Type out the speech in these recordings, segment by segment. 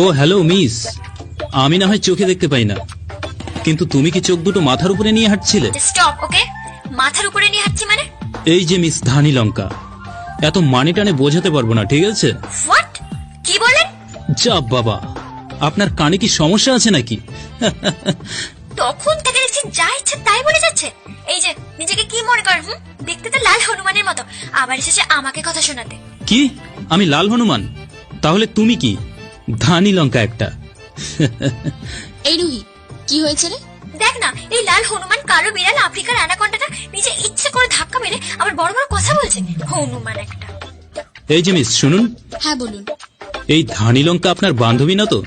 ও hello miss, আমি না হয় চোখে দেখতে পাই না, কিন্তু তুমি কি চোখ দুটো মাথার উপরে নিয়ে হাঁটছিলে? স্টপ, ওকে? মাথার উপরে নিয়ে হাঁটছি মানে? এই যে মিস ধানি লঙ্কা, এত মানে টানে বোঝাতে পারবো না, ঠিক আছে? হোয়াট? কি বলেন? যা বাবা, আপনার কানে কি সমস্যা আছে নাকি? তখন থেকে দেখছি যা ইচ্ছে তাই বলে যাচ্ছে। এই যে নিজেকে কি মনে করেন? দেখতে তো লাল হনুমানের মতো, আবার এসেছে আমাকে কথা শোনাতে। কি আমি লাল হনুমান? তাহলে তুমি কি? ধানি লঙ্কা একটা। এই রুহি, কি হয়েছে রে? দেখ না, এই লাল হনুমান কালো বিড়াল আফ্রিকার অ্যানাকন্ডাটা নিজে ইচ্ছে করে ধাক্কা মেরে আবার বড় বড় কথা বলছে। হনুমান একটা। এই যে মিস শুনুন। হ্যাঁ বলুন। এই ধানি লঙ্কা আপনার বান্ধবী না তো?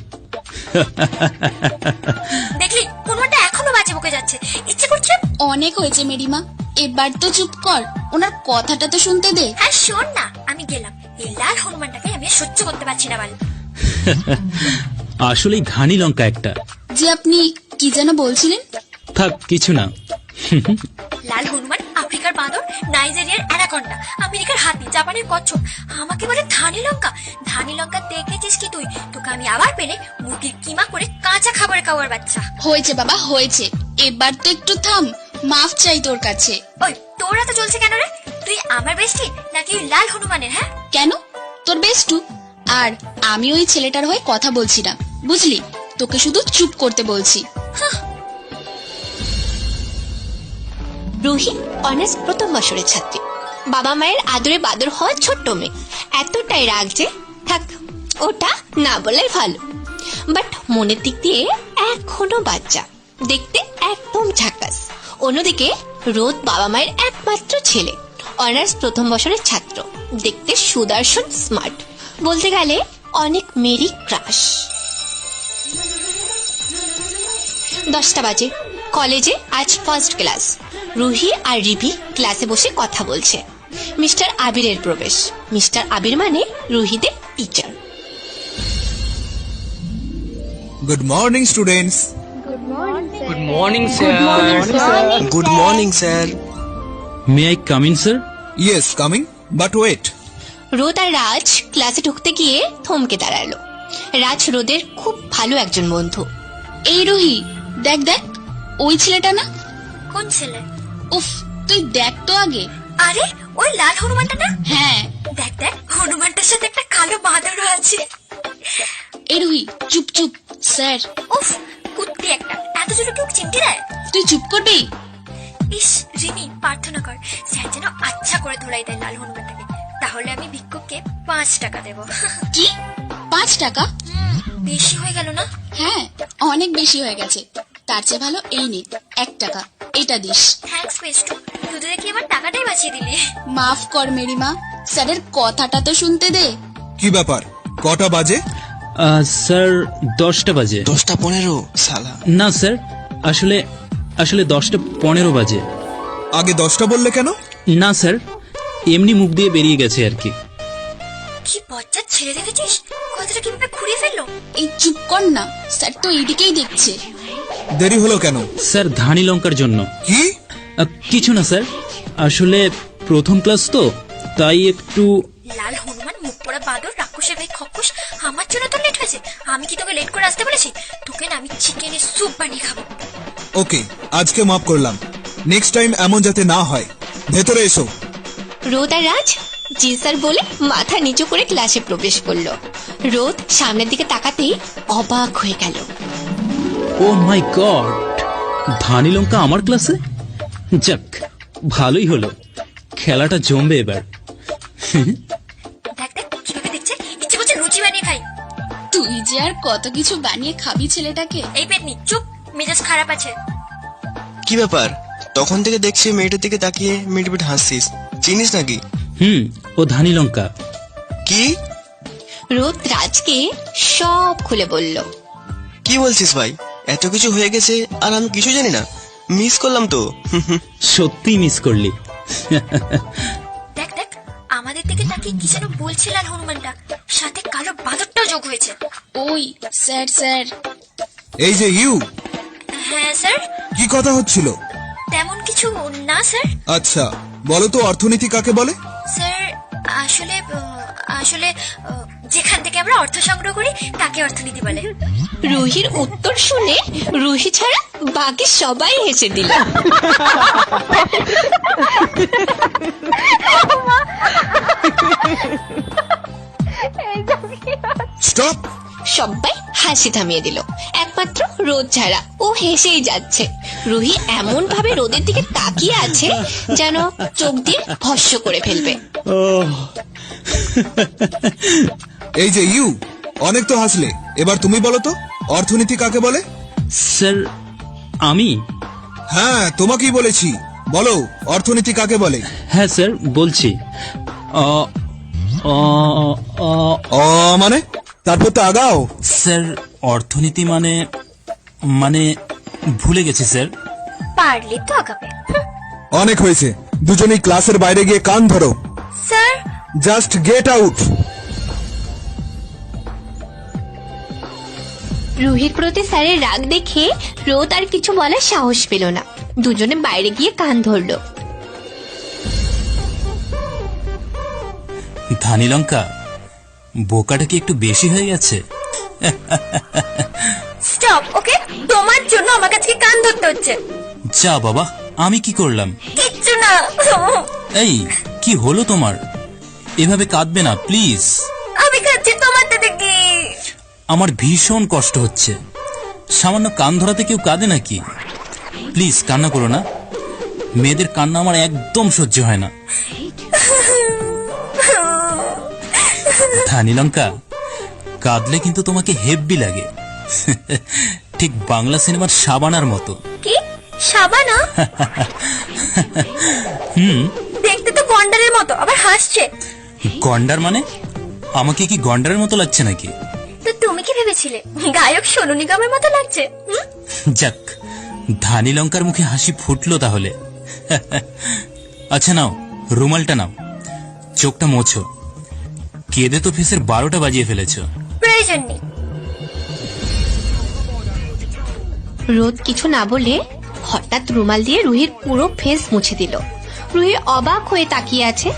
দেখলি হনুমানটা এখনো বাজে বকে যাচ্ছে, ইচ্ছে করছে। অনেক হয়েছে মেরিমা, এবার তো চুপ কর, ওনার কথাটা তো শুনতে দে। হ্যাঁ শোন না, আমি গেলাম। এই লাল হনুমানটাকে আমি আর সহ্য করতে পারছি না। আসলেই ধানি লঙ্কা একটা। যে আপনি কি যেন বলছিলেন? থাক কিছু না। লাল হনুমান, আফ্রিকার বাঁদর, নাইজেরিয়ার অ্যানাকন্ডা, আমেরিকার হাতি, জাপানের কচ্ছপ, আমাকে বলে ধানি লঙ্কা। ধানি লঙ্কা দেখেছিস কি তুই? তোকে আমি আবার পেলে মুরগির কিমা করে কাঁচা খাবার খাওয়ার বাচ্চা। হয়েছে বাবা হয়েছে, এবার তো একটু থাম, মাফ চাই তোর কাছে। ওই তোরা তো চলছে কেন রে? তুই আমার বেস্টি নাকি ওই লাল হনুমানের? হ্যাঁ কেন, তোর বেস্টু। আর আমি ওই ছেলেটার হয়ে কথা বলছি না, বুঝলি? তোকে শুধু চুপ করতে বলছি। রুহি অনার্স প্রথম বছরের ছাত্রী, বাবা মায়ের আদরে বাদর হওয়া ছোট্ট মেয়ে। এতটাই রাগ যে থাক, ওটা না বলাই ভালো। বাট মনের দিক দিয়ে এখনো বাচ্চা, দেখতে একদম ঝাকাস। অন্যদিকে রোদ বাবা মায়ের একমাত্র ছেলে, অনার্স প্রথম বছরের ছাত্র, দেখতে সুদর্শন, স্মার্ট, বলতে গেলে অনেক মেরি ক্রাশ। 10টা বাজে, কলেজে আজ ফার্স্ট ক্লাস। রুহি আর রিভি ক্লাসে বসে কথা বলছে। মিস্টার আবিরের প্রবেশ। মিস্টার আবির মানে রুহিদের teacher. Good morning, students. Good morning, sir. Good morning, sir. May I come in sir? Yes, coming. But wait. রোদ আর রাজ ক্লাসে ঢুকতে গিয়ে থমকে দাঁড়ালো। রাজ রোদের খুব ভালো একজন বন্ধু। এই রুহি, দেখ দেখ, ওই ছেলেটা না? কোন ছেলে? উফ, তুই দেখ তো আগে। আরে ওই লাল হনুমানটা না? হ্যাঁ। দেখ দেখ, হনুমানটার সাথে একটা কালো বাঁদরও আছে। এই রুহি চুপ চুপ, স্যার। উফ, কুত্তি একটা, এত জোরে কেউ চিমটি দেয়? তুই চুপ করবি? ইস রিমি, প্রার্থনা কর স্যার যেন আচ্ছা করে ধরাই দেয় লাল হনুমানটাকে, তাহলে আমি ভিক্ষুককে 5 টাকা দেবো। কি 5 টাকা? বেশি হয়ে গেল না? হ্যাঁ, অনেক বেশি হয়ে গেছে। তার চেয়ে ভালো এই নে 1 টাকা, এটা দিস। থ্যাঙ্কস পেস্টু, তুই তো দেখি আমার টাকাটাই বাঁচিয়ে দিলি। মাফ কর মেরিমা, স্যারের কথাটা তো শুনতে দে। কি ব্যাপার? কটা বাজে? স্যার 10টা বাজে। 10টা 15 সালা। না স্যার, আসলে আসলে 10টা 15 বাজে। আগে 10টা বললে কেন? না স্যার, এমনি মুখ দিয়ে বেরিয়ে গেছে আর কি। কি বজ্জাত ছেলে দেখেছিস, কথাটা কিভাবে ঘুরিয়ে ফেললো। এই চুপ কর না, স্যার তো এইদিকেই দেখছে। দেরি হলো কেন? স্যার ধানি লঙ্কার জন্য। কি? কিছু না স্যার, আসলে প্রথম ক্লাস তো তাই একটু। লাল হনুমান, মুখ পোড়া বাঁদর, রাক্ষসের ভাই খক্কুস, আমার জন্য তো লেট হয়েছে। আমি কি তোকে লেট করে আসতে বলেছি? তোকে না আমি চিকেনের স্যুপ বানিয়ে খাবো। ওকে, আজকে মাফ করলাম, নেক্সট টাইম এমন যাতে না হয়। ভেতরে এসো। রোদ আর রাজ জি স্যার বলে মাথা নিচু করে ক্লাসে প্রবেশ করলো। রোদ সামনের দিকে তাকাতেই অবাক হয়ে গেল। ও মাই গড, ধানি লঙ্কা আমার ক্লাসে? যাক, ভালোই হলো, খেলাটা জমবে এবার। দেখ দেখ কিভাবে দেখছে, ইচ্ছে করছে লুচি বানিয়ে খাই। তুই যে আর কত কিছু বানিয়ে খাবি ছেলেটাকে। এই পেটনি চুপ, মেজাজ খারাপ আছে। কি ব্যাপার? তখন থেকে দেখছি মেয়েটার দিকে তাকিয়ে মিট মিট হাসছিস, চিনিস নাকি? ও ধানি লঙ্কা। কি? রোদ রাজকে সব খুলে বলল। কি বলছিস ভাই? এত কিছু হয়ে গেছে আর আমি কিছু জানি না? মিস করলাম তো। সত্যি মিস করলি। দেখ দেখ, আমাদের দিকে তাকিয়ে কি যেন বলছে লাল হনুমানটা, সাথে কালো বাঁদরটাও যোগ হয়েছে। ওই স্যার স্যার। এই যে ইউ, হ্যাঁ স্যার। কি কথা হচ্ছিল? তেমন কিছু না স্যার। আচ্ছা, বলো তো অর্থনীতি কাকে বলে? স্যার আসলে আসলে যেখান থেকে আমরা অর্থ সংগ্রহ করি তাকে অর্থনীতি বলে। রুহির উত্তর শুনে রুহি ছাড়া বাকি সবাই হেসে দিল। স্টপ। সবাই হাসি থামিয়ে দিল, একমাত্র রোদ ছাড়া। ও হেসেই যাচ্ছে। রুহি এমন ভাবে রোদের দিকে তাকিয়ে আছে যেন চোখ দিয়ে ভস্ম করে ফেলবে। এই যে ইউ, অনেক তো হাসলে, এবার তুমি বলো তো অর্থনীতি কাকে বলে? স্যার আমি হ্যাঁ, তোমাকেই বলেছি, বলো অর্থনীতি কাকে বলে? হ্যাঁ স্যার বলছি। মানে তারপর তো আগাও। স্যার অর্থনীতি মানে মানে ভুলে গেছি স্যার। পারলে তো আগাবে। অনেক হয়েছে, দুজনেই ক্লাসের বাইরে গিয়ে কান ধরো। Sir just get out. রুহির প্রতি স্যারের রাগ দেখে রোদ আর কিছু বলার সাহস পেল না। দুজনে বাইরে গিয়ে কান ধরলো। ধানি লঙ্কা, বোকাটা কি একটু বেশি হয়ে গেছে? স্টপ। ওকে, তোমার জন্য আমার কাছে কান ধরতে হচ্ছে। যা বাবা, আমি কি করলাম? কিচ্ছু না। এই কি হলো তোমার? এভাবে কাঁদবে না প্লিজ। আমি কাঁদছি তোমার তাতে কি? আমার ভীষণ কষ্ট হচ্ছে। সামান্য কান ধরাতে কেউ কাঁদে নাকি? প্লিজ কান্না করো না। মেয়েদের কান্না আমার একদম সহ্য হয় না। ধানি লঙ্কা, কাঁদলে কিন্তু তোমাকে হেব্বি লাগে, ঠিক বাংলা সিনেমার শাবানার মতো। কি সাবানা? দেখতে তো গন্ডারের মতো, আবার হাসছে। গন্ডার মানে? আমাকে কি গন্ডারের মতো লাগছে নাকি? তো তুমি কি ভেবেছিলে গায়ক সোনু নিগমের মতো লাগছে? যাক, ধানি লঙ্কার মুখে হাসি ফুটলো তাহলে। আচ্ছা নাও, রুমালটা নাও, চোখটা মোছো। কেঁদে তো ফেসের 12টা বাজিয়ে ফেলেছো। প্রয়োজন নেই। রোদ কিছু না বলে হঠাৎ রুমাল দিয়ে রুহির পুরো ফেস মুছে দিল। রুহি অবাক হয়ে তাকিয়ে আছে।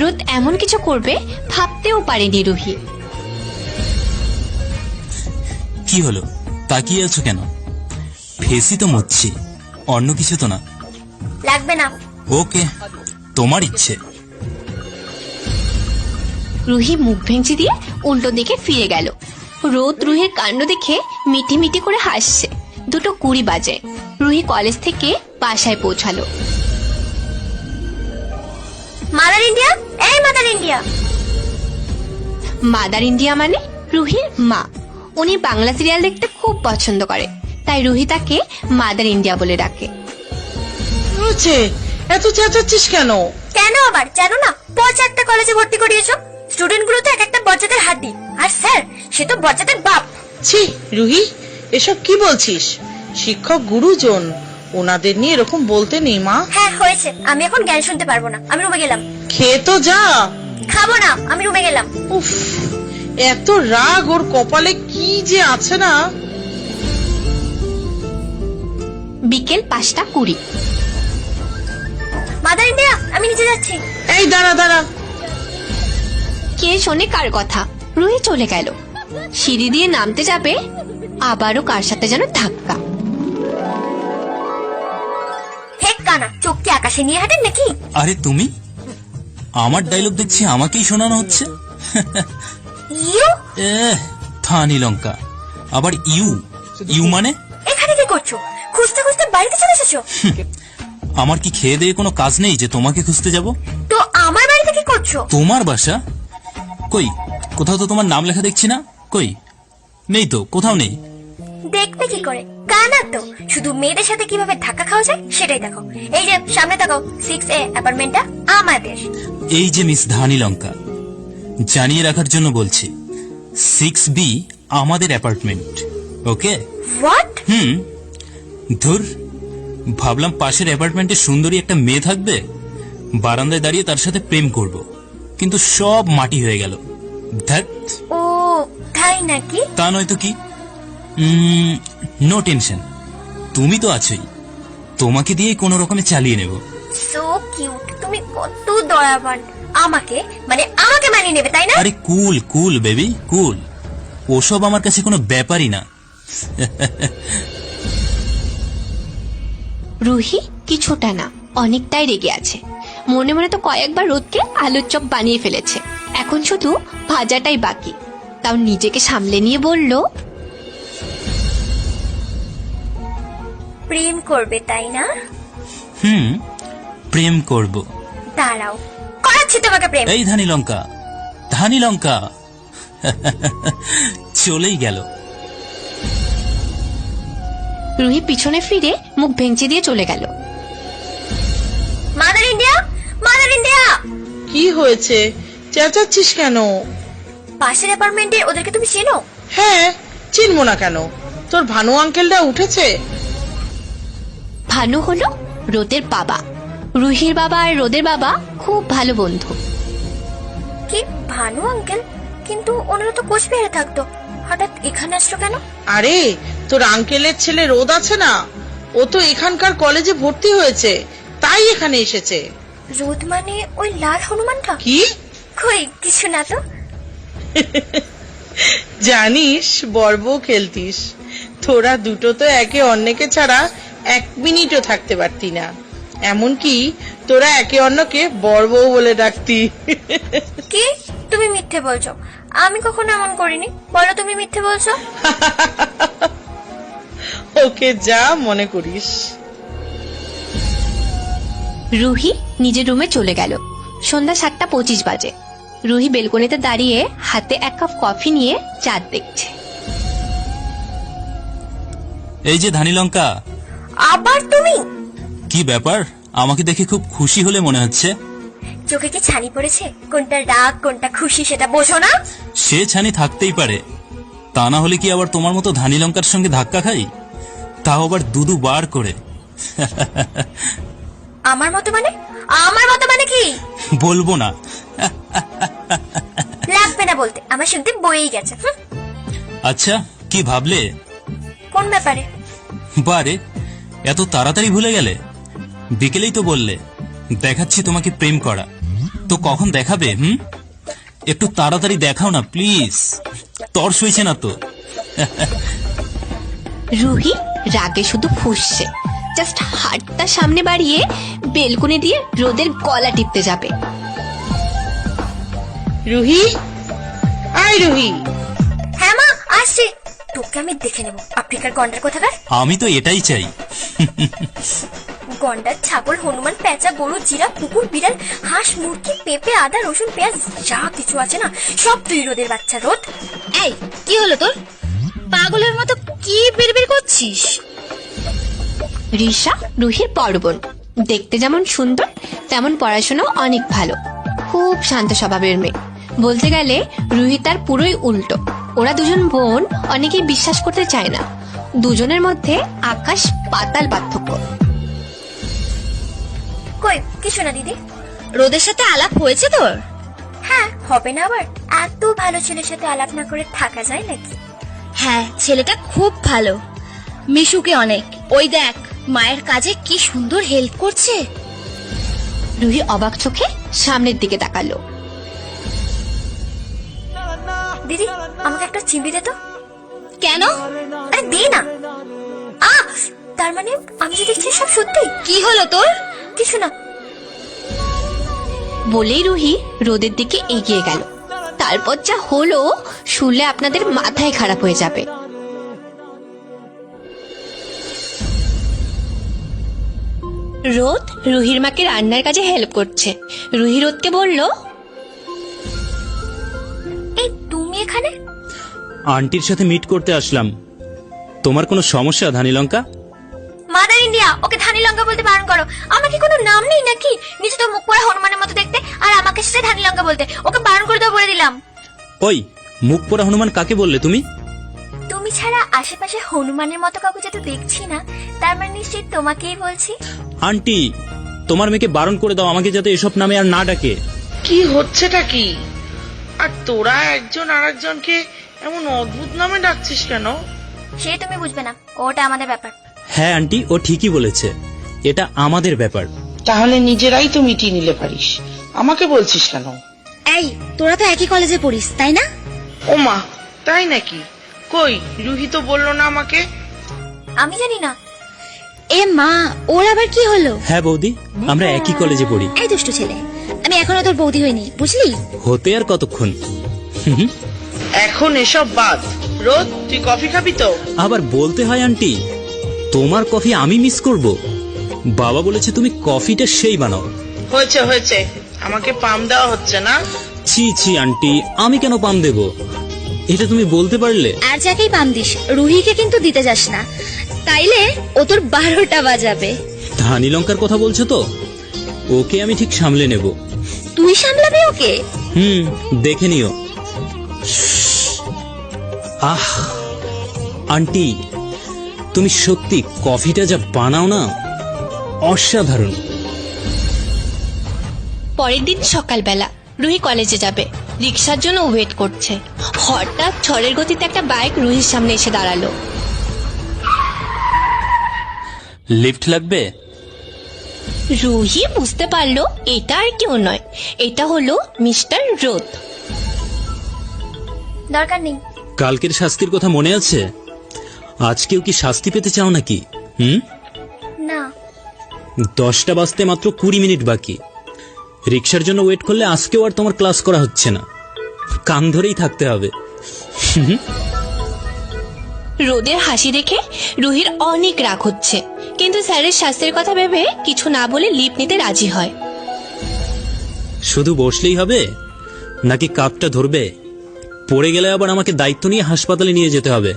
রোদ এমন কিছু করবে ভাবতেও পারেনি রুহি। কি হলো, তাকিয়ে আছো কেন? ফেসই তো মুছছি, অন্য কিছু তো না। লাগবে না। ওকে, তোমার ইচ্ছে। রুহি মুখ ভেঙচি দিয়ে উল্টো দিকে ফিরে গেল। রোদ রুহির কাণ্ড দেখে মিটি মিটি করে হাসছে। 2:20 বাজে। রুহি কলেজ থেকে বাসায় পৌঁছালো। মাদার ইন্ডিয়া, এই মাদার ইন্ডিয়া। মাদার ইন্ডিয়া মানে রুহির মা। উনি বাংলা সিরিয়াল দেখতে খুব পছন্দ করে, তাই রুহি তাকে মাদার ইন্ডিয়া বলে ডাকে। এত চেঁচাচ্ছিস কেন? কেন আবার জানো না? পচারটা কলেজে ভর্তি করিয়েছো। স্টুডেন্ট গুলো তো এক একটা বজ্জাতের হাড্ডি, আর স্যার সে তো বজ্জাতের বাপ। ছি রুহি, এসব কি বলছিস? শিক্ষক গুরুজন, ওনাদের নিয়ে এরকম বলতে নেই মা। হ্যাঁ হয়েছে, আমি এখন জ্ঞান শুনতে পারবো না, আমি রুমে গেলাম। খেয়ে তো যা। খাবো না, আমি রুমে গেলাম। উফ, এত রাগ ওর কপালে কি যে আছে না। বিকেল 5:20। মাদার ইন্ডিয়া, আমি নিচে যাচ্ছি। এই দাঁড়া দাঁড়া। কে শোনে কার কথা? রুহি চলে গেল। সিঁড়ি দিয়ে নামতে যাবে, আবারও কার সাথে যেন ধাক্কা। হেক কানা, চোখ কি আকাশে নিয়ে হাঁটেন নাকি? আরে তুমি? আমার ডায়লগ দেখছি আমাকেই শোনানো হচ্ছে। ইউ? ধানি লঙ্কা, আবার ইউ? ইউ মানে? এখানে কি করছো? খুঁজতে খুঁজতে বাড়িতে চলে এসেছো? আমার কি খেয়ে দিয়ে কোনো কাজ নেই যে তোমাকে খুঁজতে যাব? তো আমার বাড়িতে কি করছো? তোমার বাসা? কই, কোথাও তো তোমার নাম লেখা দেখছি না। কই, নেই তো, কোথাও নেই। দেখবে কি করে? কানা তো, শুধু মেয়েদের সাথে কিভাবে ধাক্কা খাওয়া যায় সেটাই দেখো। এই যে সামনে তাকাও, 6A অ্যাপার্টমেন্টটা আমাদের। এই যে মিস ধানি লঙ্কা, জানিয়ে রাখার জন্য বলছি, 6B আমাদের অ্যাপার্টমেন্ট। ওকে? হোয়াট? ধুর, ভাবলাম পাশের অ্যাপার্টমেন্টে সুন্দরী একটা মেয়ে থাকবে, বারান্দায় দাঁড়িয়ে তার সাথে প্রেম করব, কিন্তু সব মাটি হয়ে গেল। ধ্যাৎ। ও তাই নাকি? তা নয়তো কি। নো টেনশন, তুমি তো আছোই, তোমাকে দিয়ে কোনো রকমে চালিয়ে নেব। সো কিউট, তুমি কত দয়াবান। আমাকে মানে আমাকে মানিয়ে নেবে তাই না? আরে কুল কুল বেবি কুল, ওসব আমার কাছে কোনো ব্যাপারই না। রুহি কিছুটা না, অনেকটাই রেগে আছে। মনে মনে তো কয়েকবার রোদকে আলুর চপ বানিয়ে ফেলেছে, এখন শুধু ভাজাটাই বাকি। তাও নিজেকে সামলে নিয়ে বলল, প্রেম করবে তাই না? প্রেম করব। দাঁড়াও, করাচ্ছি তোমাকে প্রেম। এই ধানি লঙ্কা, ধানি লঙ্কা। চলেই গেল। রুহি পিছনে ফিরে মুখ ভেঙচি দিয়ে চলে গেল। Mother India, mother India. কি হয়েছে, চেঁচাচ্ছিস কেন? পাশের অ্যাপার্টমেন্টে ওদেরকে তুমি চেনো? হ্যাঁ, চিনবো না কেন? তোর ভানু আঙ্কেলটা উঠেছে। ভানু হলো রোদের বাবা। রুহির বাবা আর রোদের বাবা খুব ভালো বন্ধু। কি ভানু আঙ্কেল? কিন্তু ওনারা তো কোচবিহারে থাকতো, হঠাৎ এখানে আসলো কেন? আরে, তোর আঙ্কেলের ছেলে রোদ আছে না, ও তো এখানকার কলেজে ভর্তি হয়েছে, তাই এখানে এসেছে। রোদ মানে ওই লাল হনুমানটা? কি? কই কিছু না তো। জানিস, বর্ব খেলতিস, তোরা দুটো তো একে অন্যকে ছাড়া 1 মিনিটও থাকতে পারতি না। এমনকি তোরা একে অন্যকে বর্বও বলে ডাকতি। কি তুমি মিথ্যে বলছো? আমি কখনো এমন করিনি, বলো তুমি মিথ্যে বলছো। ওকে যা মনে করিস। রুহি নিজের রুমে চলে গেল। সন্ধ্যা 7:25 বাজে। রুহি বেলকনিতে দাঁড়িয়ে হাতে 1 কাপ কফি নিয়ে চাঁদ দেখছে। এই যে ধানি লঙ্কা। আবার তুমি? কি ব্যাপার, আমাকে দেখে খুব খুশি হলে মনে হচ্ছে। চোখে কি ছানি পড়েছে? কোনটা রাগ কোনটা খুশি সেটা বোঝো না? সে ছানি থাকতেই পারে, তা না হলে কি আবার তোমার মতো ধানি লঙ্কার সঙ্গে ধাক্কা খাই, তাও আবার দুবার করে। আমার মতো মানে? আমার মতো মানে কি? বলবো না। লাগবে না বলতে, আমার শুনতে বইই গেছে। আচ্ছা, কি ভাবলে? কোন ব্যাপারে? বারে, এত তাড়াতাড়ি ভুলে গেলে? বিকেলেই তো বললে দেখাচ্ছি তোমাকে প্রেম করা, তো কখন দেখাবে? একটু তাড়াতাড়ি দেখাও না প্লিজ, তর সইছে না তো। রুহি রাগে শুধু ফুঁসছে, জাস্ট হাতটা সামনে বাড়িয়ে বেলকনি দিয়ে রোদের গলা টিপতে যাবে। রুহি, আয় রুহি। হ্যাঁ মা, আসছি। তোকে আমি দেখে নেব, আফ্রিকার গন্ডার কোথাকার। আমি তো এটাই চাই। গন্ডার, ছাগল, হনুমান, পেঁচা, গরু, জিরাফ, কুকুর, বিড়াল, হাঁস, মুরগি, পেঁপে, আদা, রসুন, পেঁয়াজ, যা কিছু আছে না সব তুই রোদের বাচ্চা। রোদ, এই কি হলো তোর? পাগলের মতো কি বেরবের করছিস? রিশা রুহির বড় বোন, দেখতে যেমন সুন্দর তেমন পড়াশোনাও অনেক ভালো, খুব শান্ত স্বভাবের মেয়ে। বলতে গেলে রুহি তার পুরোই উল্টো। ওরা দুজন বোন অনেকেই বিশ্বাস করতে চায় না, দুজনের মধ্যে আকাশ পাতাল পার্থক্য। কই কিছু না দিদি। রোদের সাথে আলাপ হয়েছে তোর? হ্যাঁ, হবে না আবার? এত ভালো ছেলের সাথে আলাপ না করে থাকা যায় নাকি? হ্যাঁ, ছেলেটা খুব ভালো, মিশুকে অনেক। ওই দেখ, মায়ের কাজে কি সুন্দর হেল্প করছে। রুহি অবাক চোখে সামনের দিকে তাকালো। দিদি, আমাকে একটা চিমড়ি দে তো। কেন? আরে দে না। তার মানে আমি যে দেখছি সব সত্যি? কি হলো তোর? কিছু না। বলেই রুহি রোদের দিকে এগিয়ে গেল। তারপর যা হলো শুনলে আপনাদের মাথায় খারাপ হয়ে যাবে। রোদ রুহির মাকে রান্নার কাজে হেল্প করছে। রুহি রোদকে বলল, এই তুমি এখানে? আন্টির সাথে মিট করতে আসলাম। তোমার কোনো সমস্যা ধানি লঙ্কা? মাদার ইন্ডিয়া, ওকে ধানি লঙ্কা বলতে বারণ করো। আমার কি কোনো নাম নেই নাকি? নিজে তো মুখ পড়া হনুমানের মতো দেখতে, আর আমাকে সেটা ধানি লঙ্কা বলতে। ওকে বারণ করে দাও বলে দিলাম। ওই মুখ পোড়া হনুমান কাকে বললে তুমি? তুমি ছাড়া আশেপাশে হনুমানের মতো কাউকে যেহেতু দেখছি না, তার মানে নিশ্চয়ই তোমাকেই বলছি। আন্টি, তোমার মেয়েকে বারণ করে দাও আমাকে যাতে এসব নামে আর না ডাকে। কি হচ্ছেটা কি? আর তোরা একজন আরেকজনকে এমন অদ্ভুত নামে ডাকছিস কেন? সে তুমি বুঝবে না, ওটা আমাদের ব্যাপার। হ্যাঁ আন্টি, ও ঠিকই বলেছে, এটা আমাদের ব্যাপার। তাহলে নিজেরাই তো মিটিয়ে নিলে পারিস, আমাকে বলছিস কেন? এই তোরা তো একই কলেজে পড়িস তাই না? ও মা, তাই নাকি? কই, রুহি তো বললো না আমাকে। আমি জানি না। এ মা, ওর আবার কি হলো? হ্যাঁ বৌদি, আমরা একই কলেজে পড়ি। এই দুষ্টু ছেলে, আমি এখনো তোর বৌদি হইনি, বুঝলি? হতে আর কতক্ষণ। এখন এসব বাদ। রোদ, তুই কফি খাবি তো? আবার বলতে হয় আন্টি, তোমার কফি আমি মিস করব? বাবা বলেছে তুমি কফিটা সেই বানাও। হয়েছে হয়েছে, আমাকে পাম দেওয়া হচ্ছে না। ছি ছি আন্টি, আমি কেন পাম দেব? এটা তুমি বলতে পারলে? আর যাকেই পাম দিস, রুহিকে কিন্তু দিতে যাস না, তাইলে ও তোর 12টা বাজাবে। ধানি লঙ্কার কথা বলছো তো? ওকে আমি ঠিক সামলে নেব। তুই সামলাবি ওকে? দেখে নিও। আহ আন্টি, তুমি সত্যি কফিটা যা বানাও না, অসাধারণ। পরের দিন সকালবেলা রুহি কলেজে যাবে, রিক্সার জন্য ওয়েট করছে। হঠাৎ ঝড়ের গতিতে একটা বাইক রুহির সামনে এসে দাঁড়ালো। লিফট লাগবে? রুহি বুঝতে পারলো এটা আর কেউ নয়, এটা হলো মিস্টার রোদ। দরকার নেই। কালকের শাস্তির কথা মনে আছে? আজকেও কি শাস্তি পেতে চাও নাকি? না। 10টা বাজতে মাত্র 20 মিনিট বাকি। রিক্সার জন্য ওয়েট করলে আজকেও আর তোমার ক্লাস করা হচ্ছে না, কান ধরেই থাকতে হবে। রোদের হাসি দেখে রুহির অনেক রাগ হচ্ছে, কিন্তু স্যারের শাস্তির কথা ভেবে কিছু না বলে লিফট নিতে রাজি হয়। শুধু বসলেই হবে নাকি কাপটা ধরবে? পড়ে গেলে আবার আমাকে দায়িত্ব নিয়ে হাসপাতালে নিয়ে যেতে হবে।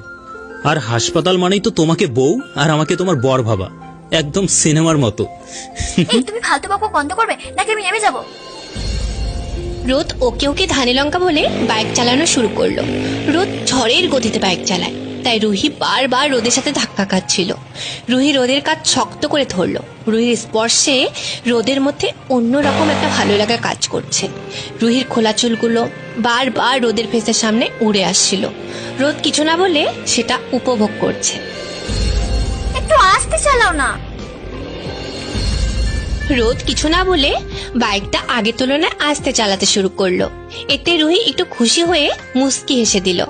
আর হাসপাতাল মানেই তো তোমাকে বউ আর আমাকে তোমার বর ভাবা, একদম সিনেমার মতো। এই তুমি ফালতু বকো বন্ধ করবে নাকি আমি নেমে যাব? রোদ ওকে ওকে ধানি লঙ্কা বলে বাইক চালানো শুরু করলো। রোদ ঝড়ের গতিতে বাইক চালায়, তাই রুহি বারবার রোদের সাথে ধাক্কা খাচ্ছিল। রুহি রোদের কাজ শক্ত করে ধরলো। রুহির স্পর্শে রোদের মধ্যে অন্যরকম একটা ভালো লাগা কাজ করছে। রুহির খোলা চুলগুলো বারবার রোদের ফেসের সামনে উড়ে আসছিল। রোদ কিছু না বলে সেটা উপভোগ করছে। একটু আস্তে চালাও না। রোদ কিছু না বলে বাইকটা আগের তুলনায় আস্তে চালাতে শুরু করলো। এতে রুহি একটু খুশি হয়ে মুস্কি হেসে দিল।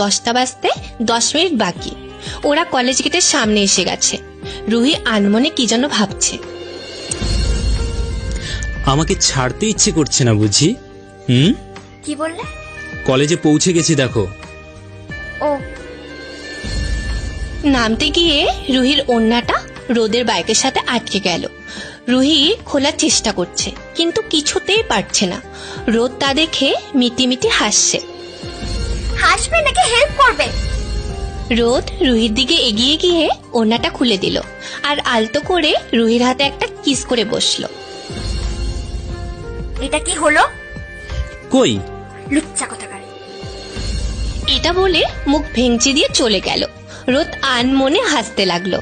10টা বাজতে 10 মিনিট বাকি। ওরা কলেজ গেটের সামনে এসে গেছে। রুহি আনমনে কি যেন ভাবছে। আমাকে ছাড়তে ইচ্ছে করছে না বুঝি? কি বললে? কলেজে পৌঁছে গেছি দেখো। ও। নামতে গিয়ে রুহির ওড়নাটা রোদের বাইকের সাথে আটকে গেল। রুহি খোলার চেষ্টা করছে, কিন্তু কিছুতেই পারছে না। রোদ তা দেখে মিটিমিটি হাসছে। হাসবে নাকি হেল্প করবে? রোদ রুহির দিকে এগিয়ে গিয়ে ওড়নাটা খুলে দিল আর আলতো করে রুহির হাতে একটা কিস করে বসলো। এটা কি হলো? কই? লুচ্চা কোথাকার। এটা বলে মুখ ভেঙচি দিয়ে চলে গেল। রোদ আনমনে হাসতে লাগলো।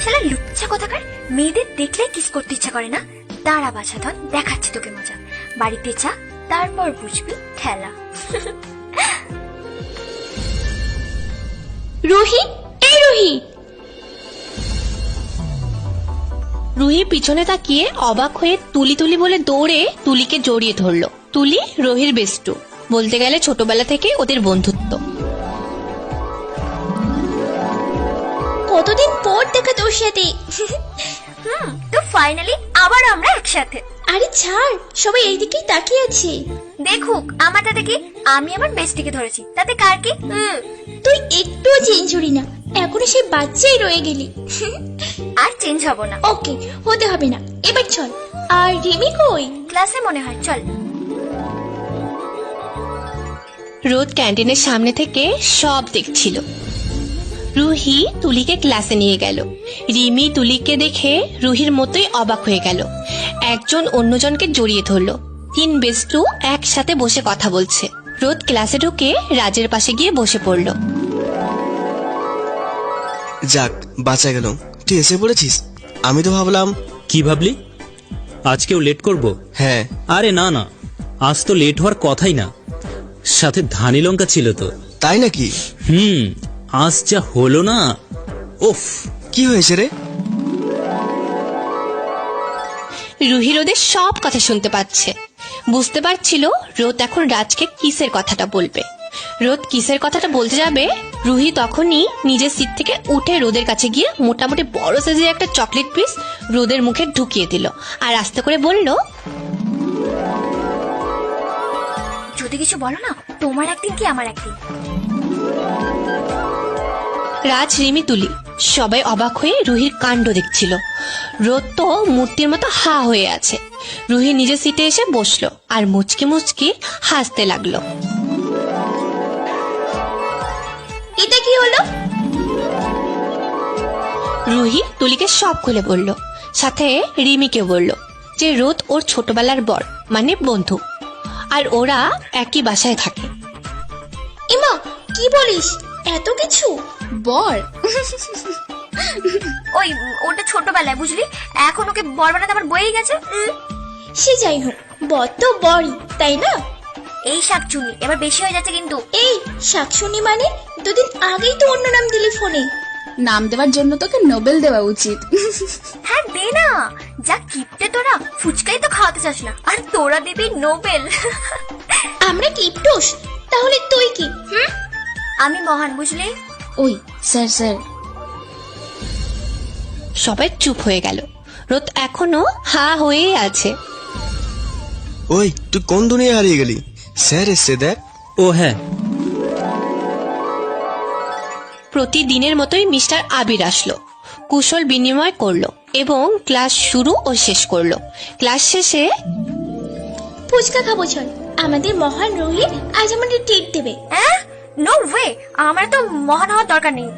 শালা লুচ্চা কোথাকার, মেয়েদের দেখলে কিস করতে ইচ্ছা করে না? দাঁড়া বাছাধন, দেখাচ্ছি তোকে মজা। বাড়িতে যা, তারপর বুঝবি ঠেলা। রুহি, এই রুহি। রুহি পিছনে তাকিয়ে অবাক হয়ে তুলি তুলি বলে দৌড়ে তুলিকে জড়িয়ে ধরলো। তুলি রুহির বেস্টু, বলতে গেলে ছোটবেলা থেকে ওদের বন্ধুত্ব। কতদিন পর দেখা তোর সাথে। তো ফাইনালি আবার আমরা একসাথে। আরে ছাড়, সবাই এইদিকেই তাকিয়ে আছে। দেখুক আমারটা দেখি, আমি আমার বেস্টিকে ধরেছি, তাতে কার কি? তুই একটুও চেঞ্জ হলি না, এখনো সেই বাচ্চাই রয়ে গেলি। আর চেঞ্জ হব না। ওকে, হতে হবে না, এবার চল। আর রিমি কই? ক্লাসে মনে হয়, চল। রোদ ক্যান্টিনের সামনে থেকে সব দেখছিল। রুহি তুলিকে ক্লাসে নিয়ে গেল। রিমি তুলিকে দেখে রুহির মতোই অবাক হয়ে গেল। একজন অন্যজনকে জড়িয়ে ধরলো। 3 বেস্টু একসাথে বসে কথা বলছে। রোদ ক্লাসে ঢুকে রাজের পাশে গিয়ে বসে পড়ল। যাক, বাঁচা গেল। তুই এসে পড়েছিস? আমি তো ভাবলাম। কি ভাবলি? আজকেও লেট করব? হ্যাঁ। আরে না না, আজ তো লেট হওয়ার কথাই না। সাথে ধানি লঙ্কা ছিল তো। তাই নাকি? আজ যা হলো না, ওফ। কি হয়েছে রে? রুহি রোদের সব কথা শুনতে পাচ্ছে। বুঝতে পারছিল রোদ এখন রাজকে কিসের কথাটা বলবে। রোদ কিসের কথাটা বলতে যাবে, রুহি তখনই নিজের সিট থেকে উঠে রোদের কাছে গিয়ে মোটামুটি বড় সাইজের একটা চকলেট পিস রোদের মুখে ঢুকিয়ে দিল আর আস্তে করে বলল, যদি কিছু বলো না, তোমার একদিন কি আমার একদিন। রাজ, রিমি, তুলি সবাই অবাক হয়ে রুহির কাণ্ড দেখছিল। রোদ তো মূর্তির মতো হা হয়ে আছে। রুহি নিজের সিটে এসে বসলো আর মুচকি মুচকি হাসতে লাগলো। এটা কি হলো? রুহি তুলিকে সব খুলে বলল, সাথে রিমিকে বলল যে রোদ ওর ছোটবেলার বর, মানে বন্ধু, আর ওরা একই বাসায় থাকে। ইমা, কি বলিস? এত কিছু? বর? ওই ওটা ছোটবেলায়, বুঝলি? এখন ওকে বর বানাতে আমার বয়েই গেছে। সে যাই হোক, বর তো বরই, তাই না? এই শাকচুনি এবার বেশি হয়ে যাচ্ছে কিন্তু। এই শাকচুনি মানে দুদিন আগেই তো অন্য নাম দিলি ফোনে। নাম দেওয়ার জন্য তোকে নোবেল দেওয়া উচিত। হ্যাঁ দে না, যা কিপটে তোরা, ফুচকাই তো খাওয়াতে চাস না, আর তোরা দিবি নোবেল। আমরা কিপটোস, তাহলে তুই কি? আমি মহান, বুঝলি? ওই স্যার স্যার। সবাই চুপ হয়ে গেল। রোদ এখনো হা হয়েই আছে। ওই তুই কোন দুনিয়া হারিয়ে গেলি? স্যার এসছে দেখ। ও হ্যাঁ, প্রতিদিনের মতোই মিস্টার আবির আসলো, কুশল বিনিময় করলো এবং ক্লাস শুরু ও শেষ করলো। ক্লাস শেষে, ফুচকা খাবো চল, আমাদের মহান রুহি আজ আমাদের ট্রিট দেবে। নো ওয়ে, আমার তো মহান হওয়ার দরকার নেই।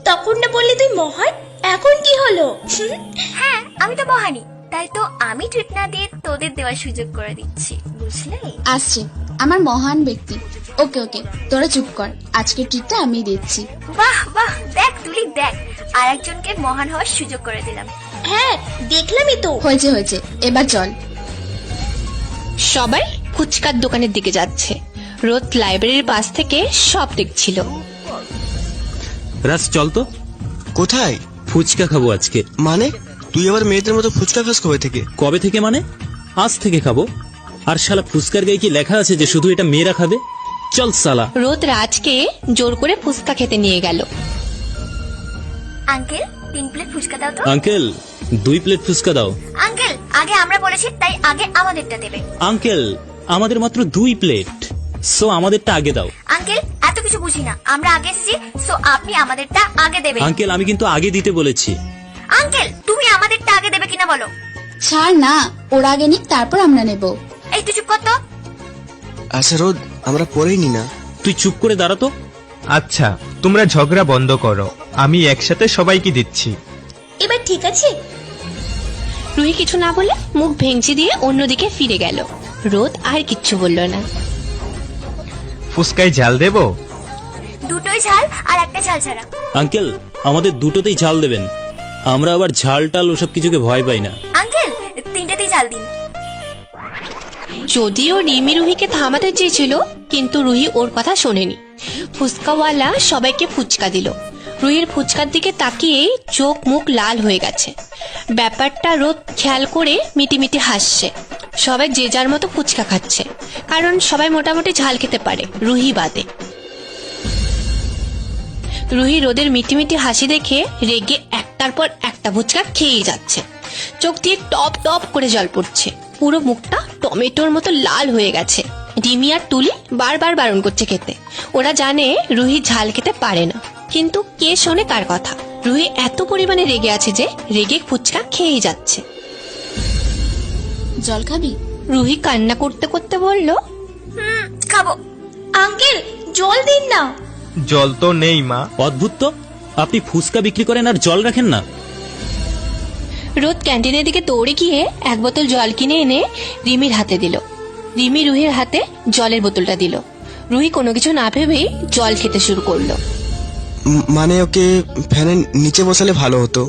তখন না বললি তুই মহান, এখন কি হলো? হ্যাঁ আমি তো মহানই, তাই তো আমি ট্রিট না দিয়ে তোদের দেওয়ার সুযোগ করে দিচ্ছি, বুঝলে? আসছে আমার মহান ব্যক্তি। ওকে ওকে, তোরা চুপ কর, আজকে ট্রিটটা আমি দিচ্ছি। বাহ বাহ, দেখ তুলি দেখ, আর একজনকে মহান হওয়ার সুযোগ করে দিলাম। হ্যাঁ দেখলামই তো। হয়েছে হয়েছে, এবার চল। সবাই ফুচকার দোকানের দিকে যাচ্ছে। রোদ লাইব্রেরির পাশ থেকে সব দেখছিল। রাজ চল তো, কোথায়? ফুচকা খাবো আজকে। মানে তুই আবার মেয়েদের মতো ফুচকা খাস কবে থেকে? কবে থেকে মানে? আজ থেকে খাবো। আর শালা ফুচকার গায়ে কি লেখা আছে যে শুধু এটা মেয়েরা খাবে? চল শালা। রোদ রাজকে জোর করে ফুচকা খেতে নিয়ে গেল। আঙ্কেল 3 প্লেট ফুচকা দাও তো। আঙ্কেল 2 প্লেট ফুচকা দাও। আঙ্কেল আগে আমরা বলেছি, তাই আগে আমাদেরটা দেবে। আঙ্কেল আমাদের মাত্র 2 প্লেট, সো আমাদেরটা আগে দাও। আঙ্কেল এত কিছু বুঝি না, আমরা আগে এসেছি, সো আপনি আমাদেরটা আগে দেবেন। আঙ্কেল আমি কিন্তু আগে দিতে বলেছি। আঙ্কেল তুমি আমাদেরটা আগে দেবে কিনা বলো। ছাড় না, ওরা আগে নিক, তারপর আমরা নেব। এই তুই চুপ কর তো। আচ্ছা রোদ, আমরা পরেই নি না। তুই চুপ করে দাঁড়া তো। আচ্ছা তোমরা ঝগড়া বন্ধ করো, আমি একসাথে সবাইকে দিচ্ছি। এবার ঠিক আছে। রুহি কিছু না বলে মুখ ভেঙচি দিয়ে অন্যদিকে ফিরে গেল। রোদ আর কিচ্ছু বলল না। ফুচকায় জাল দেবো? দুটোই ঝাল আর একটা ঝাল ছাড়া। আঙ্কেল আমাদের দুটোতেই ঝাল দেবেন, আমরা আবার ঝাল টাল ওসব কিছুকে ভয় পাই না। আঙ্কেল 3টেতেই ঝাল দিন। যদিও রিমি রুহিকে থামাতে চেয়েছিল, কিন্তু রুহি ওর কথা শোনেনি। ফুচকাওয়ালা সবাইকে ফুচকা দিল। রুহির ফুচকার দিকে তাকিয়েই চোখ মুখ লাল হয়ে গেছে। ব্যাপারটা রোদ খেয়াল করে মিটিমিটি হাসছে। সবাই যে যার মতো ফুচকা খাচ্ছে, কারণ সবাই মোটামুটি ঝাল খেতে পারে, রুহি বাদে। রুহি রোদের মিটিমিটি হাসি দেখে রেগে একটার পর একটা ফুচকা খেয়েই যাচ্ছে। চোখ দিয়ে টপ টপ করে জল পড়ছে, পুরো মুখটা টমেটোর মতো লাল হয়ে গেছে। রিমি আর তুলি বারবার বারণ করছে খেতে। ওরা জানে রুহি ঝাল খেতে পারে না, কিন্তু কে শোনে কার কথা। রুহি এত পরিমাণে রেগে আছে যে রেগে ফুচকা খেয়েই যাচ্ছে। জল খাবি? রুহি কান্না করতে করতে বলল, খাবো। আঙ্কেল জল দিন না। জল তো নেই মা। অদ্ভুত তো, আপনি ফুচকা বিক্রি করেন আর জল রাখেন না। রোদ ক্যান্টিনের দিকে দৌড়ে গিয়ে 1 বোতল জল কিনে এনে রিমির হাতে দিল। রিমি রুহির হাতে জলের বোতলটা দিল। রুহি কোনো কিছু না ভেবেই জল খেতে শুরু করলো। মানে ওকে ফ্যানের নিচে বসালে ভালো হতো।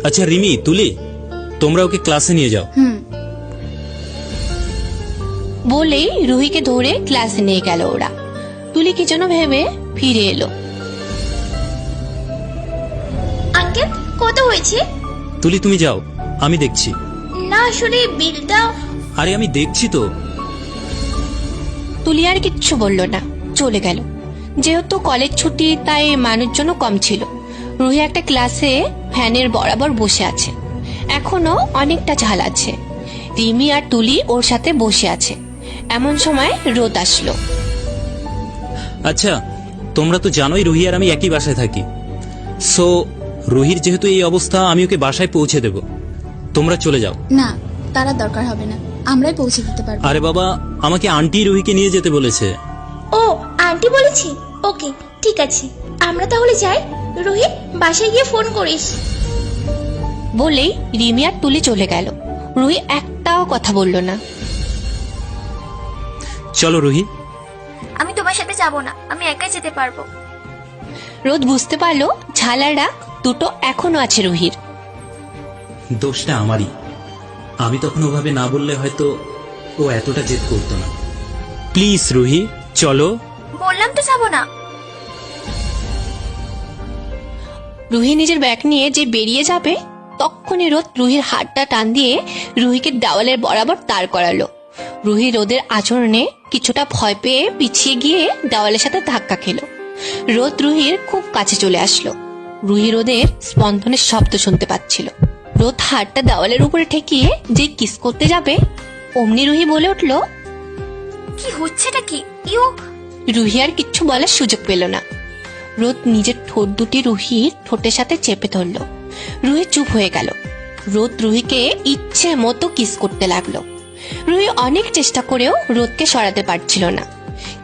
আচ্ছা রিমি, তুলি, তোমরা ওকে ক্লাসে নিয়ে যাও। বলেই রুহিকে ধরে ক্লাসে নিয়ে গেল ওরা। তুলি কি যেন ভেবে ফিরে এলো। আঙ্কেল কত হয়েছে? তুলি তুমি যাও, আমি দেখছি। না আসলে বিলটা। আরে আমি দেখছি তো। তুলি আর কিচ্ছু বলল না, চলে গেল। যেহেতু কলেজ ছুটি তাই মানুষজনও কম ছিল। রুহি একটা ক্লাসে ফ্যানের বরাবর বসে আছে, এখনো অনেকটা ঝাল আছে। রিমি আর তুলি ওর সাথে বসে আছে। এমন সময় রোদ আসলো। আচ্ছা, তোমরা তো জানোই রুহি আর আমি একই বাসায় থাকি। সো রুহির যেহেতু এই অবস্থা, আমি ওকে বাসায় পৌঁছে দেব। তোমরা চলে যাও। না, তার আর দরকার হবে না, আমরাই পৌঁছে দিতে পারবো। আরে বাবা, আমাকে আন্টি রুহিকে নিয়ে যেতে বলেছে। ও আন্টি বলেছি, ওকে ঠিক আছে, আমরা তাহলে যাই। রোহিত, বাসায় গিয়ে ফোন করিস। বলেই রিমি আর তুলি চলে গেল। রুহি একটাও কথা বলল না। চলো রুহি। আমি তোমার সাথে যাব না, আমি একাই যেতে পারবো। রোদ বুঝতে পারলো ঝাল আর রাগ দুটো এখনো আছে রুহির। দোষটা আমারই। আমি তখন ওভাবে না বললে হয়তো ও এতটা জেদ করতো না। প্লিজ রুহি, চলো। বললাম তো যাব না। রুহি নিজের ব্যাগ নিয়ে যে বেরিয়ে যাবে, তখনই রোদ রুহির হাতটা টান দিয়ে রুহিকে দেওয়ালের বরাবর দাঁড় করালো। রুহি রোদের আচরণে কিছুটা ভয় পেয়ে পিছিয়ে গিয়ে দেওয়ালের সাথে ধাক্কা খেলো। রোদ রুহির খুব কাছে চলে আসলো। রুহি রোদের স্পন্দনের শব্দ শুনতে পাচ্ছিল। রোদ হাতটা দেওয়ালের উপরে ঠেকিয়ে যে কিস করতে যাবে, অমনি রুহি বলে উঠলো, কি হচ্ছেটা কি? ইউ। রুহি আর কিচ্ছু বলার সুযোগ পেল না। রোদ নিজের ঠোঁট দুটি রুহির ঠোঁটের সাথে চেপে ধরল। রুহি চুপ হয়ে গেল। রোদ রুহিকে ইচ্ছে মতো কিস করতে লাগলো। রুহি অনেক চেষ্টা করেও রোদকে সরাতে পারছিল না।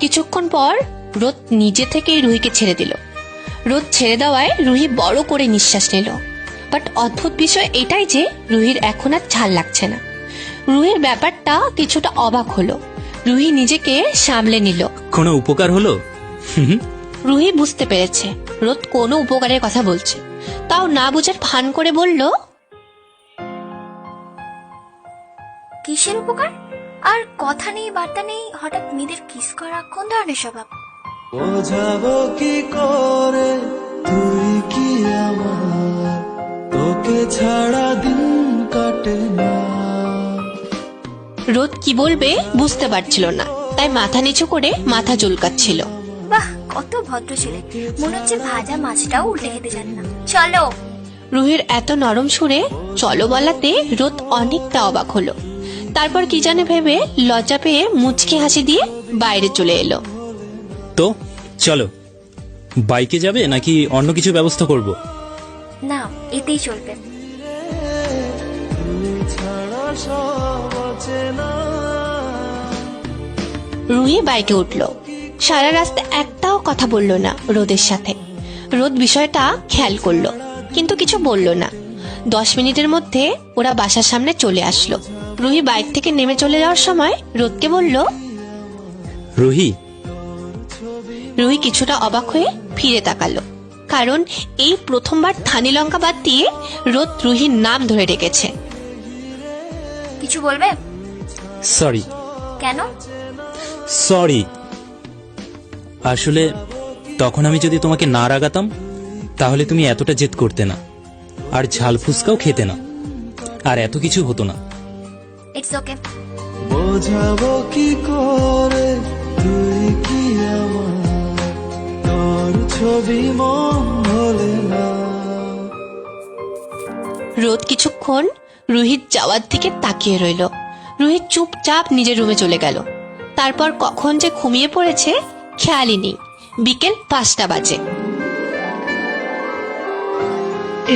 কিছুক্ষণ পর রোদ নিজে থেকেই রুহিকে ছেড়ে দিল। রোদ ছেড়ে দেওয়ায় রুহি বড় করে নিঃশ্বাস নিল। বাট অদ্ভুত বিষয় এটাই যে রুহির এখন আর ঝাল লাগছে না। রুহির ব্যাপারটা কিছুটা অবাক হলো। রুহি নিজেকে সামলে নিল। কোনো উপকার হলো? রুহি বুঝতে পেরেছে রোদ কোনো উপকারের কথা বলছে, তাও না বুঝার ভান করে বলল, কিসের উপকার? আর কথা নেই বার্তা নেই, হঠাৎ মেয়েদের কিস করা কোন ধরনের স্বভাব? বোঝাবো কি করে তুই কি আমার, তোকে ছাড়া দিন কাটে না। রোদ কি বলবে বুঝতে পারছিল না, তাই মাথা নিচু করে মাথা চুলকাচ্ছিল। বাহ, কত ভদ্র ছেলে, মনে হচ্ছে ভাজা মাছটাও উল্টে খেতে জানে না। চলো। রুহির এত নরম সুরে চলো বলাতে রোদ অনেকটা অবাক হলো। তারপর কি জানে ভেবে লজ্জা পেয়ে মুচকি হাসি দিয়ে বাইরে চলে এলো। তো চলো, বাইকে যাবে নাকি অন্য কিছু ব্যবস্থা করব? না, এতেই চলবে। রুহি বাইকে উঠলো। সারা রাস্তা একটাও কথা বলল না রোদের সাথে। রোদ বিষয়টা খেয়াল করলো, কিন্তু কিছু বলল না। 10 মিনিটের মধ্যে ওরা বাসার সামনে চলে আসলো। রুহি বাইক থেকে নেমে চলে যাওয়ার সময় রোদকে বলল, রুহি। রুহি কিছুটা অবাক হয়ে ফিরে তাকালো, কারণ এই প্রথমবার ধানি লঙ্কা বাদ দিয়ে রোদ রুহির নাম ধরে ডেকেছে। কিছু বলবে? সরি। কেন? সরি। আসলে তখন আমি যদি তোমাকে না রাগাতাম, তাহলে তুমি এতটা জেদ করতে না, আর ঝাল ফুসকাও খেতে না, আর এত কিছু হতো না। It's okay. বোঝাবো কি করে তুই কি আমার, তোর ছবি মন ভোলে না। রোদ কিছুক্ষণ রুহির যাওয়ার দিকে তাকিয়ে রইল। রুহি চুপচাপ নিজের রুমে চলে গেল। তারপর কখন যে ঘুমিয়ে পড়েছে খেয়ালই নেই। বিকেল 5টা বাজে।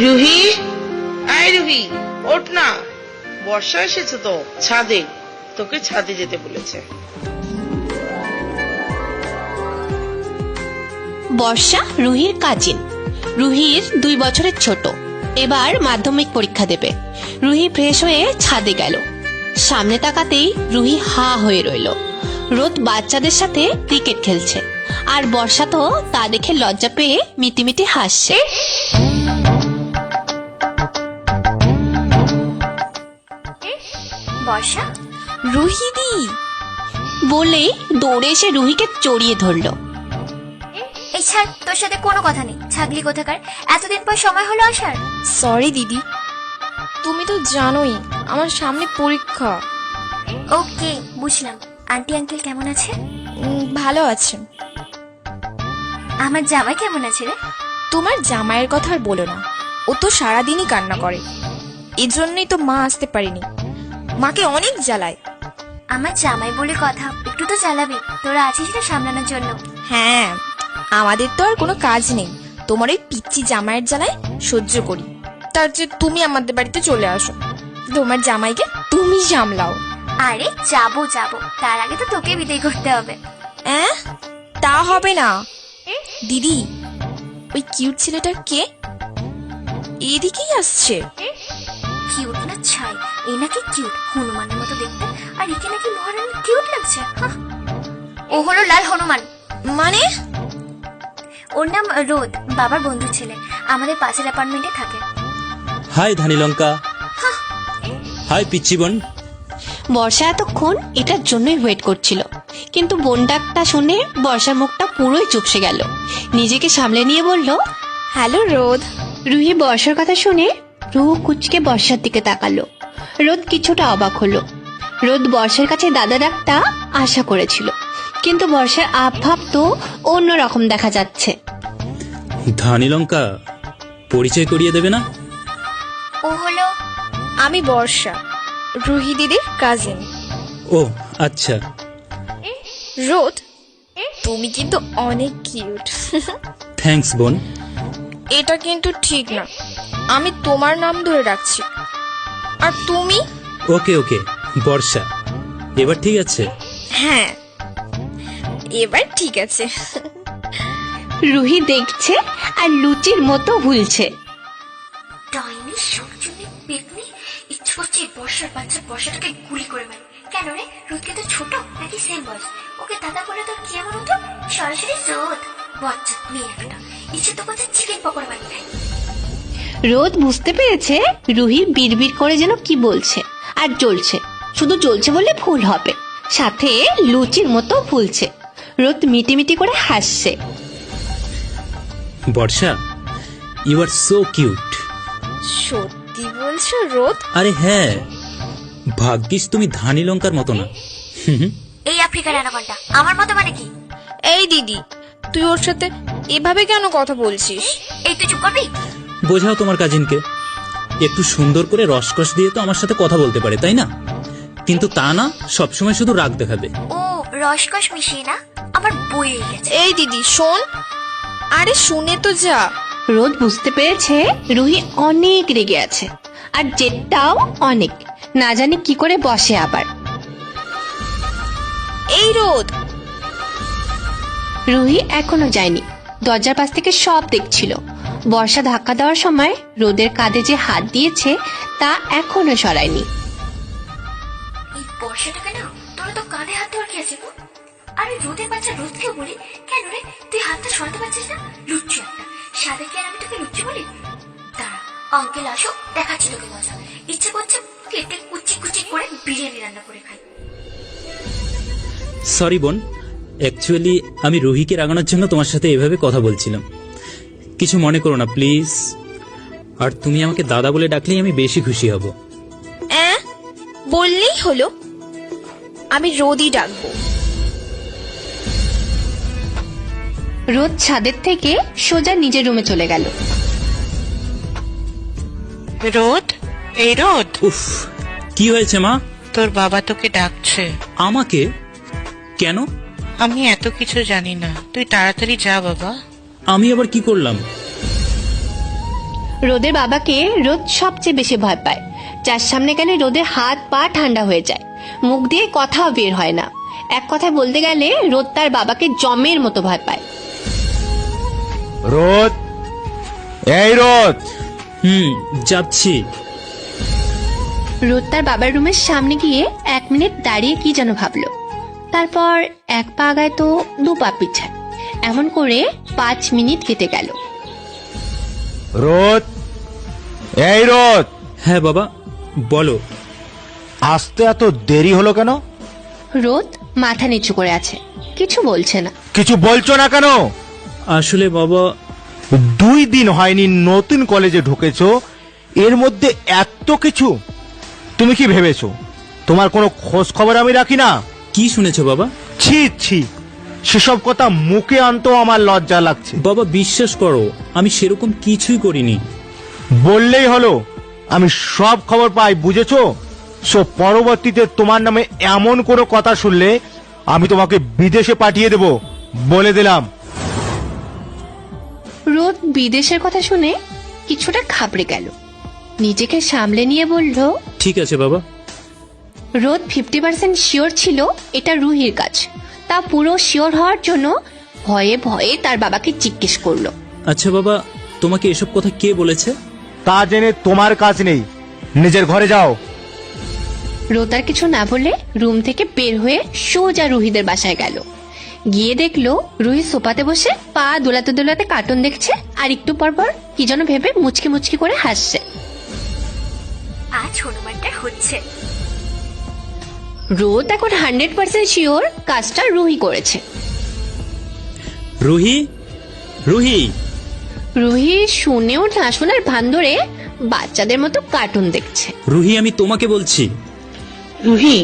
রুহি, আয় রুহি, ওঠ না, বর্ষা এসেছে তো ছাদে, তোকে ছাদে যেতে বলেছে। বর্ষা রুহির কাজিন। রুহির 2 বছরের ছোট। এবার মাধ্যমিক পরীক্ষা দেবে। রুহি ফ্রেশ হয়ে ছাদে গেল। সামনে তাকাতেই রুহি হা হয়ে রইল। রোদ বাচ্চাদের সাথে ক্রিকেট খেলছে, আর বর্ষা তো তা দেখে লজ্জা পেয়ে মিটিমিটি হাসছে। বর্ষা, রুহিদি বলেই দৌড়ে এসে রুহিকে জড়িয়ে ধরলো। এই ছাড়, তোর সাথে কোনো কথা নেই, ছাগলি কোথাকার। এতদিন পর সময় হলো আসার। সরি দিদি, তুমি তো জানোই আমার সামনে পরীক্ষা। ওকে, বুঝলাম। আন্টি আঙ্কেল কেমন আছে? ভালো আছে। আমার জামাই কেমন আছে রে? তোমার জামাইয়ের কথা আর বলো না, ও তো সারাদিনই কান্না করে। এই জন্যই তো মা আসতে পারেনি, মাকে অনেক জ্বালায়। আমার জামাই বলে কথা, একটু তো জ্বালাবি, তোরা আছিস না সামলানোর জন্য। হ্যাঁ, আমাদের তো আর কোনো কাজ নেই, তোমার ওই পিচ্চি জামাইয়ের জ্বালায় সহ্য করি। তার যে তুমি আমাদের বাড়িতে চলে আসো, তোমার জামাইকে তুমি সামলাও। আরে যাবো যাবো, তার আগে তো তোকে বিদায় করতে হবে। তা হবে না দিদি। ওই কিউট ছেলেটা কে? এদিকেই আসছে। কিউট না ছাই, এই নাকি কিউট, হনুমানের মতো দেখতে, আর একে নাকি মহারানী কিউট লাগছে। হাহ। ও হলো লাল হনুমান। মানে? ওর নাম রোদ, বাবার বন্ধু ছেলে, আমাদের পাশের অ্যাপার্টমেন্টে থাকে। হাই ধানি লঙ্কা। হাই পিচ্চি বোন। বর্ষা এতক্ষণ এটার জন্যই ওয়েট করছিল, কিন্তু বোন ডাকটা শুনে বর্ষার মুখটা পুরোই চুপসে গেল। নিজেকে সামলে নিয়ে বলল, হ্যালো রোদ। রুহি বর্ষার কথা শুনে রুহু কুচকে বর্ষার দিকে তাকালো। রোদ কিছুটা অবাক হলো। রোদ বর্ষার কাছে দাদা ডাকটা আশা করেছিল, কিন্তু বর্ষার আবভাব তো অন্যরকম দেখা যাচ্ছে। ধানি লঙ্কা, পরিচয় করিয়ে দেবে না? ও হলো, আমি বর্ষা, রুহি দিদির কাজিন। ও আচ্ছা। রোদ, তুমি কিন্তু অনেক কিউট। থ্যাঙ্কস বোন। এটা কিন্তু ঠিক না, আমি তোমার নাম ধরে রাখছি। আর তুমি? ওকে ওকে বর্ষা, এবার ঠিক আছে? হ্যাঁ, এবার ঠিক আছে। রুহি দেখছে আর লুচির মতো ভুলছে। ডাইনি সবজনে পেতনি, ইচ্ছে করছে এই বর্ষার বাচ্চা বর্ষাটাকে গুলি করে মারি। কেন রে, রোদকে তো ছোট নাকি সেম বয়স? ওকে দাদা বলে তোর কি এমন হতো? সরাসরি রোদ, বাচ্চা মেয়ে একটা, ইচ্ছে তো করছে চিকেন পকোড়া বানিয়ে খাই। রোদ বুঝতে পেরেছে রুহি বিড়বিড় করে যেন কি বলছে, আর জ্বলছে। শুধু জ্বলছে বলে ভুল হবে, সাথে লুচির মতো ফুলছে। রোদ মিটিমিটি করে হাসছে। বর্ষা, ইউ আর সো কিউট। সত্যি বলছো রোদ? আরে হ্যাঁ, ভাগ্যিস তুমি ধানি লঙ্কার মতো না। এই আফ্রিকার অ্যানাকন্ডা আমার মতো মানে কি? এই দিদি, তুই ওর সাথে এভাবে কেন কথা বলছিস? এই তুই চুপ করবি? বোঝাও তোমার কাজিনকে, একটু সুন্দর করে রসকস দিয়ে তো আমার সাথে কথা বলতে পারে, তাই না? কিন্তু তা না, সবসময় শুধু রাগ দেখাবে। ও রসকস মিশিয়ে না, আমার বইয়ে গেছে। এই দিদি শোন। আরে শুনে তো যা। রোদ বুঝতে পেরেছে রুহি অনেক রেগে আছে, আর জেদটাও অনেক, না জানি কি করে বসে আবার। এই রোদ। রুহি এখনো যায়নি, দরজার পাশ থেকে সব দেখছিল। বর্ষা ধাক্কা দেওয়ার সময় রোদের কাঁধে যে হাত দিয়েছে তা এখনো সরায়নি। এই বর্ষাটাকে না, তোরা তো কাঁধে হাত দেওয়ার কি আছে গো? আরে রোদের বাচ্চা রোদকেও বলি, কেন রে তুই হাতটা সরাতে পারছিস না? লুচ্চু একটা, সাদা কি আর আমি তোকে লুচ্চু বলি? দাঁড়া, আঙ্কেল আসো, দেখাচ্ছি তোকে মজা। ইচ্ছে করছে কেটে কুচি কুচি করে বিরিয়ানি রান্না করে খাই। সরি বোন, অ্যাকচুয়ালি আমি রুহিকে রাগানোর জন্য তোমার সাথে এভাবে কথা বলছিলাম, কিছু মনে করো না প্লিজ। আর তুমি আমাকে দাদা বলে ডাকলেই আমি বেশি খুশি হব। বললেই হলো, আমি রোদই ডাকবো। রোদ ছাদের থেকে সোজা নিজের রুমে চলে গেল। রোদ, এই রোদ, উফ, কি হয়েছে মা? তোর বাবা তোকে ডাকছে। আমাকে? কেন? আমি এত কিছু জানি না, তুই তাড়াতাড়ি যা বাবা। আমি আবার কি করলাম? রোদের বাবাকে রোদ সবচেয়ে বেশি ভয় পায়, যার সামনে গেলে রোদের হাত পা ঠান্ডা হয়ে যায়, মুখ দিয়ে কথাও বের হয় না। এক কথায় বলতে গেলে রোদ তার বাবাকে জমের মতো ভয় পায়। রোদ, এই রোদ। যাচ্ছি। রোদ তার বাবার রুমের সামনে গিয়ে 1 মিনিট দাঁড়িয়ে কি যেন ভাবলো, তারপর 1 পা আগায় তো 2 পা পিছায়, এমন করে 5 মিনিট কেটে গেল। রোদ, এই রোদ। হ্যাঁ বাবা, বলো। আসতে এত দেরি হলো কেন? রোদ মাথা নিচু করে আছে, কিছু বলছে না। কিছু বলছো না কেন? আসলে বাবা, 2 দিন হয়নি নতুন কলেজে ঢুকেছো, এর মধ্যে এত কিছু। তুমি কি ভেবেছো তোমার কোনো খোঁজ খবর আমি রাখি না? কি শুনেছো বাবা? ছি ছি, সেসব কথা মুখে আনতেও আমার লজ্জা লাগছে। বাবা বিশ্বাস করো, আমি সেরকম কিছুই করিনি। বললেই হলো, আমি সব খবর পাই, বুঝেছো? সো পরবর্তীতে তোমার নামে এমন কোনো কথা শুনলে আমি তোমাকে বিদেশে পাঠিয়ে দেব, বলে দিলাম। রোদ বিদেশের কথা শুনে কিছুটা ঘাবড়ে গেল, নিজেকে সামলে নিয়ে বলল, ঠিক আছে বাবা। রোদ 50% শিওর ছিল এটা রুহির কাজ। তা পুরো শিওর হওয়ার জন্য ভয়ে ভয়ে তার বাবাকে জিজ্ঞেস করলো। আচ্ছা বাবা, তোমাকে এসব কথা কে বলেছে? তা জেনে তোমার কাজ নেই, নিজের ঘরে যাও। রোদ আর কিছু না বলে রুম থেকে বের হয়ে সোজা রুহিদের বাসায় গেল। গিয়ে দেখলো রুহি সোফাতে বসে পা দোলাতে দোলাতে কার্টুন দেখছে, আর একটু পর পর কি যেন ভেবে মুচকি মুচকি করে হাসছে। আজ হনুমানটা হচ্ছে। রোদ এখন 100% শিওর কাজটা রুহি করেছে। রুহি, রুহি। রুহি শুনেও না শোনার ভান ধরে বাচ্চাদের মতো কার্টুন দেখছে। রুহি, আমি তোমাকে বলছি। রুহি,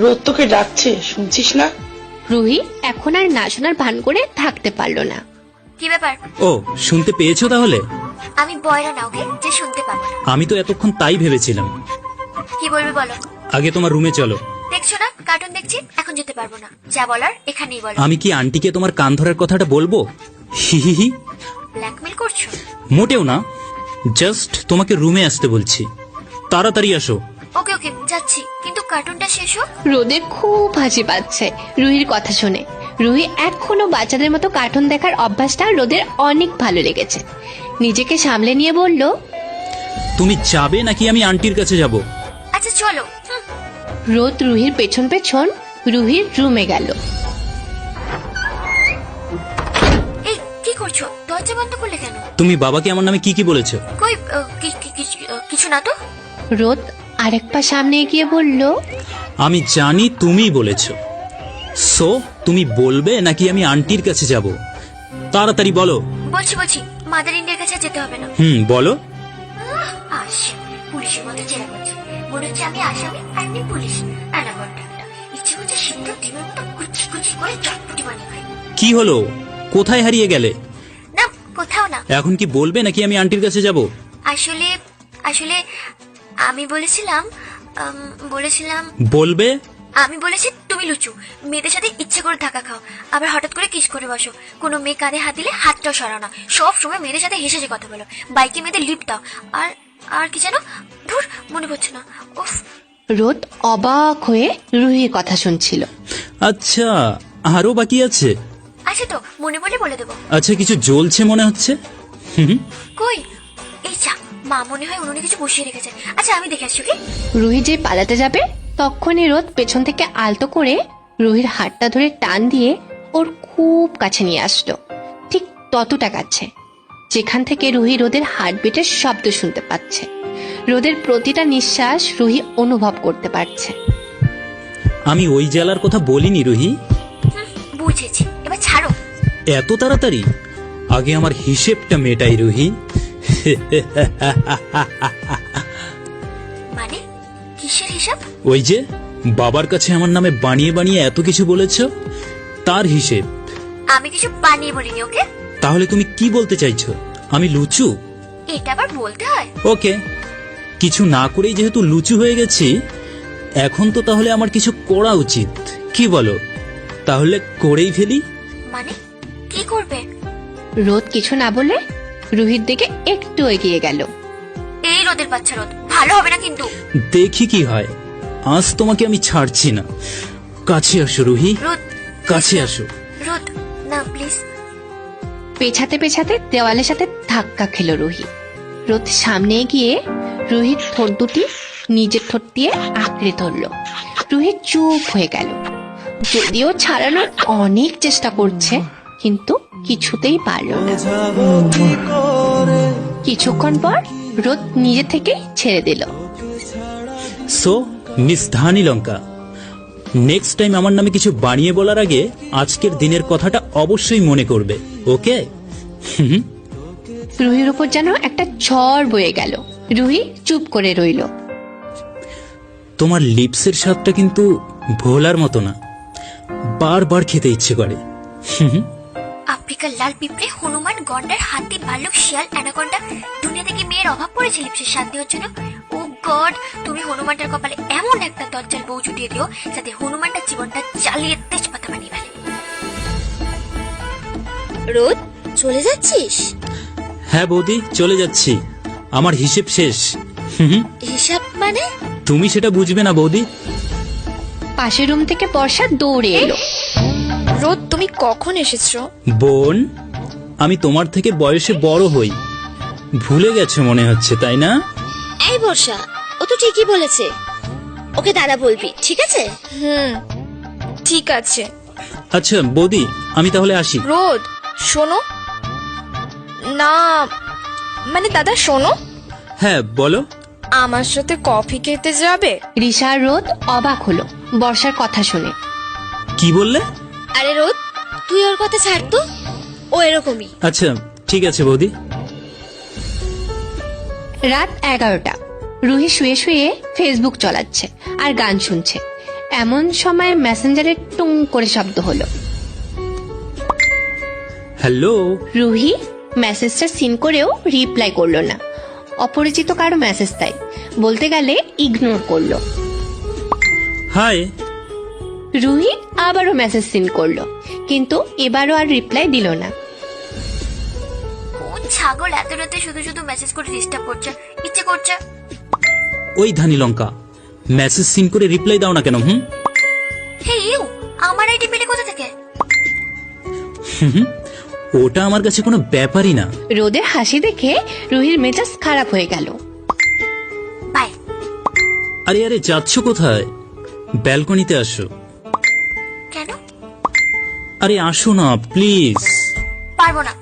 রোদ তোকে ডাকছে, শুনছিস না? রুহি এখন আর না শোনার ভান করে থাকতে পারলো না। কি ব্যাপার? ও, শুনতে পেয়েছো তাহলে? আমি বয়রা না ওকে যে শুনতে পাবো না। আমি তো এতক্ষণ তাই ভেবেছিলাম। কি বলবে বলো? আগে তোমার রুমে চলো। দেখছো না কার্টুন দেখছি, এখন যেতে পারবো না। যা বলার এখানেই বলো। আমি কি আন্টিকে তোমার কান ধরার কথাটা বলবো? হি হি হি। ব্ল্যাকমেল করছো? মোটেও না, জাস্ট তোমাকে রুমে আসতে বলছি। তাড়াতাড়ি আসো। ওকে ওকে যাচ্ছি, কিন্তু কার্টুনটা শেষ হোক। রোদের খুব হাসি পাচ্ছে রুহির কথা শুনে। রুহি এখনো বাচ্চাদের মতো কার্টুন দেখার অভ্যাসটা রোদের অনেক ভালো লেগেছে। নিজেকে সামলে নিয়ে বলল, তুমি যাবে নাকি আমি আন্টির কাছে যাব? আচ্ছা চলো। রোদ রুহির পেছন পেছন রুহির রুমে গেল। এই কি করছো? দরজা বন্ধ করলে কেন? তুমি বাবাকে আমার নামে কি কি বলেছো? কই কিছু না তো। রোদ আরেক পা সামনে এগিয়ে বলল, আমি জানি তুমিই বলেছো। সো তুমি বলবে নাকি আমি আন্টির কাছে যাব? তাড়াতাড়ি বলো। বলছি মাদার ইন্ডিয়ার কাছে যেতে হবে না। বলো। আস পুলিশের মতো জেরা করছে, মনে হচ্ছে আমি আসামি আর আমি পুলিশ। অ্যানাকন্ডা ইচ্ছে করছে সিদ্ধ ডিমের মতো কুচি কুচি করে চটপটি বানিয়ে খাই। কি হলো? কোথায় হারিয়ে গেলে? না কোথাও না। এখন কি বলবে নাকি আমি আন্টির কাছে যাব? আসলে আসলে আমি বলেছিলাম বলবে? আমি বলেছি তুমি লুচু, মেয়েদের সাথে ইচ্ছে করে ধাক্কা খাও, আবার হঠাৎ করে কিস করে বসো। কোনো মেয়ে কাঁধে হাত দিলে হাতটাও সরাও না, সব সময় মেয়েদের সাথে হেসে কথা বলো, বাইকে মেয়েদের লিফট দাও, আর আর কি যেন ধুর মনে পড়ছে না। উফ। রোদ অবাক হয়ে রুহির কথা শুনছিল। আচ্ছা, আরো বাকি আছে? আচ্ছা তো মনে পড়লে বলে দেবো। আচ্ছা, কিছু জ্বলছে মনে হচ্ছে। কই? এই যা, মা মনে হয় উনুনে কিছু বসিয়ে রেখেছে। আচ্ছা আমি দেখে আসছি। ওকে। রুহি যে পালাতে যাবে তখনই রোদ পেছন থেকে আলতো করে রুহির হাতটা ধরে টান দিয়ে ওর খুব কাছে নিয়ে আসলো, ঠিক ততটা কাছে যেখান থেকে রুহি রোদের হার্টবিটের শব্দ শুনতে পাচ্ছে। রোদের প্রতিটা নিঃশ্বাস রুহি অনুভব করতে পারছে। আমি ওই জেলার কথা বলিনি রুহি। বুঝেছি, এবার ছাড়ো। এত তাড়াতাড়ি? আগে আমার হিসেবটা মেটাই রুহি। মানে কিসের হিসাব? ওই যে বাবার কাছে আমার নামে বানিয়ে বানিয়ে এত কিছু বলেছ, তার হিসেব। আমি কিছু বানিয়ে বলিনি। ওকে। তাহলে তুমি কি বলতে চাইছো? আমি লুচু? এটা আবার বলতে হয়? ওকে, কিছু না করেই যেহেতু লুচু হয়ে গেছি, এখন তো তাহলে আমার কিছু করা উচিত। কি বলো? তাহলে করেই ফেলি। মানে কি করবে? রোদ কিছু না বলে রুহির দিকে একটু এগিয়ে গেল। এই রোদের বাচ্চা রোদ, ভালো হবে না কিন্তু। দেখি কি হয়। আজ তোমাকে আমি ছাড়ছি না। কাছে আসো রুহি, রোদ কাছে আসো। রোদ না প্লিজ। পেছাতে পেছাতে দেওয়ালের সাথে ধাক্কা খেল রুহি। রোদ সামনে গিয়ে রুহির ঠোঁট দুটি নিজের ঠোঁট দিয়ে আঁকড়ে ধরল। রুহি চুপ হয়ে গেল, যদিও ছাড়ানোর অনেক চেষ্টা করছে কিন্তু কিছুতেই পারল না। কিছুক্ষণ পর রোদ নিজে থেকেই ছেড়ে দিল। সো মিস ধানি লঙ্কা, নেক্সট টাইম আমার নামে কিছু বানিয়ে বলার আগে আজকের দিনের কথাটা অবশ্যই মনে করবে। ওকে? রুহির উপর যেন একটা ঝড় বয়ে গেল। রুহি চুপ করে রইল। তোমার লিপসের স্বাদটা কিন্তু ভোলার মতো না। বারবার খেতে ইচ্ছে করে। আফ্রিকার লাল পিঁপড়ে, হনুমান, গন্ডার, হাতি, ভাল্লুক, শিয়াল, অ্যানাকন্ডা, দুনিয়া থেকে মেয়ের অভাব পড়েছে লিপসের স্বাদ নেওয়ার জন্য। ও গড, তুমি হনুমানটার কপালে এমন একটা দজ্জাল বউ জুটিয়ে দিও যাতে হনুমানটার জীবনটা জ্বালিয়ে তেজপাতা বানিয়ে ফেলে। রোদ, চলে যাচ্ছিস? হ্যাঁ বৌদি, চলে যাচ্ছি, আমার হিসেব শেষ। হিসাব মানে? তুমি সেটা বুঝবে না বৌদি। পাশের রুম থেকে বর্ষা দৌড়ে এলো। রোদ, তুমি কখন এসেছো? বোন, আমি তোমার থেকে বয়সে বড় হই, ভুলে গেছো মনে হচ্ছে, তাই না? এই বর্ষা, ও তো ঠিকই বলেছে, ওকে দাদা বলবি, ঠিক আছে? ঠিক আছে। আচ্ছা বৌদি, আমি তাহলে আসি। রোদ, শোনো না, মানে দাদা শোনো, হ্যাঁ বলো। আমার সাথে কফি খেতে যাবে? রিশা আর রোদ অবাক হলো বর্ষার কথা শুনে। কি বললে? আরে রোদ, তুই ওর কথা ছাড় তো, ও এরকমই। আচ্ছা ঠিক আছে বৌদি। রাত 11টা, রুহি শুয়ে শুয়ে ফেসবুক চালাচ্ছে আর গান শুনছে। এমন সময় মেসেঞ্জারে টুং করে শব্দ হলো। হ্যালো। রুহি মেসেজটা সিন করেও রিপ্লাই করলো না। অপরিচিত কারো মেসেজ, তাই বলতে গেলে ইগনোর করলো। হাই। রুহি আবারও মেসেজ সিন করলো, কিন্তু এবারও আর রিপ্লাই দিল না। ও ছাগল, এত রাতে শুধু শুধু মেসেজ করে ডিস্টার্ব করছে, ইচ্ছে করছে। ওই ধানি লঙ্কা, মেসেজ সিন করে রিপ্লাই দাও না কেন? হে ইউ, আমার আইডি পেলে কোথা থেকে? ওটা আমার কাছে কোনো ব্যাপারই না। রোদের হাসি দেখে রুহির মেজাজ খারাপ হয়ে গেল। বাই। আরে আরে, যাচ্ছ কোথায়? ব্যালকনিতে আসো। কেন? আরে আসো না প্লিজ। পারবো না।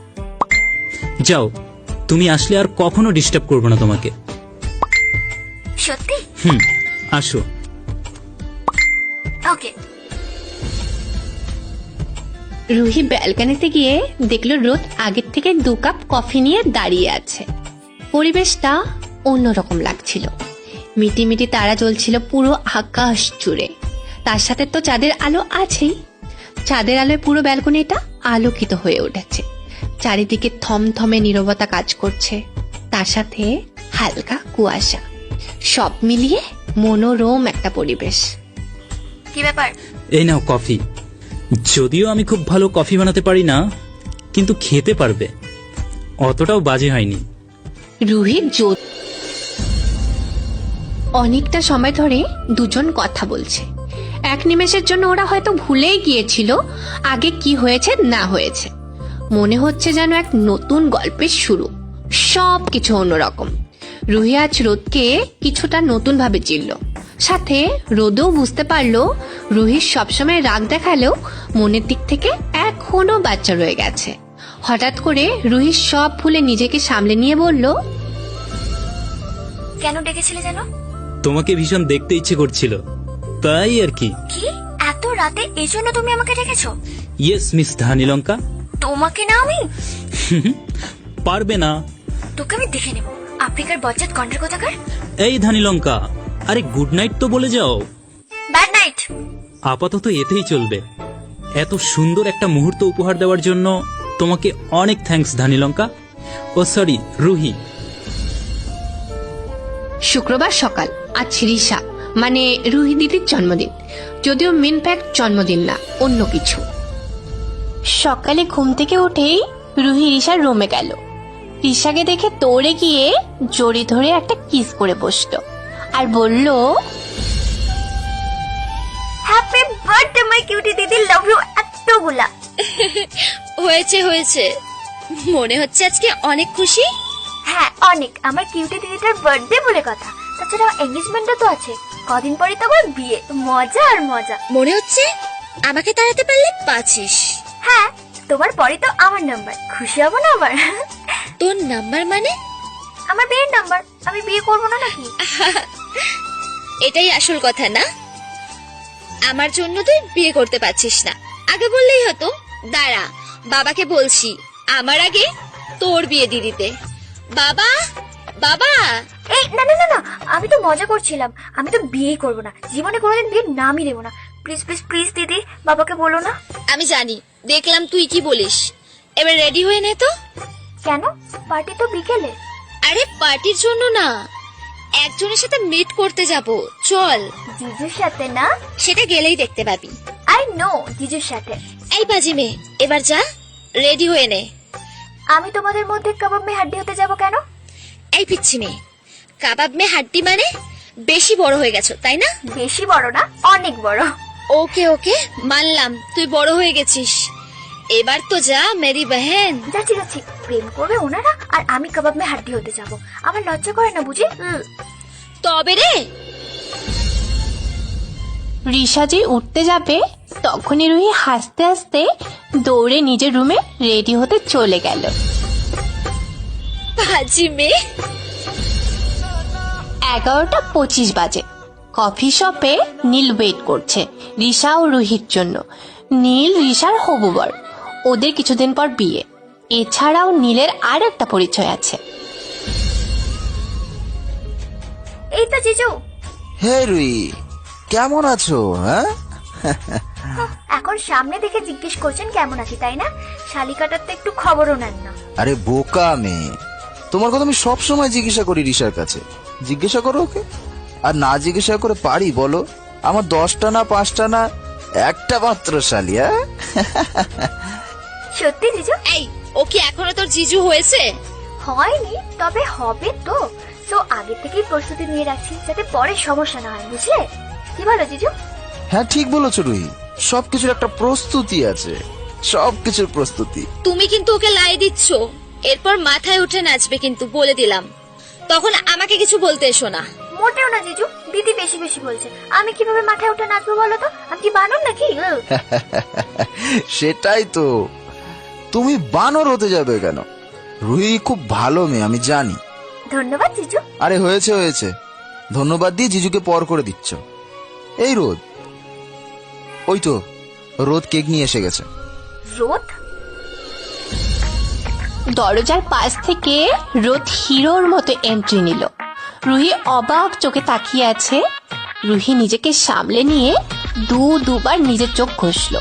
যাও, তুমি আসলে আর কখনো ডিস্টার্ব করবো না তোমাকে। সত্যি? আসো। ওকে। রুহি ব্যালকনিতে গিয়ে দেখলো রোদ আগের থেকে 2 কাপ কফি নিয়ে দাঁড়িয়ে আছে। পরিবেশটা অন্যরকম লাগছিল। মিটিমিটি তারা জ্বলছিল পুরো আকাশ জুড়ে। তার সাথে তো চাঁদের আলো আছেই। চাঁদের আলোয় পুরো ব্যালকনিটা আলোকিত হয়ে উঠেছে। চারিদিকে থমথমে নীরবতা কাজ করছে, তার সাথে হালকা কুয়াশা। সব মিলিয়ে মনোরম একটা পরিবেশ। কি ব্যাপার? এই নাও কফি। যদিও আমি খুব ভালো কফি বানাতে পারি না, কিন্তু খেতে পারবে, অতটাও বাজে হয়নি। রুহি অনেকটা সময় ধরে দুজন কথা বলছে। এক নিমেষের জন্য ওরা হয়তো ভুলেই গিয়েছিল আগে কি হয়েছে না হয়েছে। মনে হচ্ছে যেন এক নতুন গল্পের শুরু, সবকিছু অন্যরকম। রুহি আজ রোদকে কিছুটা নতুন ভাবে চিনল। সাথে রোদও বুঝতে পারলো রুহির সবসময় রাগ দেখালেও মনের দিক থেকে এখনো বাচ্চা রয়ে গেছে। হঠাৎ করে রুহির সব ভুলে নিজেকে সামলে নিয়ে বলল, কেন ডেকেছিলে যেন? তোমাকে ভীষণ দেখতে ইচ্ছে করছিল, তাই আর কি। কি এত রাতে এই জন্য তুমি আমাকে ডেকেছো? ইয়েস মিস ধানি লঙ্কা। তোমাকে না আমি? পারবে না। তোকে আমি দেখে নেব, আফ্রিকার বজ্জাত গন্ডার কোথাকার। এই ধানি লঙ্কা, আরে গুড নাইট তো বলে যাও। Bad night. আপাতত এতেই চলবে। এত সুন্দর একটা মুহূর্ত উপহার দেওয়ার জন্য তোমাকে অনেক থ্যাঙ্কস ধানি লঙ্কা। ও সরি রুহি। শুক্রবার সকাল, আজ রিশা মানে রুহি দিদির জন্মদিন। যদিও মেন ফ্যাক্ট জন্মদিন না, অন্য কিছু। সকালে ঘুম থেকে উঠেই রুহি রিশার রুমে গেল। রিশাকে দেখে দৌড়ে গিয়ে জড়ি ধরে একটা কিস করে বসলো আর বলল, হ্যাপি বার্থডে মাই কিউটি দিদি, লাভ ইউ এতগুলা। হয়েছে হয়েছে, মনে হচ্ছে আজকে অনেক খুশি। হ্যাঁ অনেক, আমার কিউটি দিদিটার বার্থডে বলে কথা। তাছাড়া এঙ্গেজমেন্টও তো আছে, কদিন পরে তো আবার বিয়ে, মজা আর মজা। মনে হচ্ছে আমাকে তাড়াতে পারলে পাচ্ছিস। হ্যাঁ, তোমার পরে তো আমার নাম্বার, খুশি হব না আবার? তোর নাম্বার মানে? আমার বিয়ের নাম্বার, আমি বিয়ে করবো না নাকি? এটাই আসল কথা না? আমার জন্য তুই বিয়ে করতে পারছিস না, আগে বললেই হতো। দাঁড়া, বাবাকে বলছি আমার আগে তোর বিয়ে দিয়ে দিতে। বাবা বাবা। এই না না না না, আমি তো মজা করছিলাম, আমি তো বিয়েই করবো না, জীবনে কোনোদিন বিয়ের নামই দেবো না। প্লিজ প্লিজ প্লিজ দিদি, বাবাকে বলো না। আমি জানি, দেখলাম তুই কি বলিস। এবার রেডি হয়ে নে তো। কেন? পার্টি তো বিকেলে। আরে পার্টির জন্য না, একজনের সাথে মিট করতে যাব, চল। জিজুর সাথে না? সেটা গেলেই দেখতে পাবি। আই নো, জিজুর সাথে। এই বাজি মেয়ে, এবার যা, রেডি হয়ে নে। আমি তোমাদের মধ্যে কাবাব মে হাড্ডি হতে যাব কেন? এই পিচ্ছি মেয়ে, কাবাব মে হাড্ডি মানে বেশি বড় হয়ে গেছো তাই না? বেশি বড় না, অনেক বড়। ওকে ওকে, মানলাম তুই বড় হয়ে গেছিস। এবার তো যা মেরি বহেন। যাচ্ছি যাচ্ছি, প্রেম করবে ওনারা আর আমি কাবাব মে হাড্ডি হতে যাব। আমার লজ্জা করে না বুঝি? তবে রে। রিশা যে উঠতে যাবে তখনই রুহি হাসতে হাসতে দৌড়ে নিজের রুমে রেডি হতে চলে গেল। বাজি মেয়ে। 11:25 বাজে। কফি শপে নীল ওয়েট করছে রিশা ও রুহির জন্য। নীল রিশার হবু বর, ওদের কিছুদিন পর বিয়ে। এছাড়াও নীলের আর একটা পরিচয় আছে। এই তো জিজু। হে রুই, কেমন আছো? হ্যাঁ, এখন সামনে দেখে জিজ্ঞেস করছেন কেমন আছি, তাই না? শালিকাটার তো একটু খবরও নেন না। আরে বোকা মেয়ে, তোমার কথা আমি সব সময় জিজ্ঞাসা করি রিশার কাছে। জিজ্ঞাসা করো ওকে। আর না জিজ্ঞাসা করে পারি বলো? আমার 10টা না 5টা না, একটা মাত্র শালি। হ্যাঁ, সত্যি জিজু? এই, ও কি এখনো তোর জিজু হয়েছে? হয়নি, তবে হবে তো। তো আগে থেকেই প্রস্তুতি নিয়ে রাখছি যাতে পরে সমস্যা না হয়, বুঝলে? কি বলো জিজু? হ্যাঁ ঠিক বলেছো রুহি, সবকিছুর একটা প্রস্তুতি আছে, সবকিছুর প্রস্তুতি। তুমি কিন্তু ওকে লাই দিচ্ছ, এরপর মাথায় উঠে নাচবে কিন্তু, বলে দিলাম। তখন আমাকে কিছু বলতে এসো না। মোটেও না জিজু, দিদি বেশি বেশি বলছে। আমি কিভাবে মাথায় উঠে নাচবো বলো তো? আমি কি বানর নাকি? সেটাই তো, তুমি বানর হতে যাবে কেন? রুহি খুব ভালো মেয়ে, আমি জানি। ধন্যবাদ জিজু। আরে হয়েছে হয়েছে, ধন্যবাদ দিয়ে জিজুকে পর করে দিচ্ছ। এই রোদ, ওই তো রোদ কেক নিয়ে এসে গেছে। রোদ? দরজার পাশ থেকে রোদ হিরোর মতো এন্ট্রি নিল। রুহি অবাক চোখে তাকিয়ে আছে। রুহি নিজেকে সামলে নিয়ে দুবার নিজের চোখ ঘষল,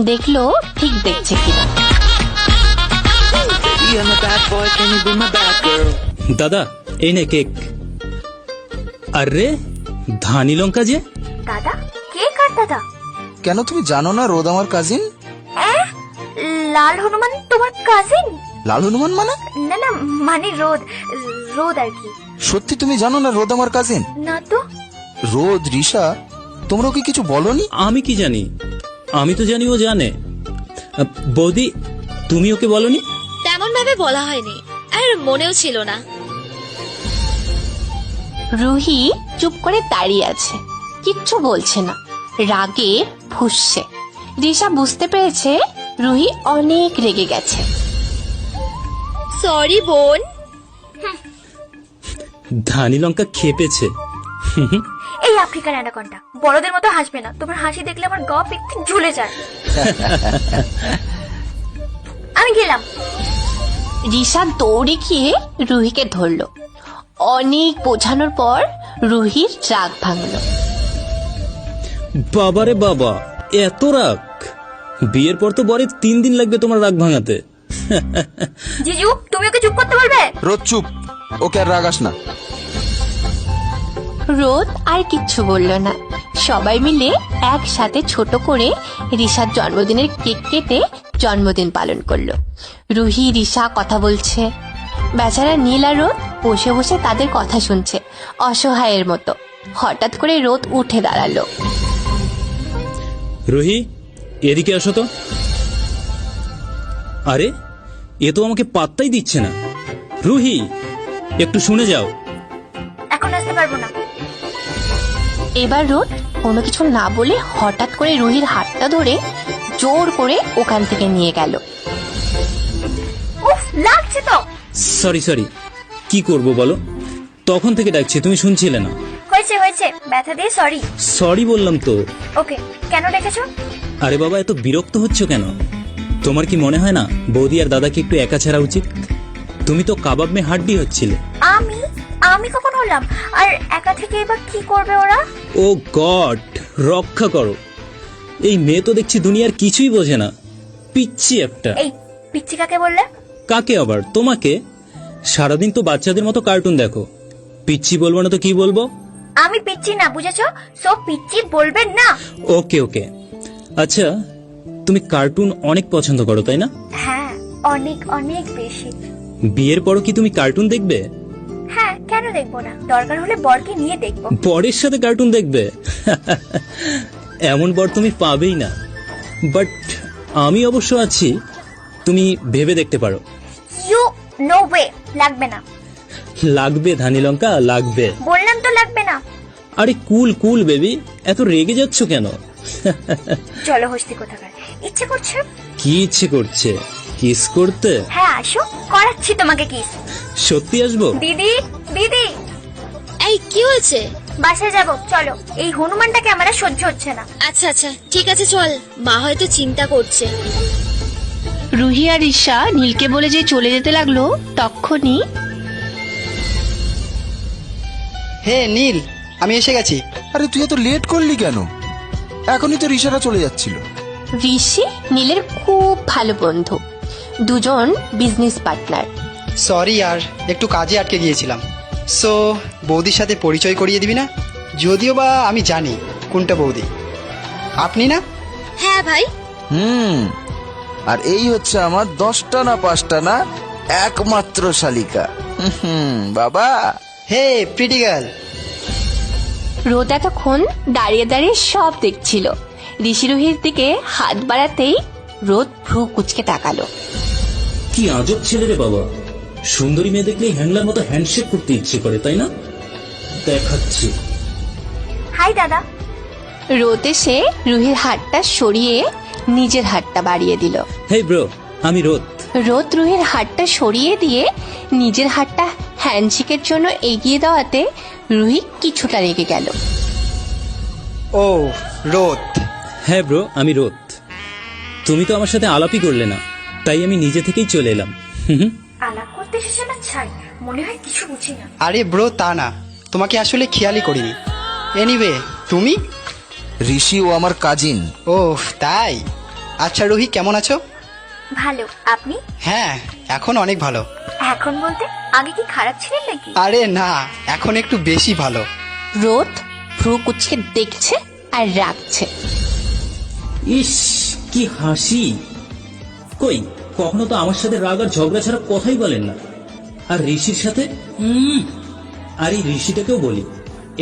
দেখলো ঠিক দেখছে কিনা। দাদা এই নে কেক। আরে ধানি লঙ্কা যে। দাদা? কে কার দাদা? কেন তুমি জানো না রোদ আমার কাজিন? লাল হনুমান তোমার কাজিন? লাল হনুমান মানে? না না, মানে রোদ, রোদ আর কি। সত্যি তুমি জানো না রোদ আমার কাজিন? না তো। রোদ, রিশা, তোমরা ওকে কিছু বলনি? আমি কি জানি, আমি তো জানি ও জানে। বৌদি তুমি ওকে বলনি? তেমন ভাবে বলা হয়নি, আর মনেও ছিল না। রুহি চুপ করে দাঁড়িয়ে আছে, কিচ্ছু বলছে না, রাগে ফুঁসছে। রিশা বুঝতে পেরেছে রুহি অনেক রেগে গেছে। সরি বোন। ধানি লঙ্কা খেপেছে। এই আফ্রিকার অ্যানাকন্ডা, বড়দের মতো হাসবে না। তোমার হাসি দেখলে আমার গা পিত্তে ঝুলে যায়। আমি গেলাম। রিশা দৌড়ে গিয়ে রুহিকে ধরলো। অনেক বোঝানোর পর রুহির রাগ ভাঙলো। বাবারে বাবা, এত রাগ! বিয়ের পর তো বরে 3 দিন লাগবে তোমার রাগ ভাঙাতে। জিজু, তুমি ওকে চুপ করতে বলবে? রোদ চুপ, ওকে আর রাগাস না। রোদ আর কিচ্ছু বলল না। সবাই মিলে একসাথে ছোট করে রিশার জন্মদিনের কেক কেটে জন্মদিন পালন করলো। রুহি রিশা কথা বলছে, বেচারা নীল আর রোদ বসে বসে তাদের কথা শুনছে অসহায়ের মতো। হঠাৎ করে রোদ উঠে দাঁড়ালো। রুহি এদিকে আসো তো। আরে এ তো আমাকে পাত্তাই দিচ্ছে না। রুহি একটু শুনে যাও। এখন আসতে পারবো না। এবার রোদ কোনো কিছু না বলে হঠাৎ করে রুহির হাতটা ধরে জোর করে ওখান থেকে নিয়ে গেল। উফ, লাগছে তো। সরি, কি করব বলো? তখন থেকে ডাকছি, তুমি শুনছিলে না। হয়েছে হয়েছে, ব্যথা দিয়ে সরি। সরি বললাম তো। ওকে, কেন ডেকেছো? আরে বাবা, এত বিরক্ত হচ্ছ কেন? তোমার কি মনে হয় না বৌদি আর দাদাকে একটু একা ছাড়া উচিত? তুমি তো কাবাব মে হাড্ডি হচ্ছিলে। আমি কখন হলাম? আর একা থেকে এবার কি করবে ওরা? ও গড, রক্ষা করো। এই মেয়ে তো দেখছি দুনিয়ার কিছুই বোঝে না, পিচ্ছি একটা। এই পিচ্ছি কাকে বললে? কাকে আবার? তোমাকে। সারাদিন তো বাচ্চাদের মতো কার্টুন দেখো, পিচ্ছি বলবো না তো কি বলবো? আমি পিচ্ছি না, বুঝেছো? সো পিচ্ছি বলবেন না। ওকে ওকে। আচ্ছা, তুমি কার্টুন অনেক পছন্দ করো তাই না? হ্যাঁ, অনেক অনেক বেশি। বিয়ের পরও কি তুমি কার্টুন দেখবে? হ্যাঁ, কেন দেখবো না? দরকার হলে বরকে নিয়ে দেখবো। বরের সাথে কার্টুন দেখবে? এমন বর তুমি পাবেই না। বাট আমি অবশ্য আছি, তুমি ভেবে দেখতে পারো। ইউ নো ওয়ে, লাগবে না। লাগবে ধানি লঙ্কা, লাগবে। বললাম তো লাগবে না। আরে কুল কুল বেবি, এত রেগে যাচ্ছ কেন? চলো হস্তি কোথাকার, ইচ্ছে করছে। কি ইচ্ছে করছে? কিস করতে? হ্যাঁ আসো, করাচ্ছি তোমাকে কিস। সত্যি আসবো? দিদি দিদি, এই কি হয়েছে? বাসায় যাব, চলো। এই হনুমানটাকে আমার আর সহ্য হচ্ছে না। আচ্ছা আচ্ছা ঠিক আছে চল, মা হয়তো চিন্তা করছে। রুহি আর ঈশা নীলকে বলে যে চলে যেতে লাগলো, তখনই হে নীল, আমি এসে গেছি। আরে তুই এত লেট করলি কেন? এখনই তো ঋষারা চলে যাচ্ছিল। ঋষি নীলের খুব ভালো বন্ধু, দুজন বিজনেস পার্টনার। সরি আর একটু কাজে আটকে গিয়েছিলাম। সো বৌদির সাথে পরিচয় করিয়ে দিবি না? যদিও বা আমি জানি কোনটা বৌদি। আপনি না? হ্যাঁ ভাই। আর এই হচ্ছে আমার 10টা না 5টা না একমাত্র শালিকা। বাবা। হে প্রিটি গার্ল। রোদ এতক্ষণ দাঁড়িয়ে দাঁড়িয়ে সব দেখছিল। ঋষি রুহির দিকে হাত বাড়াতেই রোদ ভ্রু কুচকে তাকালো। কি আজব ছেলে রে বাবা, সুন্দরী মেয়ে দেখলেই হ্যান্ডলার মতো হ্যান্ডশেক করতে ইচ্ছে করে, তাই না? দেখাচ্ছি। হাই দাদা। রোদ এসে রুহির হাতটা সরিয়ে নিজের হাতটা বাড়িয়ে দিল। হেই ব্রো, আমি রোদ। রোদ রুহির হাতটা সরিয়ে দিয়ে নিজের হাতটা হ্যান্ডশেকের জন্য এগিয়ে দেওয়াতে রুহি কিছুটা রেগে গেল। ও রোদ। হ্যাঁ ব্রো, আমি রোদ। তুমি তো আমার সাথে আলাপই করলে না, তাই আমি নিজে থেকেই চলে এলাম। আলাপ করতে এসেছে না ছাই, মনে হয় কিছু বুঝি না। আরে ব্রো তা না, তোমাকে আসলে খেয়ালই করিনি। এনিওয়ে তুমি? ঋষি ও আমার কাজিন। ও তাই। আচ্ছা রুহি, কেমন আছো? ভালো, আপনি? হ্যাঁ এখন অনেক ভালো। এখন বলতে আগে কি খারাপ ছিলেন নাকি? আরে না, এখন একটু বেশি ভালো। রোদ ভ্রু কুচকে দেখছে আর রাখছে। ইস কি হাসি! কই, কখনো তো আমার সাথে রাগ আর ঝগড়া ছাড়া কথাই বলেন না। আর ঋষির সাথে আর এই ঋষিটাকেও বলি,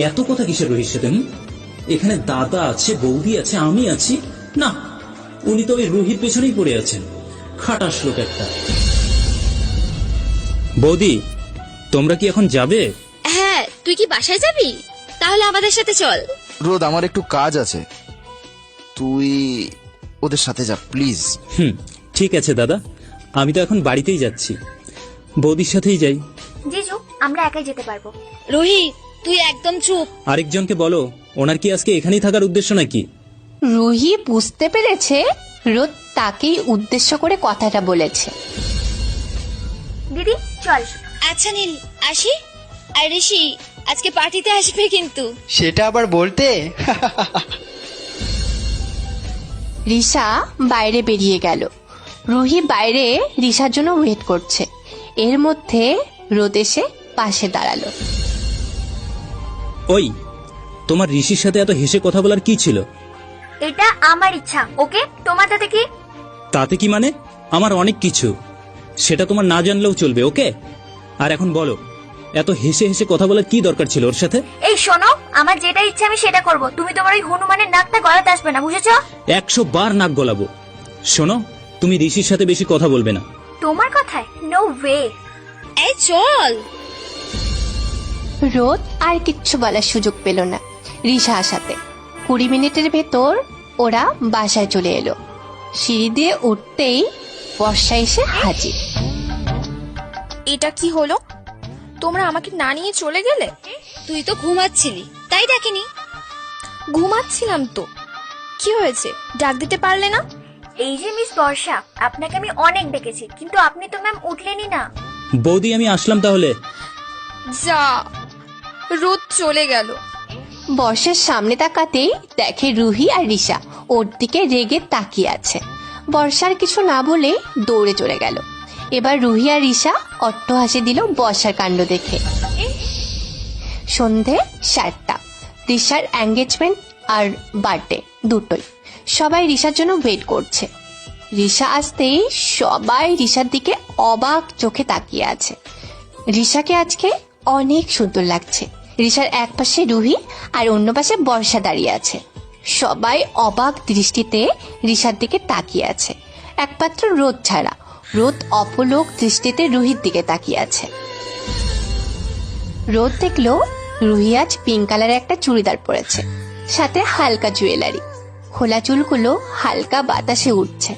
এত কথা কিসের রহির সাথে? এখানে দাদা আছে, বৌদি আছে, আমি আছি না, উনি তো ওই রুহির পেছনেই পড়ে আছেন। খাটাস লোক একটা। বৌদি, তোমরা কি এখন যাবে? হ্যাঁ, তুই কি বাসায় যাবি? তাহলে আমাদের সাথে চল। রোদ, আমার একটু কাজ আছে, তুই ওদের সাথে যা প্লিজ। ঠিক আছে দাদা, আমি তো এখন বাড়িতেই যাচ্ছি, বৌদির সাথেই যাই। জিজু, আমরা একাই যেতে পারবো। রুহি তুই একদম চুপ। আরেকজনকে বলো, ওনার কি আজকে এখানেই থাকার উদ্দেশ্য নাকি? রুহি বুঝতে পেরেছে রোদ তাকেই উদ্দেশ্য করে কথাটা বলেছে। দিদি চল। আচ্ছা নীল, আসি। আর ঋষি আজকে পার্টিতে আসবে কিন্তু। সেটা আবার বলতে। রিশা বাইরে বেরিয়ে গেল। রুহি বাইরে রিশার জন্য ওয়েট করছে। এর মধ্যে রোদ এসে পাশে দাঁড়ালো। ওই, তোমার ঋষির সাথে এত হেসে কথা বলার কি ছিল? এটা আমার ইচ্ছা, ওকে? তোমার তাতে কি? তাতে কি মানে? আমার অনেক কিছু, সেটা তোমার না জানলেও চলবে, ওকে? আর এখন বলো, এত হেসে হেসে কথা বলার কি দরকার ছিল ওর সাথে? এই শোনো, আমার যেটা ইচ্ছা আমি সেটা করব, তুমি তোমার ওই হনুমানের নাকটা গলাতে আসবে না, বুঝেছো? 100 বার নাক গলাবো। শোনো, তুমি ঋষির সাথে বেশি কথা বলবে না। তোমার কথায় নো ওয়ে। এই চল। রোদ আর কিচ্ছু বলার সুযোগ পেল না রিশা আসাতে। 20 মিনিটের ভেতর ওরা বাসায় চলে এলো। সিঁড়ি দিয়ে উঠতেই বর্ষা এসে হাজির। এটা কি হলো? তোমরা আমাকে না নিয়ে চলে গেলে? তুই তো ঘুমাচ্ছিলি, তাই ডাকিনি। ঘুমাচ্ছিলাম তো, কি হয়েছে? ডাক দিতে পারলে না? এই যে মিস বর্ষা, আপনাকে আমি অনেক ডেকেছি, কিন্তু আপনি তো ম্যাম উঠলেনই না। বৌদি, আমি আসলাম তাহলে। যা, রোদ চলে গেল। বর্ষার সামনে তাকাতেই দেখে রুহি আর রিশা ওর দিকে রেগে তাকিয়ে আছে। বর্ষার কিছু না বলে দৌড়ে চলে গেল। এবার রুহি আর রিশা অট্টহাসি দিল বর্ষার কাণ্ড দেখে। সন্ধে 7টা। রিশার এঙ্গেজমেন্ট আর বার্থডে দুটোই। সবাই রিশার জন্য ওয়েট করছে। রিশা আসতেই সবাই রিশার দিকে অবাক চোখে তাকিয়ে আছে। রিশাকে আজকে অনেক সুন্দর লাগছে। রিশার এক পাশে রুহি আর অন্য পাশে বর্ষা দাঁড়িয়ে আছে। সবাই অবাক দৃষ্টিতে রিশার দিকে তাকিয়ে আছে, একমাত্র রোদ ছাড়া। রোদ অপলোক দৃষ্টিতে রুহির দিকে তাকিয়ে আছে। রোদ দেখলো রুহি আজ পিঙ্ক কালারের একটা চুড়িদার পরেছে, সাথে হালকা জুয়েলারি। খোলা চুলগুলো হালকা বাতাসে উঠছে,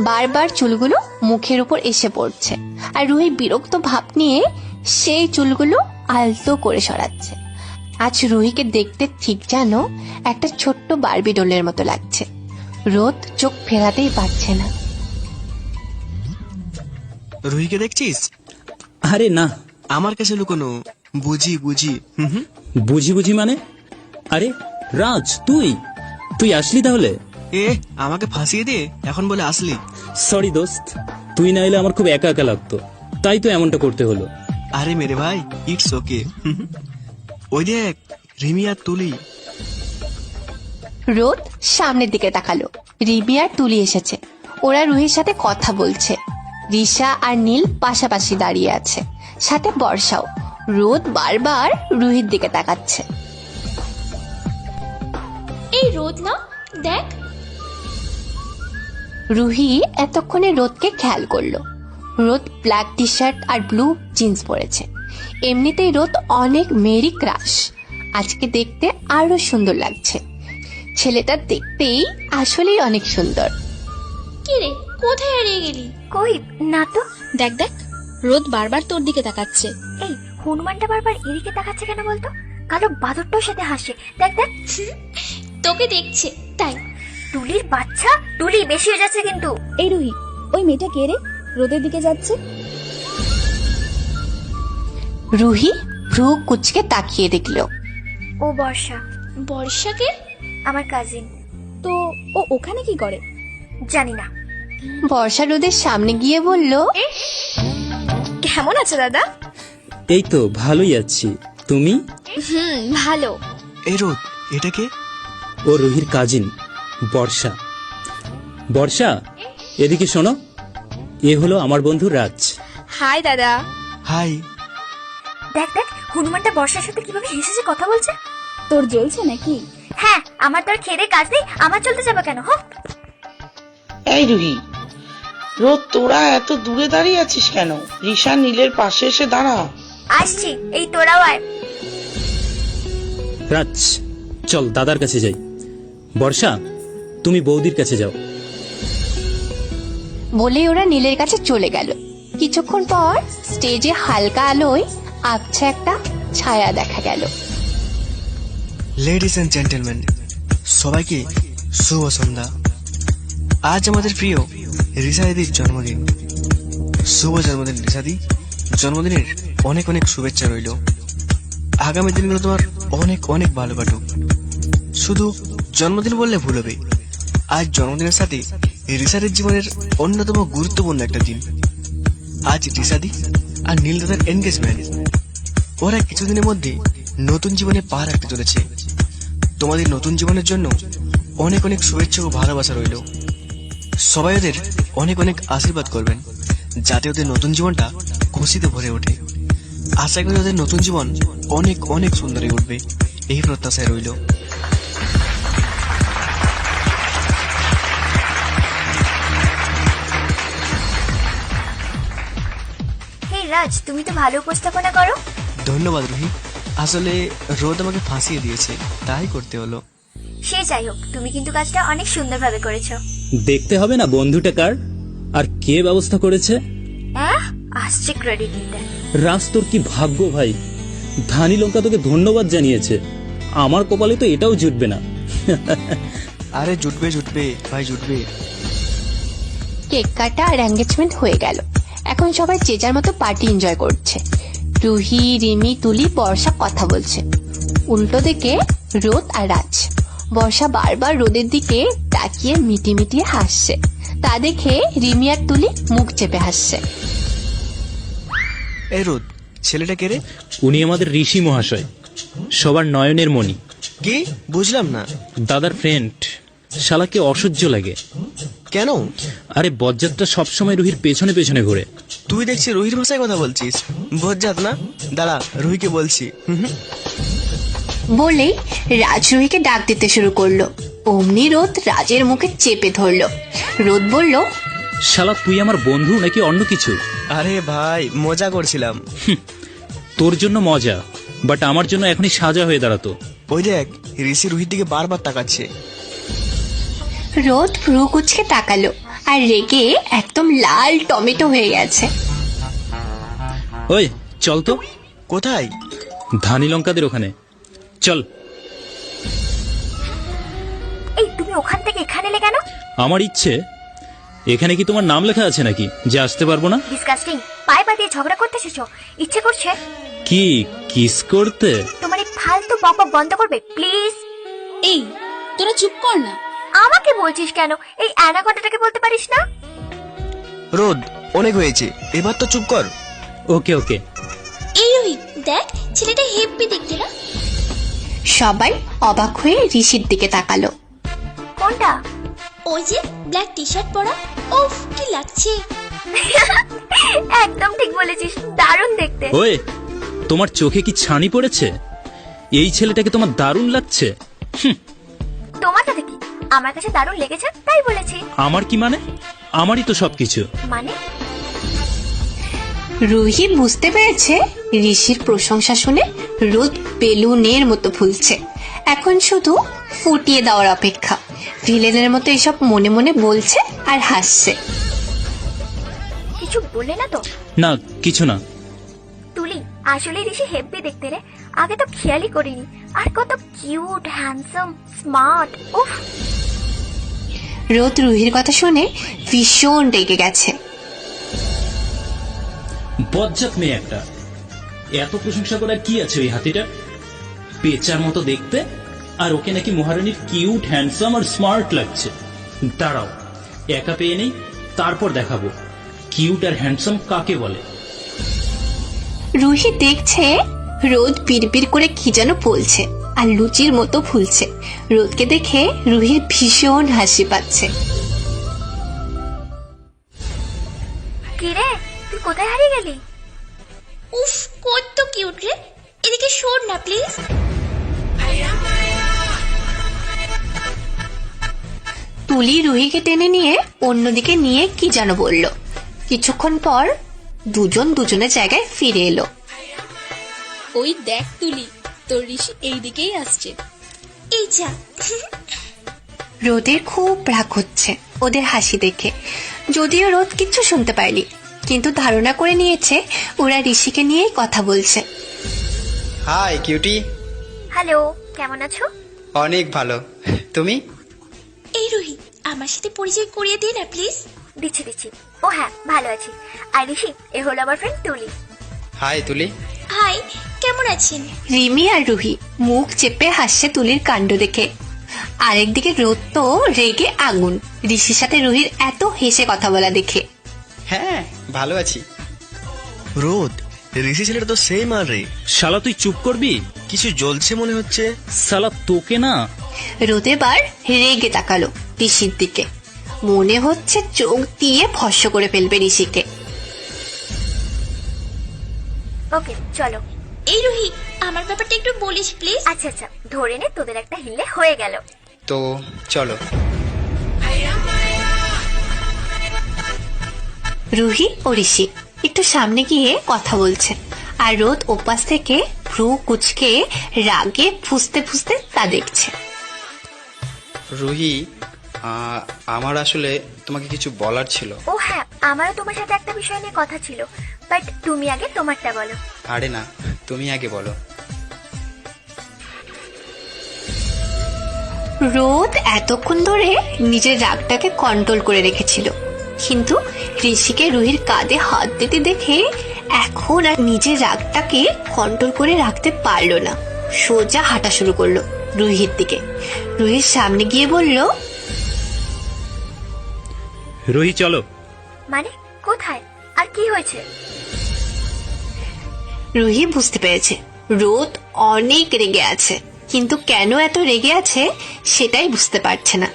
বারবার চুলগুলো মুখের উপর এসে পড়ছে। আর রুহি বিরক্ত ভাব নিয়ে সেই চুলগুলো আলতো করে সরাচ্ছে। আজ রুহিকে দেখতে ঠিক যেন একটা ছোট্ট বারবি ডলের মতো লাগছে। রোদ চোখ ফেরাতেই পারছে না। রুহিকে দেখছিস? আরে না। আমার কাছে লুকোনো। বুঝি বুঝি। বুঝি বুঝি মানে? আরে রাজ, তুই তুই আসলি তাহলে? এ আমাকে ফাঁসিয়ে দিয়ে এখন বলে আসলি? সরি দোস্ত, তুই না এলে আমার খুব একা একা লাগতো, তাই তো এমনটা করতে হলো। আরে মেরে ভাই, ইটস ওকে। ওই দেখ রিমি আর তুলি। রোদ সামনের দিকে তাকালো। রিমি আর তুলি এসেছে। ওরা রুহির সাথে কথা বলছে। রিশা আর নীল পাশাপাশি দাঁড়িয়ে আছে, সাথে বর্ষাও। রোদ বারবার রুহির দিকে তাকাচ্ছে। এই রোদ না, দেখ। রুহি এতক্ষণে রোদকে খেয়াল করলো। রোদ ব্ল্যাক টি শার্ট আর ব্লু জিন্স পরেছে। এমনিতেই রোদ অনেক মেয়েরই ক্রাশ, আজকে দেখতে আরো সুন্দর লাগছে। ছেলেটা দেখতেই আসলেই অনেক সুন্দর। কি রে, কোথায় হারিয়ে গেলি? কই না তো। দেখ দেখ, রোদ বারবার তোর দিকে তাকাচ্ছে। এই হনুমানটা বারবার এদিকে তাকাচ্ছে কেন বলতো? কালো বাদরটাও সাথে হাসে। দেখ দেখ, তোকে দেখছে তাই। টুলির বাচ্চা, টুলি বেশি হয়ে যাচ্ছে কিন্তু। এই রুহি, ওই মেয়েটা কে রে রোদের দিকে যাচ্ছে? রুহি ভ্রু কুচকে তাকিয়ে দেখলো। ও বর্ষা। বর্ষাকে? আমার কাজিন। তো ও ওখানে কি করে? জানি না। বর্ষা রোদের সামনে গিয়ে বলল, কেমন আছো দাদা? এই তো ভালোই আছি, তুমি? ভালো। এই রোদ, এটা কে? ও রুহির কাজিন বর্ষা। বর্ষা, এদিকে শোনো, এ হলো আমার বন্ধু রাজ। হাই দাদা। হাই। দেখ দেখ, হনুমানটা বর্ষার সাথে কিভাবে হেসেছে কথা বলছে। তোর জ্বলছে নাকি? হ্যাঁ, আমার তো আর খেদে কাজ নেই, আমার চলতে যাবে কেন? হ। এই রুহি, রোদ তোরা এত দূরে দাঁড়িয়ে আছিস কেন? রিশা নীলের পাশে এসে দাঁড়া। আসছি, এই তোরাও আয়। রাজ, চল দাদার কাছে যাই। বর্ষা, তুমি বৌদির কাছে যাও। বলে ওরা নীলের কাছে চলে গেল। কিছুক্ষণ পর স্টেজে হালকা আলোয় আবছা একটা ছায়া দেখা গেল। লেডিস এন্ড জেন্টলম্যান, সবাইকে শুভ সন্ধ্যা। আজ আমাদের প্রিয় রিশা দিদির জন্মদিন। শুভ জন্মদিন রিশাদি, জন্মদিনের অনেক অনেক শুভেচ্ছা রইল। আগামী দিনগুলো তোমার অনেক অনেক ভালো কাটুক। শুধু জন্মদিন বললে ভুল হবে, আজ জন্মদিনের সাথে রিশাদের জীবনের অন্যতম গুরুত্বপূর্ণ একটা দিন। আজ রিশাদি আর নীল দাদার এনগেজমেন্ট। ওরা কিছুদিনের মধ্যে নতুন জীবনে পা রাখতে চলেছে। তোমাদের নতুন জীবনের জন্য অনেক অনেক শুভেচ্ছা ও ভালোবাসা রইল। সবাই ওদের অনেক অনেক আশীর্বাদ করবেন, যাতে ওদের নতুন জীবনটা খুশিতে ভরে ওঠে। আশা করি ওদের নতুন জীবন অনেক অনেক সুন্দর হয়ে উঠবে, এই প্রত্যাশায় রইল। হে রাজ, তুমি তো ভালো উপস্থাপনা করো। ধন্যবাদ রুহি, আসলে রোদ আমাকে ফাঁসিয়ে দিয়েছে, তাই করতে হলো। সে যাই হোক, তুমি কিন্তু কাজটা অনেক সুন্দরভাবে করেছো। দেখতে হবে না বন্ধুটা কার আর কে ব্যবস্থা করেছে? আসছে ক্রেডিট নিতে। রাজ, তোর কি ভাগ্য ভাই, ধানি লঙ্কা তোকে ধন্যবাদ জানিয়েছে। আমার কপালে তো এটাও জুটবে না। আরে জুটবে জুটবে ভাই, জুটবে। কেক কাটা আর এঙ্গেজমেন্ট হয়ে গেল। এখন সবাই যে যার মতো পার্টি এনজয় করছে। রুহি, রিমি, তুলি, বর্ষা কথা বলছে। উল্টো দিকে রোদ আর রাজ। বর্ষা বারবার রোদের দিকে তাকিয়ে মিটিয়ে হাসছে। তা দেখে রিমি আর তুলি মুখ চেপে হাসছে। এই রোদ, ছেলেটা কে রে? উনি আমাদের ঋষি মহাশয়, সবার নয়নের মণি। কি বুঝলাম না। দাদার ফ্রেন্ড। শালাকে অসহ্য লাগে। কেন? আরে বজ্জাতটা সবসময় রুহির পেছনে পেছনে ঘুরে। তুই দেখছি রুহির ভাষায় কথা বলছিস। বজ্জাত না? দাঁড়া, রুহিকে বলছি। বলেই রাজ রুহিকে ডাক দিতে শুরু করলো। অমনি রোদ রাজের মুখে চেপে ধরলো। রোদ বলল, শালা তুই আমার বন্ধু নাকি অন্য কিছু? আরে ভাই, মজা করছিলাম। তোর জন্য মজা, বাট আমার জন্য এখনই সাজা হয়ে দাঁড়াতো। ওই দেখ, ঋষি রুহির দিকে বারবার তাকাচ্ছে। রোদ ভ্রু কুচকে তাকালো আর রেগে একদম লাল টমেটো হয়ে গেছে। ওই চল তো। কোথায়? ধানি লঙ্কাদের ওখানে চল। এই তুমি ওখান থেকে এখানে এলে কেন? আমার ইচ্ছে। এখানে কি তোমার নাম লেখা আছে নাকি যে আসতে পারবো না? ডিসকাস্টিং। পায়ে পা দিয়ে ঝগড়া করতে এসেছো? ইচ্ছে করছে কি কিস করতে? তোমার এই ফালতু বক বন্ধ করবে প্লিজ? এই তোরা চুপ কর না। আমাকে বলছিস কেন? এই অ্যানাকন্ডাটাকে বলতে পারিস না? রোদ, অনেক হয়েছে, এবার তো চুপ কর। ওকে ওকে। এই রোহিত দেখ, ছেলেটা হেব্বি দেখতে না? সবাই অবাক হয়ে ঋষির দিকে তাকালো। কোনটা? ওই যে ব্ল্যাক টি শার্ট পরা। উফ কি লাগছে। একদম ঠিক বলেছিস, দারুণ দেখতে। ওই তোমার চোখে কি ছানি পড়েছে? এই ছেলেটাকে তোমার দারুণ লাগছে। তোমার কাছে কি? আমার কাছে দারুণ লেগেছে তাই বলেছি। আমার কি মানে? আমারই তো সবকিছু। মানে? রুহি বুঝতে পেরেছে ঋষির প্রশংসা শুনে রোদ বেলুনের মতো ফুলছে। এখন শুধু ফুটিয়ে দেওয়ার অপেক্ষা। ভিলেনের মতো এসব মনে মনে বলছে আর হাসছে। কিছু বললে না তো? না কিছু না। তুলি আসলে ঋষি হেব্বি দেখতে রে, আগে তো খেয়ালই করিনি। আর কত কিউট, হ্যান্ডসাম, স্মার্ট। উফ। রোদ রুহির কথা শুনে ভীষণ রেগে গেছে। বজ্জাত মেয়ে একটা। এত প্রশংসা করার কি আছে ওই হাতিটা? পেঁচার মতো দেখতে, আর ওকে নাকি মহারানীর কিউট, হ্যান্ডসাম আর স্মার্ট লাগছে। দাঁড়াও, একা পেয়ে নেই, তারপর দেখাবো কিউট আর হ্যান্ডসাম কাকে বলে। রুহি দেখছে রোদ বিড়বিড় করে কি যেন বলছে আর লুচির মতো ফুলছে। রোদকে দেখে রুহির ভীষণ হাসি পাচ্ছে। কি রে, তুই কোথায় হারিয়ে গেলি? উফ কত কিউট রে। এদিকে সর না প্লিজ। তুলি রুহিকে টেনে নিয়ে অন্যদিকে নিয়ে কি যেন বলল। কিছুক্ষণ পর দুজন দুজনের জায়গায় ফিরে এলো। ওই দেখ তুলি, তোর ঋষি এই দিকেই আসছে। এই যা। রোদের খুব রাগ হচ্ছে ওদের হাসি দেখে। যদিও রোদ কিচ্ছু শুনতে পায়নি, কিন্তু ধারণা করে নিয়েছে ওরা ঋষিকে নিয়েই কথা বলছে। High cutie. হ্যালো, কেমন আছো? অনেক ভালো, তুমি? এই রুহি, আমার সাথে পরিচয় করিয়ে দে না প্লিজ। দিচ্ছি দিচ্ছি। ও হ্যাঁ, ভালো আছি। আর ঋষি, এ হলো আমার ফ্রেন্ড তুলি। হাই তুলি। হাই, কেমন আছেন? রিমি আর রুহি মুখ চেপে হাসছে তুলির কাণ্ড দেখে। আরেকদিকে রোদ তো রেগে আগুন ঋষির সাথে রুহির এত হেসে কথা বলা দেখে। হ্যাঁ ভালো আছি। রোদ, ঋষি ছেলেটা তো সেই মাল রে। শালা তুই চুপ করবি? কিছু জ্বলছে মনে হচ্ছে। শালা তোকে না। রোদ এবার রেগে তাকালো ঋষির দিকে। মনে হচ্ছে চোখ দিয়ে ভস্ম করে ফেলবে ঋষিকে। ওকে চলো। এই রুহি, আমার ব্যাপারটা একটু বলিস প্লিজ। আচ্ছা আচ্ছা, ধরে নে, তোদের একটা হিললে হয়ে গেল। তো চলো। রুহি ও ঋষি একটু সামনে গিয়ে কথা বলছে, আর রোদ ওপাশ থেকে ভ্রু কুচকে রাগে ফুসতে ফুসতে তা দেখছে। রুহি, আমার আসলে তোমাকে কিছু বলার ছিল। ও হ্যাঁ, আমারও তোমার সাথে একটা বিষয় নিয়ে কথা ছিল, বাট তুমি আগে তোমারটা বলো। আরে না, তুমি আগে বলো। রোদ এতক্ষণ ধরে নিজের রাগটাকে কন্ট্রোল করে রেখেছিল, কিন্তু ঋষিকে রুহির কাঁধে হাত দিতে দেখে এখন আর নিজের রাগটাকে কন্ট্রোল করে রাখতে পারলো না। সোজা হাঁটা শুরু করলো, রুহির দিকে। রুহির সামনে গিয়ে বলল, রুহি চলো। মানে কোথায় আর কি হয়েছে? রুহি বুঝতে পেরেছে রোদ অনেক রেগে আছে, কিন্তু কেন এত রেগে আছে সেটাই বুঝতে পারছে না।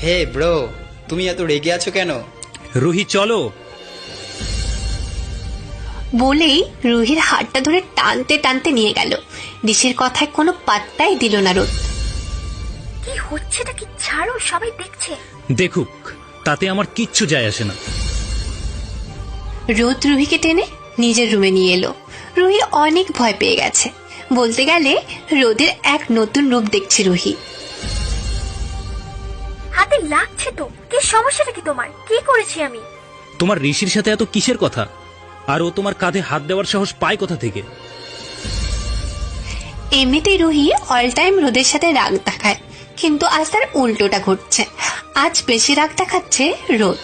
হে ব্রো, তুমি এত রেগে আছো কেন? রুহি চলো। বলেই রুহির হাতটা ধরে টানতে টানতে নিয়ে গেল। ঋষির কথায় কোনো পাত্তাই দিল না রোদ। কি হচ্ছেটা কি? ছাড়ো, সবাই দেখছে। দেখুক, তাতে আমার কিচ্ছু যায় আসে না। রোদ রুহিকে টেনে নিজের রুমে নিয়ে এলো। রুহি অনেক ভয় পেয়ে গেছে। বলতে গেলে রোদের এক নতুন রূপ দেখছে রুহি। হাতে লাগছে তো। কি সমস্যাটা কি তোমার? কি করেছি আমি? তোমার ঋষির সাথে এত কিসের কথা? আর ও তোমার কাঁধে হাত দেওয়ার সাহস পায় কোথা থেকে? এমনিতেই রুহি অল টাইম রোদের সাথে রাগ দেখায়, কিন্তু আজ তার উল্টোটা ঘটছে। আজ বেশি রাগ দেখাচ্ছে রোদ।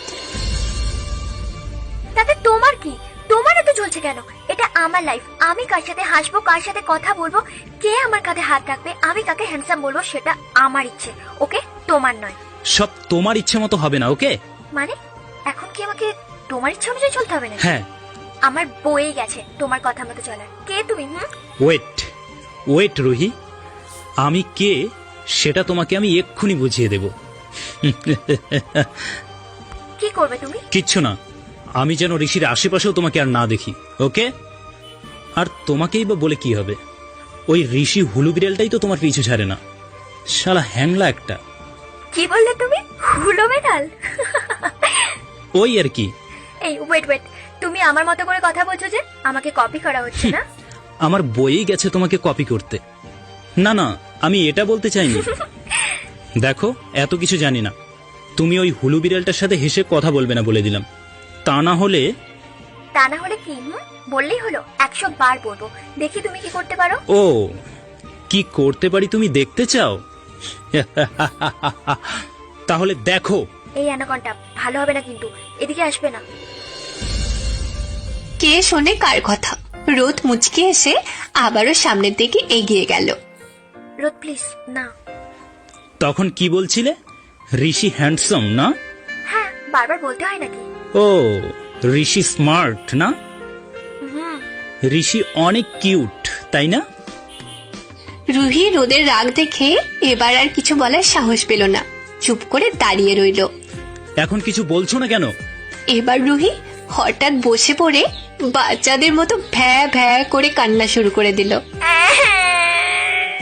তাতে তোমার কি? তোমার এত চলছে কেন? এটা আমার লাইফ। আমি কার সাথে হাসবো, কার সাথে কথা বলবো, কে আমার কাঁধে হাত রাখবে, আমি কাকে হ্যান্ডসাম বলবো, সেটা আমার ইচ্ছে, ওকে? তোমার নয়। সব তোমার ইচ্ছে মতো হবে না, ওকে? মানে এখন কি আমাকে তোমার ইচ্ছে অনুযায়ী চলতে হবে না? হ্যাঁ। আমার বয়ে গেছে তোমার কথা মতো চলার। কে তুমি? ওয়েট ওয়েট রুহি, আমি কে সেটা তোমাকে আমি এক্ষুনি বুঝিয়ে দেব। কি করবে তুমি? কিচ্ছু না, আমি যেন ঋষির আশেপাশেও তোমাকে আর না দেখি, ওকে? আর তোমাকেই বা বলে কি হবে? ওই ঋষি হুলু বিড়ালটাই তো তোমার পিছু ছাড়ে না। শালা হ্যাংলা একটা। কি বললে তুমি? হুলো বেড়াল? ওই আর কি। এই ওয়েট ওয়েট, তুমি আমার মতো করে কথা বলছো যে? আমাকে কপি করা হচ্ছে না? আমার বইয়েই গেছে তোমাকে কপি করতে। না না, আমি এটা বলতে চাইনি। দেখো, এত কিছু জানি না। তুমি ওই হুলু বিড়ালটার সাথে হেসে কথা বলবে না বলে দিলাম। তা না হলে কি? বললেই হলো, 100 বার বলবো। দেখি তুমি কি করতে পারো। ও, কি করতে পারি তুমি দেখতে চাও? তাহলে দেখো। এই অ্যানাকন্ডা ভালো হবে না কিন্তু, এদিকে আসবে না। কে শোনে কার কথা? রোদ মুচকি এসে আবারও সামনের দিকে এগিয়ে গেল। রোদ প্লিজ না। তখন কি বলছিলে? ঋষি হ্যান্ডসাম না? হ্যাঁ, বারবার বলতে হয় নাকি? ও, ঋষি স্মার্ট না? ঋষি অনেক কিউট, তাই না? রুহি রোদের রাগ দেখে এবার আর কিছু বলার সাহস পেল না, চুপ করে দাঁড়িয়ে রইল। এখন কিছু বলছো না কেন? এবার রুহি হঠাৎ বসে পড়ে বাচ্চাদের মতো ভ্যা ভ্যা করে কান্না শুরু করে দিল।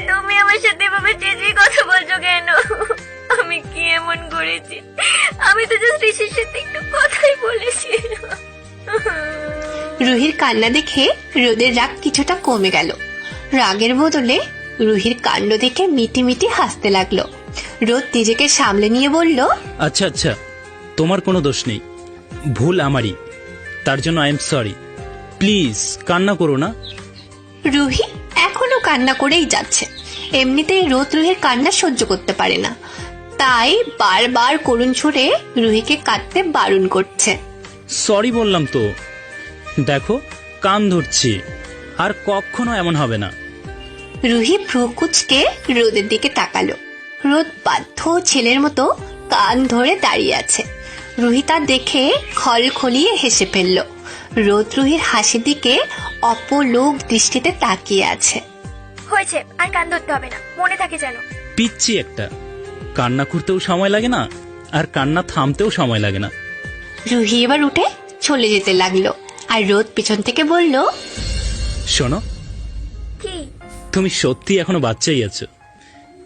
তুমি আমার সাথে এভাবে চেঁচিয়ে কথা বলছো কেন? আমি কি এমন করেছি? আমি তো জাস্ট ঋষির সাথে একটু কথাই বলেছি। রুহির কান্না দেখে রোদের রাগ কিছুটা কমে গেল। রাগের বদলে রুহির কাণ্ড দেখে মিটি মিটি হাসতে লাগলো। রোদ নিজেকে সামলে নিয়ে বলল, আচ্ছা আচ্ছা, তোমার কোনো দোষ নেই, ভুল আমারই। তার জন্য আই এম সরি। প্লিজ কান্না করো না। রুহি এখনো কান্না করেই যাচ্ছে। এমনিতেই রোদ রুহির কান্না সহ্য করতে পারে না, তাই বারবার করুণ ছুড়ে রুহিকে কাঁদতে বারণ করছে। সরি বললাম তো। দেখো, কান ধরছি, আর কখনো এমন হবে না। রুহি ভ্রু কুঁচকে রোদের দিকে তাকালো। রোদ বাধ্য ছেলের মতো কান ধরে দাঁড়িয়ে আছে। রুহি তা দেখে খলখলিয়ে হেসে ফেলল। রোদ রুহির হাসির দিকে অপলোক দৃষ্টিতে তাকিয়ে আছে। হয়েছে, আর কান ধরতে হবে না, মনে থাকে যেন। পিচ্ছি একটা। কান্না করতেও সময় লাগে না, আর কান্না থামতেও সময় লাগে না। রুহি এবার উঠে চলে যেতে লাগলো, আর রোদ পিছন থেকে বলল, শোনো, কি? তুমি সত্যি এখনো বাচ্চাই আছো।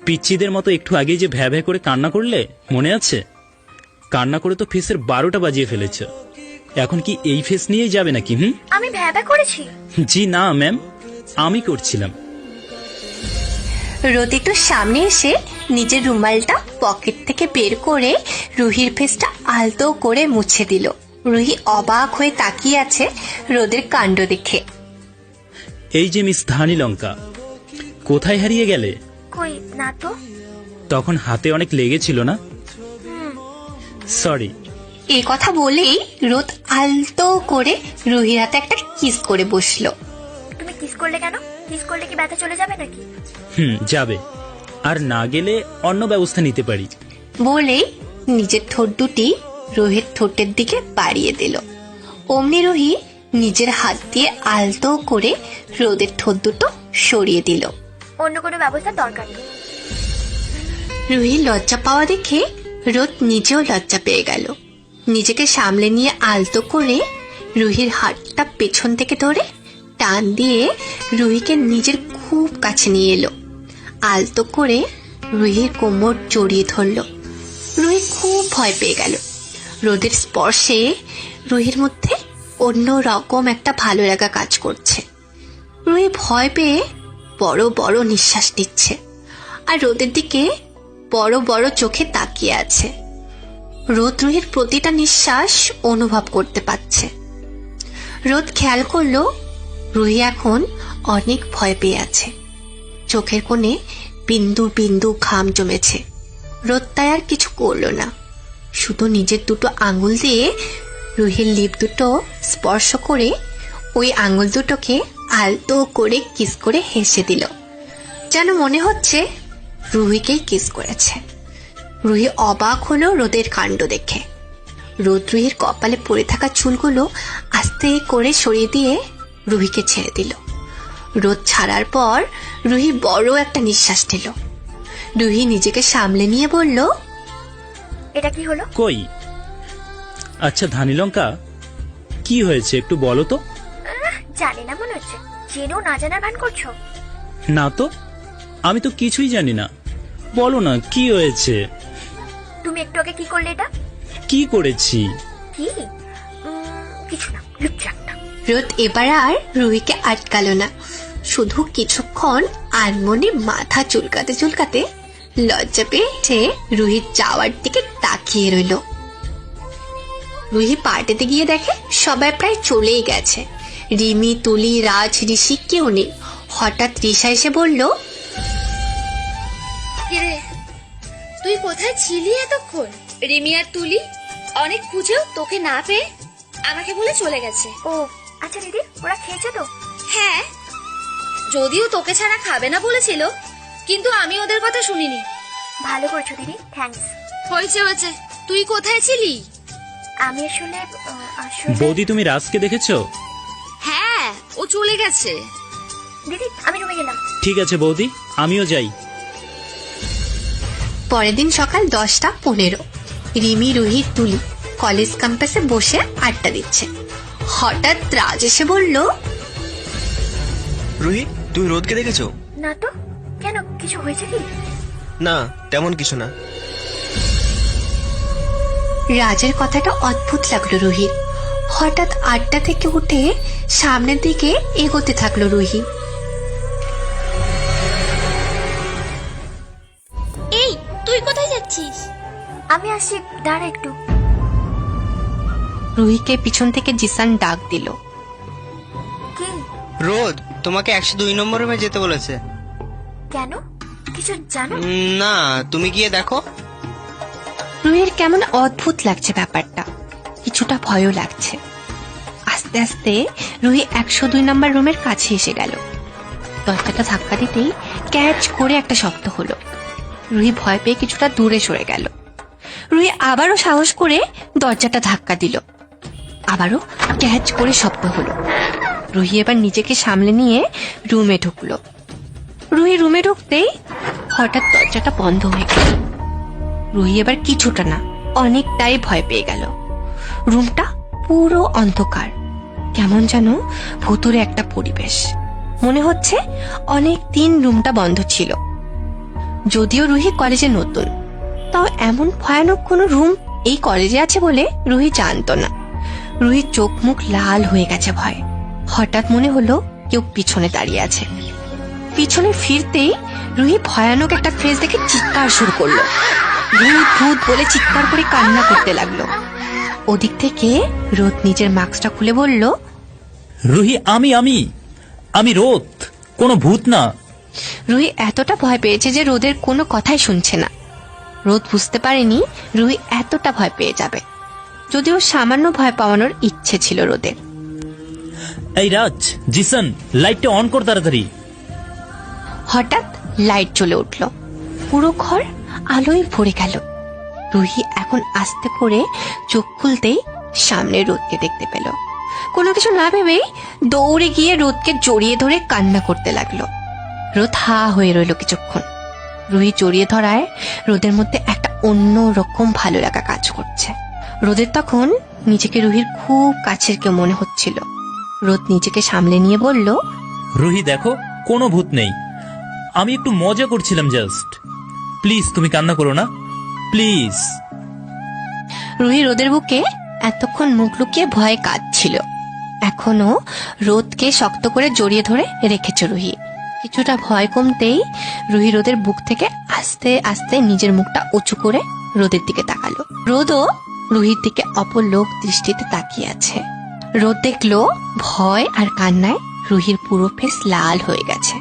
পিচ্চিদের মতো একটু আগেই যে ভ্যা ভ্যা করে কান্না করলে, মনে আছে? কান্না করে তো ফেসের 12টা বাজিয়ে ফেলেছ। এখন কি এই ফেস নিয়েই যাবে নাকি? আমি ভ্যাবা করেছি? জি না ম্যাম, আমি করছিলাম। রোদ একটু সামনে এসে নিজের রুমালটা পকেট থেকে বের করে রুহির ফেসটা আলতো করে মুছে দিল। রুহি অবাক হয়ে তাকিয়ে আছে রোদের কাণ্ড দেখে। এই যে মিস ধানি লঙ্কা, কোথায় হারিয়ে গেলে? কই না তো। তখন হাতে অনেক লেগেছিল না? সরি। এই কথা বলেই রোদ আলতো করে রুহির হাতে একটা কিস করে বসলো। তুমি কিস করলে কেন? কিস করলে কি ব্যথা চলে যাবে নাকি? যাবে, আর না গেলে অন্য ব্যবস্থা নিতে পারি। বলে নিজের ঠোঁট দুটি রুহির ঠোঁটের দিকে বাড়িয়ে দিল। অমনি রুহি নিজের হাত দিয়ে আলতো করে রোদের ঠোঁট দুটো সরিয়ে দিল। অন্য কোনো ব্যবস্থার দরকার নেই। রুহি লজ্জা পাওয়া দেখে রোদ নিজেও লজ্জা পেয়ে গেল। নিজেকে সামলে নিয়ে আলতো করে রুহির হাতটা পেছন থেকে ধরে টান দিয়ে রুহিকে নিজের খুব কাছে নিয়ে এলো। আলতো করে রুহির কোমর জড়িয়ে ধরল। রুহি খুব ভয় পেয়ে গেল। রোদের স্পর্শে রুহির মধ্যে অন্য রকম একটা ভালো লাগা কাজ করছে। রুহি ভয় পেয়ে বড় বড় নিঃশ্বাস নিচ্ছে আর রোদের দিকে বড় বড় চোখে তাকিয়ে আছে। রোদ রুহির প্রতিটা নিঃশ্বাস অনুভব করতে পারছে। রোদ খেয়াল করলো রুহি এখন অনেক ভয় পেয়ে আছে। চোখের কোণে বিন্দু বিন্দু ঘাম জমেছে। রোদ তাই আর কিছু করলো না, শুধু নিজের দুটো আঙ্গুল দিয়ে রুহির লিপ দুটো স্পর্শ করে ওই আঙ্গুল দুটোকে আলতো করে কিস করে হেসে দিল, যেন মনে হচ্ছে রুহিকেই কিস করেছে। রুহি অবাক হলো রোদের কাণ্ড দেখে। রোদ রুহির কপালে পড়ে থাকা চুলগুলো আস্তে করে সরিয়ে দিয়ে রুহিকে ছেড়ে দিল। রোদ ছাড়ার পর রুহি বড় একটা নিঃশ্বাস নিল। রুহি নিজেকে সামলে নিয়ে বলল, এটা কি হলো? কই, আচ্ছা ধানি লঙ্কা, কি হয়েছে একটু বলো তো। জানি না মনে হচ্ছে, জেনেও না জানার ভান করছো। না তো, আমি তো কিছুই জানি না, বলো না কি হয়েছে। তুমি একটু আগে কি করলে? এটা কি করেছি? কি? কিছু না, লুচ্চাটা। রোদ এবার আর রুহিকে আটকালো না, শুধু কিছুক্ষণ আনমনে মাথা চুলকাতে চুলকাতে লজ্জা পেয়ে রুহির যাওয়ার দিকে তাকিয়ে রইল। রুহি পার্টিতে গিয়ে দেখে সবাই প্রায় চলেই গেছে। রিমি, তুলি, রাজ, ঋষি কেউ নেই। হঠাৎ রিসা এসে বলল, কিরে, তুই কোথায় ছিলি এতক্ষণ? রিমি আর তুলি অনেক খুঁজেও তোকে না পেয়ে আমাকে বলে চলে গেছে। ও আচ্ছা দিদি, ওরা খেয়েছে তো? হ্যাঁ, যদিও তোকে ছাড়া খাবে না বলেছিল, কিন্তু আমি ওদের কথা শুনিনি। ভালো করেছো দিদি, থ্যাঙ্কস। হয়েছে হয়েছে, তুই কোথায় ছিলি? আমি আসলে বৌদি, তুমি রাজকে দেখেছো? হ্যাঁ, ও চলে গেছে। দিদি আমি রুমে গেলাম। ঠিক আছে বৌদি, আমিও যাই। পরের দিন সকাল 10:15। রিমি, রুহি, তুলি কলেজ ক্যাম্পাসে বসে আড্ডা দিচ্ছে। হঠাৎ রাজ এসে বলল, রুহি, তুমি রোদকে দেখেছো? না তো, কেন, কিছু হয়েছে কি? না, তেমন কিছু না। রাজের কথাটা অদ্ভুত লাগলো রুহির। হঠাৎ আড্ডা থেকে উঠে সামনের দিকে এগোতে থাকলো রুহি। এই, তুই কোথায় যাচ্ছিস? আমি আসছি, দাঁড়া একটু। রুহিকে পিছন থেকে জিসান ডাক দিল। কি? রোদ তোমাকে 102 নম্বর রুমে যেতে বলেছে। কেন, কিছু জানো? না, তুমি গিয়ে দেখো। রুহির কেমন অদ্ভুত লাগছে ব্যাপারটা, কিছুটা ভয়ও লাগছে। আস্তে আস্তে রুহি 102 নম্বর রুমের কাছে এসে গেল। দরজাটা ধাক্কা দিতেই ক্যাচ করে একটা শব্দ হলো। রুহি ভয় পেয়ে কিছুটা দূরে সরে গেল। রুহি আবারও সাহস করে দরজাটা ধাক্কা দিল। আবারও ক্যাচ করে শব্দ হলো। রুহি এবার নিজেকে সামলে নিয়ে রুমে ঢুকলো। রুহি রুমে ঢুকতেই হঠাৎ দরজাটা বন্ধ হয়ে গেল। রুহি এবার কিছুটা না, অনেকটাই ভয় পেয়ে গেল। রুমটা পুরো অন্ধকার, কেমন যেন ভুতুরে একটা পরিবেশ। মনে হচ্ছে অনেক দিন রুমটা বন্ধ ছিল। যদিও রুহি কলেজে নতুন, তাও এমন ভয়ানক কোনো রুম এই কলেজে আছে বলে রুহি জানতো না। রুহির চোখ মুখ লাল হয়ে গেছে ভয়ে। হঠাৎ মনে হলো কেউ পিছনে দাঁড়িয়ে আছে। পিছনে ফিরতেই রুহি ভয়ানক একটা ফেস দেখে চিৎকার শুরু করলো। রুহি ভূত বলে চিৎকার করে কান্না করতে লাগলো। ওদিক থেকে রোদ নিজের মাস্কটা খুলে বলল, রুহি, আমি রোদ, কোনো ভূত না। রুহি এতটা ভয় পেয়েছে যে রোদের কোনো কথাই শুনছে না। রোদ বুঝতে পারেনি রুহি এতটা ভয় পেয়ে যাবে, যদিও সামান্য ভয় পাওয়ানোর ইচ্ছে ছিল রোদের। এই রাজ, জিসান, লাইটটা অন কর তাড়াতাড়ি। হঠাৎ লাইট জ্বলে উঠল, পুরো ঘর আলোয় ভরে গেল। রুহি এখন আস্তে করে চোখ খুলতেই সামনে রোদকে দেখতে পেল। কোনো কিছু না ভেবেই দৌড়ে গিয়ে রোদকে জড়িয়ে ধরে কান্না করতে লাগলো। রোদ হা হয়ে রইল কিছুক্ষণ। রুহি জড়িয়ে ধরায় রোদের মধ্যে একটা অন্য রকম ভালো লাগা কাজ করছে। রোদের তখন নিজেকে রুহির খুব কাছের কেউ মনে হচ্ছিল। রোদ নিজেকে সামলে নিয়ে বলল, রুহি দেখো, কোনো ভূত নেই, আমি একটু মজা করছিলাম জাস্ট। প্লিজ তুমি কান্না করো না, প্লিজ। রুহি রোদের বুকে এতক্ষণ মুখ লুকিয়ে ভয়ে কাঁদছিল। এখনো রোদকে শক্ত করে জড়িয়ে ধরে রেখেছে রুহি। কিছুটা ভয় কমতেই রুহি রোদের বুক থেকে আস্তে আস্তে নিজের মুখটা উঁচু করে রোদের দিকে তাকালো। রোদও রুহির দিকে অপলোক দৃষ্টিতে তাকিয়ে আছে। রোদ দেখলো ভয় আর কান্নায় রুহির পুরো ফেস লাল হয়ে গেছে।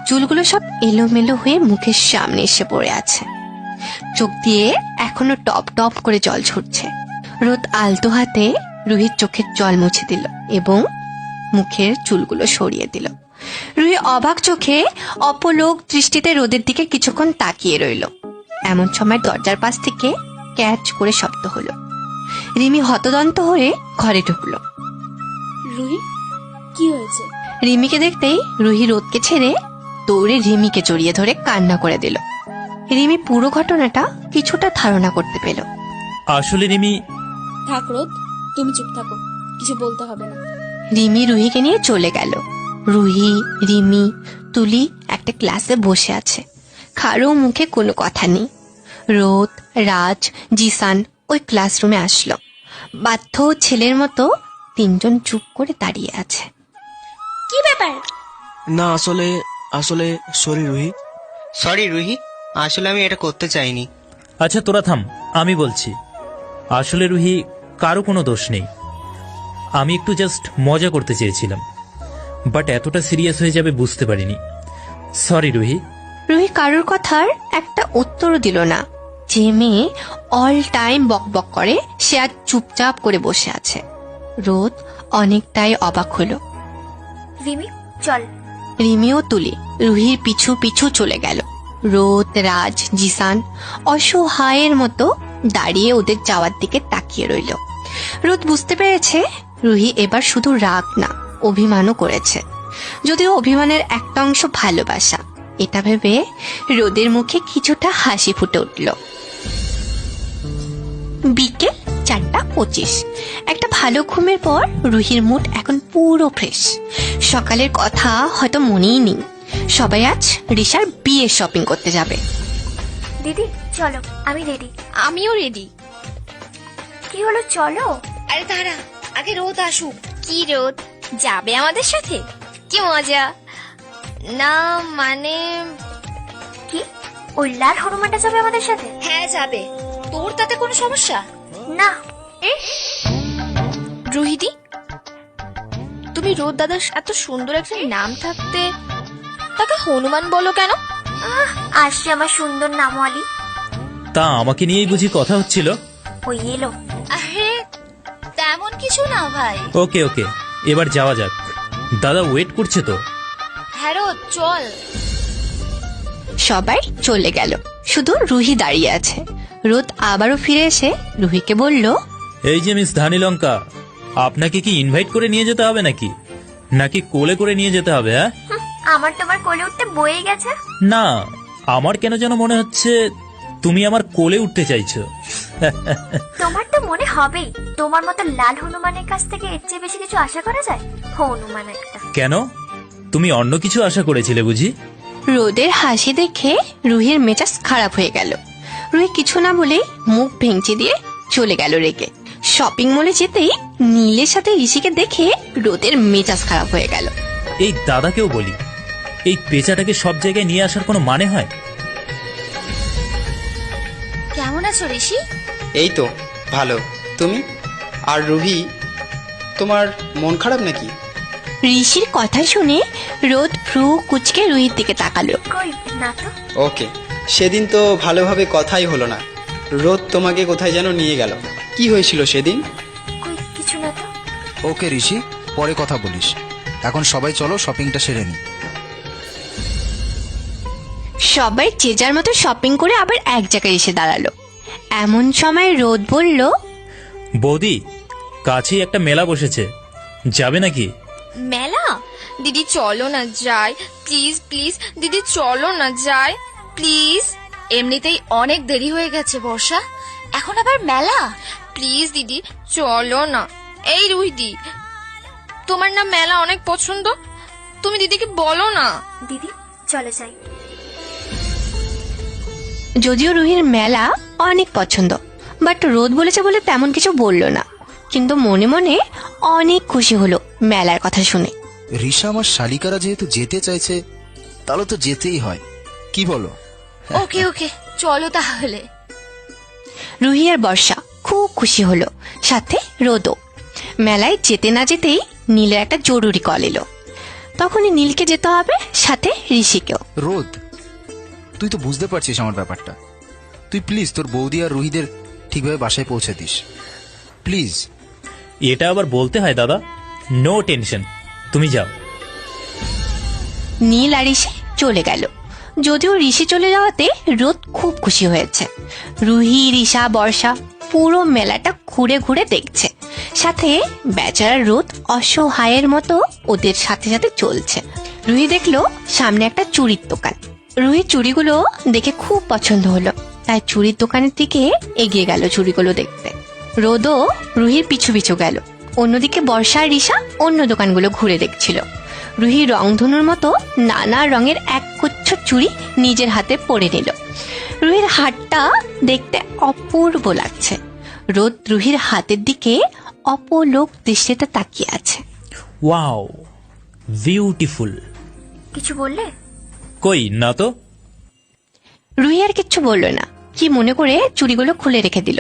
চুলগুলো সব এলোমেলো হয়ে মুখের সামনে এসে পড়ে আছে। চোখ দিয়ে এখনো টপ টপ করে জল ঝরছে। রোদ আলতো হাতে রুহির চোখের জল মুছে দিল এবং মুখের চুলগুলো সরিয়ে দিল। রুহি অবাক চোখে অপলোক দৃষ্টিতে রোদের দিকে কিছুক্ষণ তাকিয়ে রইল। এমন সময় দরজার পাশ থেকে ক্যাচ করে শব্দ হলো। রিমি হতদন্ত হয়ে ঘরে ঢুকলো। রুহি, কি হয়েছে? রিমিকে দেখতেই রুহি রোদকে ছেড়ে দৌড়ে রিমিকে জড়িয়ে ধরে কান্না করে দিল। রিমি পুরো ঘটনাটা কিছুটা ধারণা করতে পেল। আসলে রিমি, থাক রোদ, তুমি চুপ থাকো, কিছু বলতে হবে না। রিমি রুহিকে নিয়ে চলে গেল। রুহি, রিমি, তুলি একটা ক্লাসে বসে আছে। কারো মুখে কোনো কথা নেই। রোদ, রাজ, জিসান ওই ক্লাসরুমে আসলো। বাধ্য ছেলের মতো তিনজন চুপ করে দাঁড়িয়ে আছে। কি ব্যাপার? না, আসলে আসলে সরি রুহি। সরি রুহি, আসলে আমি এটা করতে চাইনি। আচ্ছা তোরা থাম, আমি বলছি। আসলে রুহি, কারো কোনো দোষ নেই, আমি একটু জাস্ট মজা করতে চেয়েছিলাম, বাট এতটা সিরিয়াস হয়ে যাবে বুঝতে পারিনি। সরি রুহি। রুহি কারোর কথার একটা উত্তরও দিল না। যে মেয়ে অল টাইম বক বক করে সে আজ চুপচাপ করে বসে আছে। রোদ অনেকটাই অবাক হলো। রিমি চল। রিমিও তুলি রুহির পিছু পিছু চলে গেল। রোদ, রাজ, জিসান অসহায়ের মতো দাঁড়িয়ে ওদের যাওয়ার দিকে তাকিয়ে রইল। রোদ বুঝতে পেরেছে রুহি এবার শুধু রাগ না, অভিমানও করেছে। যদিও অভিমানের একটা অংশ ভালোবাসা। এটা ভেবে রোদের মুখে কিছুটা হাসি ফুটে উঠল। বিকেল 4:25। একটা ভালো ঘুমের পর রুহির মুড এখন পুরো ফ্রেশ। সকালের কথা হয়তো মনেই নেই। সবাই আজ রিশার বিয়ে শপিং করতে যাবে। দিদি চলো, আমি রেডি। আমিও রেডি। কি হলো, চলো। আরে দাঁড়া, আগে রোদ আসুক। কি রোদ যাবে আমাদের সাথে? কি মজা। না মানে কি, ওই লাল হনুমানটা যাবে আমাদের সাথে? হ্যাঁ যাবে। তোর তাতে কোনো সমস্যা? না। রুহিদি, তুমি রোদ দাদার এত সুন্দর একটা নাম থাকতে তাকে হনুমান বলো কেন? আসছে আমার সুন্দর নামওয়ালি। তা আমাকে নিয়েই বুঝি কথা হচ্ছিল? ওই এলো। আরে তেমন কিছু না ভাই। ওকে ওকে, এবার যাওয়া যাক, দাদা ওয়েট করছে তো। হ্যাঁ রোদ চল। সবাই চলে গেল, শুধু রুহি দাঁড়িয়ে আছে। রোদ আবারও ফিরে এসে রুহিকে বলল, এই যে মিস ধানিলঙ্কা, আপনাকে কি ইনভাইট করে নিয়ে যেতে হবে নাকি, নাকি কোলে করে নিয়ে যেতে হবে? হ্যাঁ, আমার তোমার কোলে উঠতে বয়ে গেছে। না, আমার কেন যেন মনে হচ্ছে তুমি আমার কোলে উঠতে চাইছো। তোমার তো মনে হবেই, তোমার মতো লাল হনুমানের কাছ থেকে এর চেয়ে বেশি কিছু আশা করা যায়? হনুমান একটা। কেন, তুমি অন্য কিছু আশা করেছিলে বুঝি? রোদের হাসি দেখে রুহির মেজাজ খারাপ হয়ে গেল। রুহি কিছু না বলেই মুখ ভেঙচি দিয়ে চলে গেল রেগে। শপিং মলে যেতেই নীলের সাথে ঋষিকে দেখে রোদের মেজাজ খারাপ হয়ে গেল। এই দাদাকেও বলি, এই পেঁচাটাকে সব জায়গায় নিয়ে আসার কোনো মানে হয়? কেমন আছো ঋষি? এই তো ভালো। তুমি? আর রুহি, তোমার মন খারাপ নাকি? ঋষির কথা শুনে রোদ ভ্রু কুচকে রুহির দিকে তাকালো। কই না তো। ওকে, সেদিন তো ভালোভাবে কথাই হলো না। রোদ তোমাকে কোথায় যেন নিয়ে গেল, কি হয়েছিল সেদিন? কই কিছু না তো। ওকে ঋষি, পরে কথা বলিস। এখন সবাই চলো শপিংটা সেরে নি। সবাই যে যার মতো শপিং করে আবার এক জায়গায় এসে দাঁড়ালো। এমন সময় রোদ বলল, বৌদি, কাছেই একটা মেলা বসেছে, যাবে নাকি? মেলা? দিদি চলো না যাই, প্লিজ প্লিজ দিদি চলো না যাই প্লিজ। এমনিতেই অনেক দেরি হয়ে গেছে বর্ষা, এখন আবার মেলা? প্লিজ দিদি চলো না। এই রুহিদি, তোমার না মেলা অনেক পছন্দ, তুমি দিদিকে বলো না। দিদি চলে যাই। যদিও রুহির মেলা অনেক পছন্দ, বাট রোদ বলেছে বলে তেমন কিছু বলল না, কিন্তু মনে মনে অনেক খুশি হলো মেলার কথা শুনে। রিসা আমার শালিকারা যেহেতু যেতে চাইছে, তাহলে তো যেতেই হয়, কি বলো? ওকে ওকে চলো তাহলে। রুহি আর বর্ষা খুব খুশি হলো, সাথে রোদও। মেলায় যেতে না যেতেই নীলের একটা জরুরি কল এলো। তখনই নীলকে যেতে হবে, সাথে ঋষিকেও। রোদ, তুই তো বুঝতে পারছিস আমার ব্যাপারটা, তুই প্লিজ তোর বৌদি আর রুহিদের ঠিকভাবে বাসায় পৌঁছে দিস প্লিজ। এটা আবার বলতে হয় দাদা, নো টেনশন, তুমি যাও। নীল আর ঋষি চলে গেল। যদিও ঋষি চলে যাওয়াতে রোদ খুব খুশি হয়েছে। রুহি, ঋষা, বর্ষা পুরো মেলাটা ঘুরে ঘুরে দেখছে, সাথে বেচারা রোদ অসহায়ের মতো ওদের সাথে সাথে চলছে। রুহি দেখলো সামনে একটা চুড়ির দোকান। রুহি চুড়িগুলো দেখে খুব পছন্দ হলো, তাই চুড়ির দোকানের দিকে এগিয়ে গেল চুড়িগুলো দেখতে। রোদও রুহির পিছু পিছু গেল। অন্যদিকে বর্ষা আর ঋষা অন্য দোকানগুলো ঘুরে দেখছিল। রুহি রংধনুর মতো নানা রঙের এক গুচ্ছ চুড়ি নিজের হাতে পরে নিল। রুহির হাতটা দেখতে অপূর্ব লাগছে। রোদ রুহির হাতের দিকে অপলোক দৃষ্টিতে তাকিয়ে আছে। Wow, beautiful. কিছু বললে? কই না তো। রুহি আর কিচ্ছু বলল না, কি মনে করে চুড়িগুলো খুলে রেখে দিল।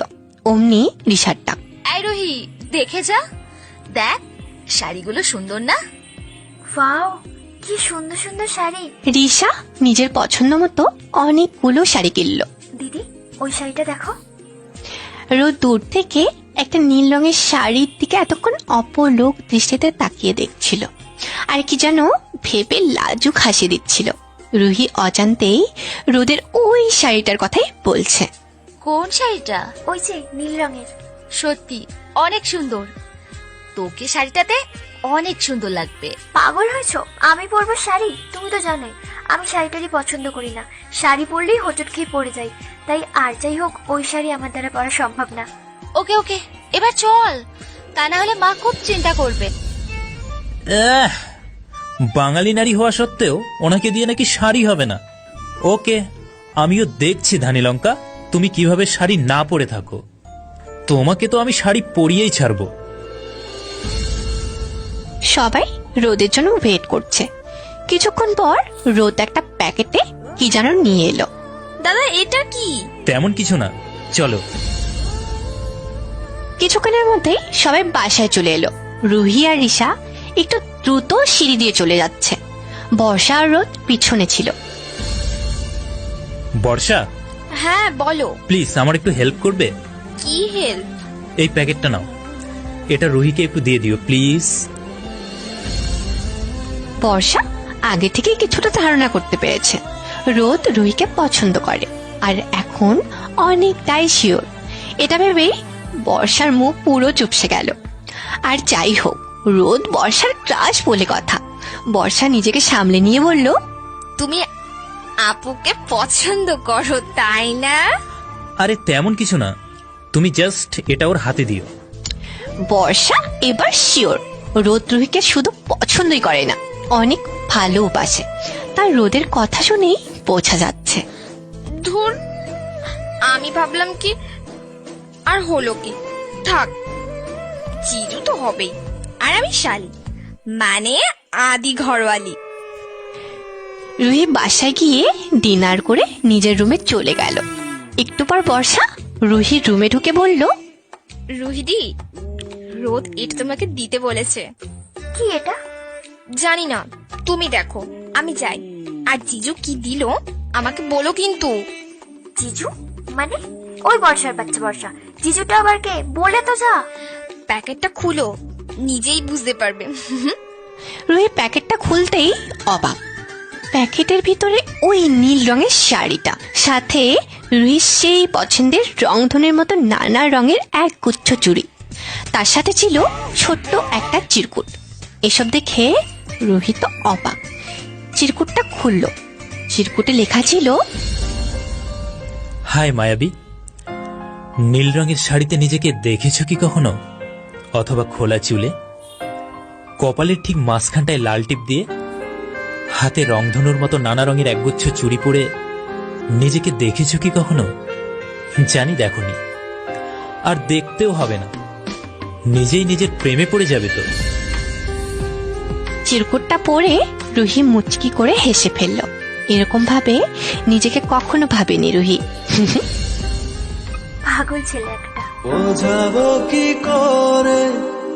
অমনি ঋষার ডাক। এই রুহি, দেখে যা, দেখ শাড়িগুলো সুন্দর না? ওয়াও, কি সুন্দর সুন্দর শাড়ি। ঋষা নিজের পছন্দ মতো অনেকগুলো শাড়ি কিনল। দিদি ওই শাড়িটা দেখো। রোদ দূর থেকে একটা নীল রঙের শাড়ির দিকে এতক্ষণ অপলোক দৃষ্টিতে তাকিয়ে দেখছিল, আর কি যেন ভেবে লাজুক হাসি দিচ্ছিল। রুহি অজান্তেই রোদের ওই শাড়িটার কথাই বলছে। কোন শাড়িটা? ওই যে নীল রঙের। সত্যি অনেক সুন্দর, তোকে শাড়িটাতে অনেক সুন্দর লাগবে। পাগল হয়েছো? আমি পরবো শাড়ি? তুমি তো জানোই আমি শাড়িটারই পছন্দ করি না, শাড়ি পরলেই হোঁচট খেয়ে পড়ে যাই, তাই আর যাই হোক ওই শাড়ি আমার দ্বারা পরা সম্ভব না। ওকে ওকে এবার চল, তা না হলে মা খুব চিন্তা করবে। বাঙালি নারী হওয়া সত্ত্বেও ওনাকে দিয়ে নাকি শাড়ি হবে না। ওকে, আমিও দেখছি ধানি লঙ্কা, তুমি কিভাবে শাড়ি না পরে থাকো। তোমাকে তো আমি শাড়ি পরিয়েই ছাড়বো। সবাই রোদের জন্য ওয়েট করছে। কিছুক্ষণ পর রোদ একটা প্যাকেটে কি যেন নিয়ে এলো। দাদা এটা কি? তেমন কিছু না, চলো। কিছুক্ষণের মধ্যেই সবাই বাসায় চলে এলো। রুহি আর ঋষা একটু দ্রুত সিঁড়ি দিয়ে চলে যাচ্ছে। বর্ষা আর রোদ পিছনে ছিল। বর্ষা, হ্যাঁ বলো। প্লিজ আমার একটু হেল্প করবে? কি হেল্প? এই প্যাকেটটা নাও, এটা রুহিকে একটু দিয়ে দিও প্লিজ। বর্ষা আগে থেকে কিছুটা ধারণা করতে পেরেছে রোদ রুহিকে পছন্দ করে, আর এখন অনেকটাই শিওর। এটা ভেবেই বর্ষার মুখ পুরো চুপসে গেল। আর যাই হোক, রোদ বর্ষার ক্রাশ বলে কথা। বর্ষা নিজেকে সামলে নিয়ে বলল, তুমি আপুকে পছন্দ করো তাই না? আরে তেমন কিছু না, তুমি জাস্ট এটা ওর হাতে দিও। বর্ষা এবার শিওর রোদ রুহিকে শুধু পছন্দই করে না, অনেক ভালোবাসে। তার রোদের কথা শুনেই বোঝা যাচ্ছে। ধুর, আমি ভাবলাম কি আর হলো কি, থাক, জিজু তো হবেই, আর আমি শালি, মানে আদি ঘরওয়ালি। রুহি বাসায় গিয়ে ডিনার করে নিজের রুমে চলে গেল। একটু পর বর্ষা রুহির রুমে ঢুকে বলল, রুহিদি, রোদ এটা তোমাকে দিতে বলেছে। কি এটা? জানি না, তুমি দেখো, আমি যাই। আর জিজু কি দিল আমাকে বলো কিন্তু। জিজু মানে? ওই বর্ষার বাচ্চা বর্ষা, জিজুটা আবার কে? বলে তো যা। প্যাকেটটা খুলো, নিজেই বুঝতে পারবে। রুহি প্যাকেটটা খুলতেই অবাক। প্যাকেটের ভিতরে ওই নীল রঙের শাড়িটা, সাথে রুহির সেই পছন্দের রংধনুর মতো নানা রঙের এক গুচ্ছ চুড়ি, তার সাথে ছিল ছোট্ট একটা চিরকুট। এসব দেখে রুহি তো অবাক। চিরকুটটা খুলল, চিরকুটে লেখা ছিল, হাই মায়াবী, নীল রঙের শাড়িতে নিজেকে দেখেছ কি কখনো? অথবা খোলা চুলে, কপালের ঠিক মাঝখানটায় লাল টিপ দিয়ে, হাতে রংধনুর মতো নানা রঙের একগুচ্ছ চুড়ি পরে নিজেকে দেখেছ কি কখনো? জানি দেখনি, আর দেখতেও হবে না, নিজেই নিজের প্রেমে পড়ে যাবে তো। চিরকুটটা পরে রুহি মুচকি করে হেসে ফেলল। এরকম ভাবে নিজেকে কখনো ভাবেনি রুহি। পাগল ছেলে একটা। বোঝাবো কি করে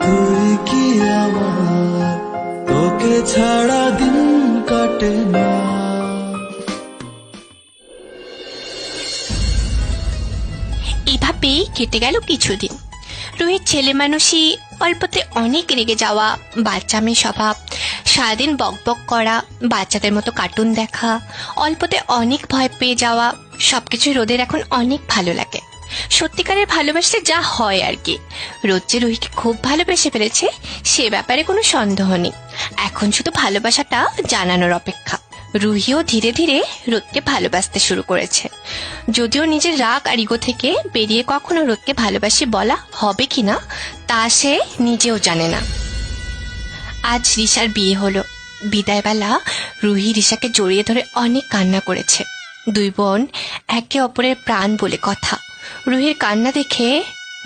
তুই কি আমার, তোকে ছাড়া দিন কাটে না। এভাবেই কেটে গেল কিছুদিন। রুহির ছেলে মানুষই, অল্পতে অনেক রেগে যাওয়া, বাচ্চামি স্বভাব, সারাদিন বকবক করা, বাচ্চাদের মতো কার্টুন দেখা, অল্পতে অনেক ভয় পেয়ে যাওয়া, সবকিছু রোদের এখন অনেক ভালো লাগে। সত্যিকারের ভালোবাসলে যা হয় আর কি। রোদ যে রুহিকে খুব ভালোবেসে ফেলেছে সে ব্যাপারে কোনো সন্দেহ নেই। এখন শুধু ভালোবাসাটা জানানোর অপেক্ষা। রুহিও ধীরে ধীরে রোদকে ভালোবাসতে শুরু করেছে, যদিও নিজের রাগ আর ইগো থেকে বেরিয়ে কখনো রোদকে ভালোবাসি বলা হবে কিনা তা সে নিজেও জানে না। আজ রিশার বিয়ে হলো। বিদায়বেলা রুহি রিশাকে জড়িয়ে ধরে অনেক কান্না করেছে। দুই বোন একে অপরের প্রাণ বলে কথা। রুহির কান্না দেখে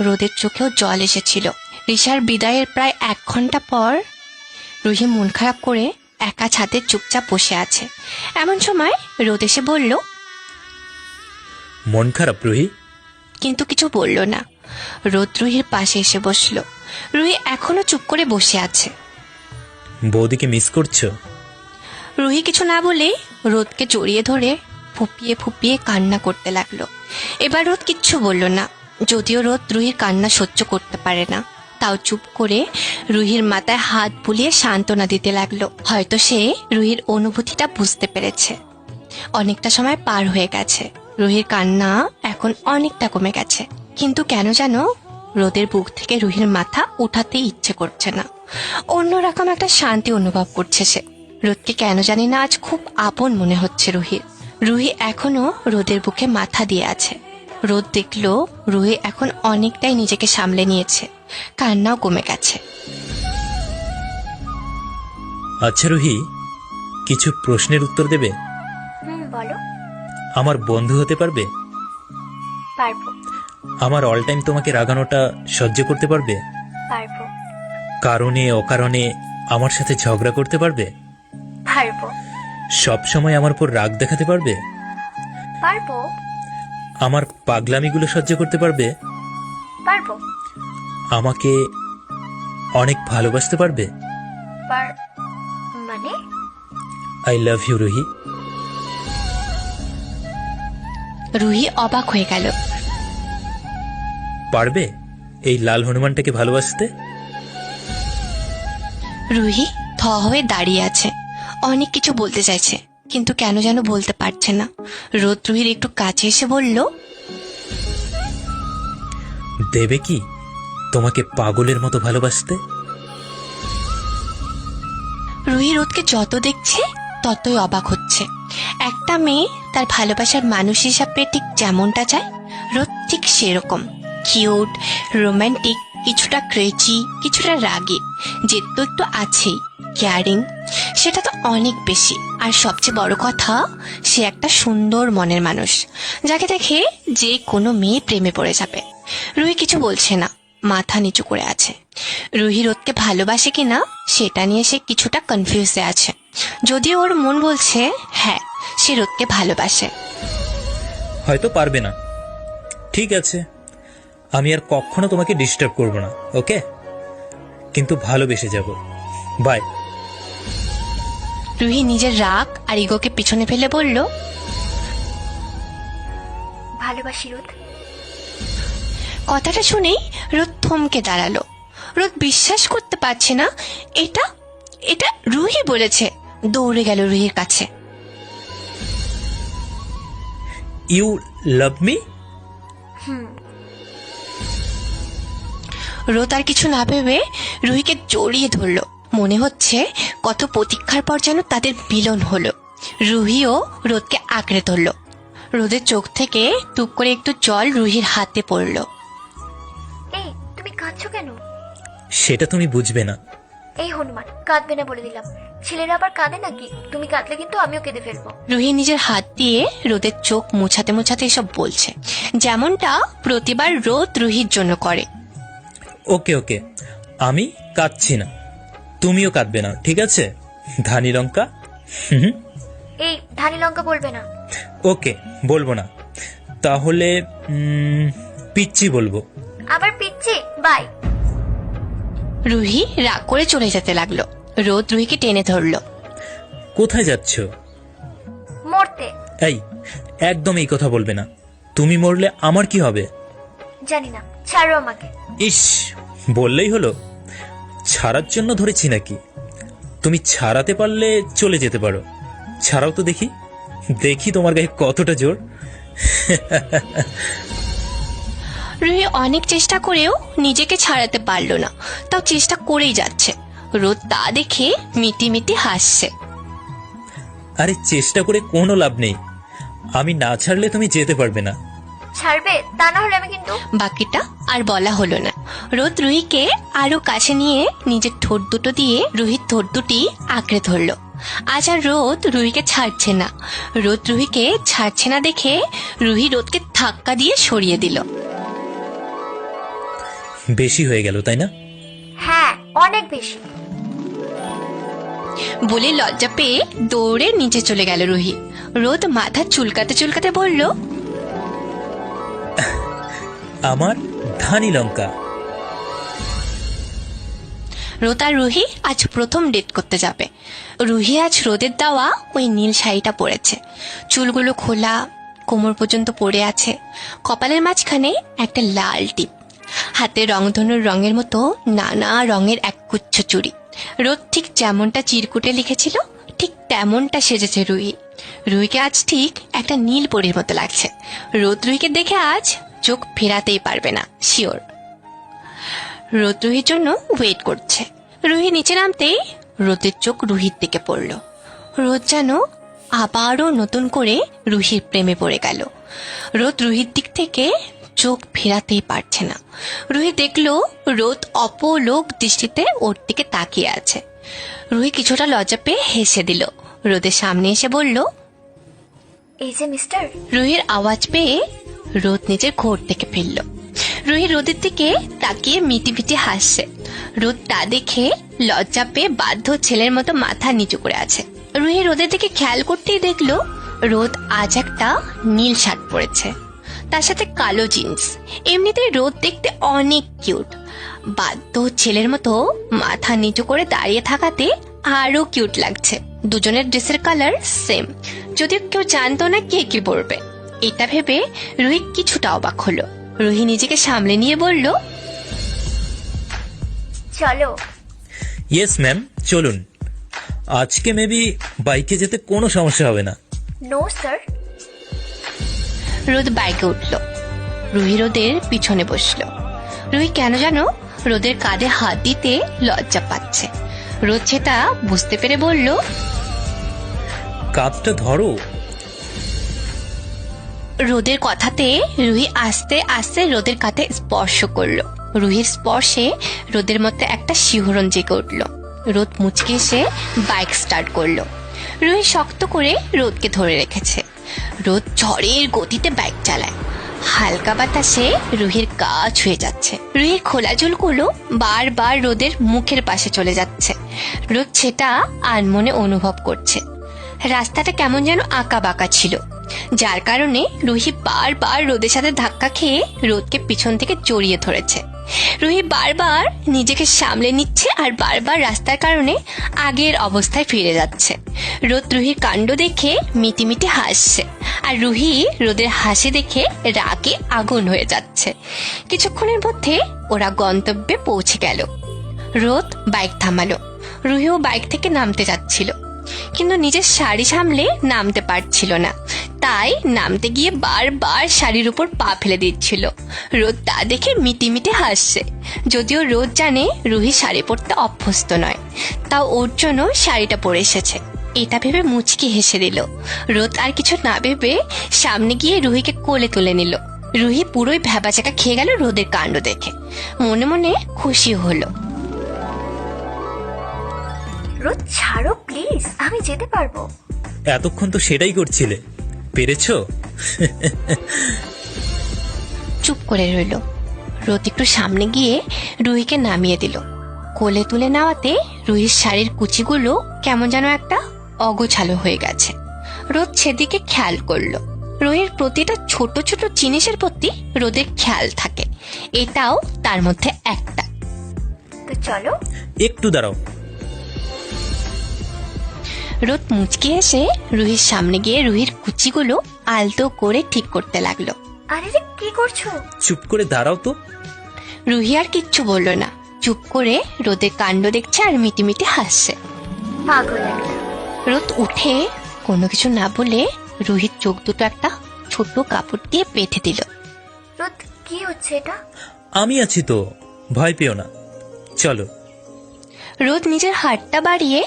রোদের চোখেও জল এসেছিল। রিশার বিদায়ের প্রায় 1 ঘন্টা পর রুহি মন খারাপ করে একা ছাদে চুপচাপ বসে আছে। এমন সময় রোদ এসে বলল, মন খারাপ রুহি? কিন্তু কিছু বলল না। রোদ রুহির পাশে এসে বসলো। রুহি এখনো চুপ করে বসে আছে। বৌদিকে মিস করছো? রুহি কিছু না বলে রোদকে জড়িয়ে ধরে ফুপিয়ে ফুপিয়ে কান্না করতে লাগলো। এবার রোদ কিচ্ছু বলল না, যদিও রোদ রুহির কান্না সহ্য করতে পারে না। তাও চুপ করে রুহির মাথায় হাত বুলিয়ে সান্ত্বনা দিতে লাগলো। হয়তো সে রুহির অনুভূতিটা বুঝতে পেরেছে। অনেকটা সময় পার হয়ে গেছে, রুহির কান্না এখন অনেকটা কমে গেছে, কিন্তু কেন যেন রোদের বুক থেকে রুহির মাথা উঠাতে ইচ্ছে করছে না। অন্যরকম একটা শান্তি অনুভব করছে সে। রোদকে কেন জানি না আজ খুব আপন মনে হচ্ছে রুহির। রুহি এখনো রোদের বুকে মাথা দিয়ে আছে। রোদ দেখলো রুহি এখন অনেকটাই নিজেকে সামলে নিয়েছে, কান্নাও কমে গেছে। আচ্ছা রুহি, কিছু প্রশ্নের উত্তর দেবে? বলো। আমার বন্ধু হতে পারবে? পারবো। আমার অল টাইম তোমাকে রাগানোটা সহ্য করতে পারবে? পারবো। কারণে অকারণে আমার সাথে ঝগড়া করতে পারবে? পারবো। সব সময় আমার উপর রাগ দেখাতে পারবে? পারবো। আমার পাগলামিগুলো সহ্য করতে পারবে? পারবো। আমাকে অনেক ভালোবাসতে পারবে? মানে? I love you Ruhi. Ruhi অবাক হয়ে গেল। পারবে এই লাল হনুমানটাকে ভালোবাসতে? রুহি থ হয়ে দাঁড়িয়ে আছে, অনেক কিছু বলতে চাইছে কিন্তু কেন যেন বলতে পারছে না। রোদ রুহির একটু কাছে এসে বলল, দেবে কি তোমাকে পাগলের মতো ভালোবাসতে? রুহি রোদকে যত দেখছে ততই অবাক হচ্ছে। একটা মেয়ে তার ভালোবাসার মানুষ হিসাবে ঠিক যেমনটা চায়, রোদ ঠিক সেরকম। কিউট, রোমান্টিক, কিছুটা ক্রেজি, কিছুটা রাগী, জেদ তো একটু আছেই, কেয়ারিং সেটা তো অনেক বেশি। আর সবচেয়ে বড় কথা, সে একটা সুন্দর মনের মানুষ, যাকে দেখে যে কোনো মেয়ে প্রেমে পড়ে যাবে। রুহি কিছু বলছে না, মাথা নিচু করে আছে। রুহি রোদকে ভালোবাসে কিনা সেটা নিয়ে সে কিছুটা কনফিউজে আছে, যদিও ওর মন বলছে হ্যাঁ সে রোদকে ভালোবাসে। হয়তো পারবে না, ঠিক আছে, আমি আর কখনো তোমাকে ডিস্টার্ব করব না, ওকে? কিন্তু ভালোবেসে যাব। বাই। রুহি নিজের রাগ আর ইগোকে পিছনে ফেলে বলল, ভালোবাসি রোদ। কথাটা শুনেই রোদ থমকে দাঁড়ালো। রোদ বিশ্বাস করতে পারছে না এটা এটা রুহি বলেছে। দৌড়ে গেল রুহির কাছে। You love me? রোদ আর কিছু না ভেবে রুহিকে জড়িয়ে ধরলো। মনে হচ্ছে কত প্রতীক্ষার পর যেন তাদের মিলন হলো। রুহিও রোদকে আঁকড়ে ধরলো। রোদের চোখ থেকে টুপ করে একটু জল রুহির হাতে পড়লো। এই তুমি কাঁদছো কেন? সেটা তুমি বুঝবে না। এই হনুমান, কাঁদবে না বলে দিলাম। ছেলেরা আবার কাঁদে নাকি? তুমি কাঁদলে কিন্তু আমিও কেঁদে ফেলবো। রুহি নিজের হাত দিয়ে রোদের চোখ মুছাতে মুছাতে এসব বলছে, যেমনটা প্রতিবার রোদ রুহির জন্য করে। ওকে ওকে, আমি কাঁদছি না, তুমিও কাঁদবে না, ঠিক আছে? ধানি লঙ্কা। এই ধানি লঙ্কা বলবে না। ওকে, বলবো না। তাহলে পিচ্চি বলবো। আবার পিচ্ছি? বাই। রুহি রাগ করে চলে যেতে লাগলো। রোদ রুহিকে টেনে ধরলো। কোথায় যাচ্ছ? মরতে। এই, একদম এই কথা বলবে না। তুমি মরলে আমার কি হবে? জানি না, ছাড়ো আমাকে। ইস, বললেই হলো। ছাড়ার জন্য ধরেছি নাকি? তুমি ছাড়াতে পারলে চলে যেতে পারো। ছাড়াও তো দেখি, দেখি তোমার গায়ে কতটা জোর। রুহি অনেক চেষ্টা করেও নিজেকে ছাড়াতে পারলো না, তাও চেষ্টা করেই যাচ্ছে। রোদ তা দেখে মিটি মিটি হাসছে। আরে চেষ্টা করে কোনো লাভ নেই, আমি না ছাড়লে তুমি যেতে পারবে না। ছাড়বে? তা না হলে আমি কিন্তু। বাকিটা আর বলা হলো না। রোদ রুহিকে আরো কাছে নিয়ে নিজের ঠোঁট দুটো দিয়ে রুহির ঠোঁট দুটি আঁকড়ে ধরলো। আজ আর রোদ রুহিকে ছাড়ছে না। রোদ রুহিকে ছাড়ছে না দেখে রুহি রোদকে ধাক্কা দিয়ে সরিয়ে দিল। বেশি হয়ে গেল, তাই না? হ্যাঁ, অনেক বেশি। বলে লজ্জা পেয়ে দৌড়ে নিচে চলে গেল রুহি। রোদ মাথা চুলকাতে চুলকাতে বলল, আমার ধানি লঙ্কা। রোদ আর রুহি আজ প্রথম ডেট করতে যাবে। রুহি আজ রোদের দেওয়া ওই নীল শাড়িটা পরেছে। চুলগুলো খোলা, কোমর পর্যন্ত পড়ে আছে। কপালের মাঝখানে একটা লাল টিপ। হাতে রংধনুর রঙের মতো নানা রঙের এক গুচ্ছ চুড়ি। রোদ ঠিক যেমনটা চিরকুটে লিখেছিল ঠিক তেমনটা সেজেছে রুহি। রুহিকে আজ ঠিক একটা নীল পরীর মতো লাগছে। রোদ রুহিকে দেখে আজ চোখ ফেরাতেই পারবে না, শিওর। রোদ রুহির জন্য ওয়েট করছে। রুহি নিচে নামতেই রোদের চোখ রুহির দিকে পড়ল। রোদ যেন আবারও নতুন করে রুহির প্রেমে পড়ে গেল। রোদ রুহির দিক থেকে চোখ ফেরাতেই পারছে না। রুহি দেখলো রোদ অপলোক দৃষ্টিতে ওর দিকে তাকিয়ে আছে। রুহি কিছুটা লজ্জা পেয়ে হেসে দিল। রোদের সামনে এসে বলল, এই যে মিস্টার। রুহির আওয়াজ পেয়ে রোদ নিজের ঘোর থেকে ফিরল। রুহি রোদের দিকে তাকিয়ে মিটি মিটি হাসছে। রোদ তা দেখে লজ্জা পেয়ে বাধ্য ছেলের মতো মাথা নিচু করে আছে। রুহি রোদের দিকে খেয়াল করতেই দেখলো রোদ আজ একটা নীল শার্ট পরেছে, তার সাথে কালো জিন্স। এমনিতেই রোদ দেখতে অনেক কিউট। বাধ্য ছেলের মতো মাথা নিচু করে দাঁড়িয়ে থাকাতে আরো কিউট লাগছে। দুজনের ড্রেসের কালার সেম, যদিও কেউ জানতো না কে কি পরবে। এটা ভেবে রুহি কিছুটা অবাক হলো। রুহি নিজেকে সামলে নিয়ে বলল, চলো। ইয়েস ম্যাম, চলুন। আজকে মেবি বাইকে যেতে কোনো সমস্যা হবে না। No sir. রোদ বাইকে উঠল। রুহি রোদের পিছনে বসলো। রুহি কেন জানো রোদের কাঁধে হাত দিতে লজ্জা পাচ্ছে। রোদ সেটা বুঝতে পেরে বলল, কাঁধটা ধরো। রোদের কথাতে রুহি আস্তে আস্তে রোদের কাঁধে স্পর্শ করলো। রুহির স্পর্শে রোদের মধ্যে একটা শিহরণ জেগে উঠল। রোদ মুচকে এসে বাইক স্টার্ট করলো। রুহি শক্ত করে রোদকে ধরে রেখেছে। রোদ ঝড়ের গতিতে বাইক চালায়। হালকা বাতাসে রুহির গা ছুঁয়ে যাচ্ছে। রুহির খোলা চুলগুলো বারবার রোদের মুখের পাশে চলে যাচ্ছে। রোদ সেটা আনমনে অনুভব করছে। রাস্তাটা কেমন যেন আঁকা বাঁকা ছিল, যার কারণে রুহি বারবার রোদের সাথে ধাক্কা খেয়ে রোদকে পিছন থেকে জড়িয়ে ধরেছে। রুহি বারবার নিজেকে সামলে নিচ্ছে আর বারবার রাস্তার কারণে আগের অবস্থায় ফিরে যাচ্ছে। রোদ রুহির কাণ্ড দেখে মিটিমিটি হাসছে, আর রুহি রোদের হাসি দেখে রাগে আগুন হয়ে যাচ্ছে। কিছুক্ষণের মধ্যে ওরা গন্তব্যে পৌঁছে গেল। রোদ বাইক থামালো। রুহিও বাইক থেকে নামতে যাচ্ছিল, কিন্তু নিজের শাড়ি সামলে নামতে পারছিল না, তাই নামতে গিয়ে বারবার শাড়ির উপর পা ফেলে দিচ্ছিল। রোদ তা দেখে মিটিমিটি হাসছে, যদিও রোদ জানে রুহি শাড়ি পরতে অভ্যস্ত নয়, তাও ওর জন্য শাড়িটা পরে এসেছে। এটা ভেবে মুচকি হেসে দিল। রোদ আর কিছু না ভেবে সামনে গিয়ে রুহিকে কোলে তুলে নিল। রুহি পুরোই ভ্যাবাচাকা খেয়ে গেল রোদের কাণ্ড দেখে, মনে মনে খুশি হলো। রোদ ছাড়ো প্লিজ, আমি যেতে পারবো। এতক্ষণ তো সেটাই করছিলে, পেরেছো? চুপ করে রইল। রোদ একটু সামনে গিয়ে রুহিকে নামিয়ে দিল। কোলে তুলে নেওয়াতে রুহির শাড়ির কুচিগুলো কেমন যেন একটা অগোছালো হয়ে গেছে। রোদ সেদিকে খেয়াল করলো। রুহির প্রতিটা ছোট ছোট জিনিসের প্রতি রোদের খেয়াল থাকে, এটাও তার মধ্যে একটা। তো চলো। একটু দাঁড়াও। রোদ মুচকি এসে রুহির সামনে গিয়ে রুহির কুচিগুলো আলতো করে ঠিক করতে লাগলো। আরে রে, কি করছো? চুপ করে দাঁড়াও তো। রুহি আর কিচ্ছু বলল না, চুপ করে রোদের কাণ্ড দেখছে আর মিটিমিটি হাসছে। পাগল একটা। রোদ উঠে কোনো কিছু না বলে রুহির চোখ দুটো একটা ছোট কাপড় দিয়ে বেঁধে দিল। রোদ, কি হচ্ছে এটা? আমি আছি তো, ভয় পেও না, চলো। রোদ নিজের হাতটা বাড়িয়ে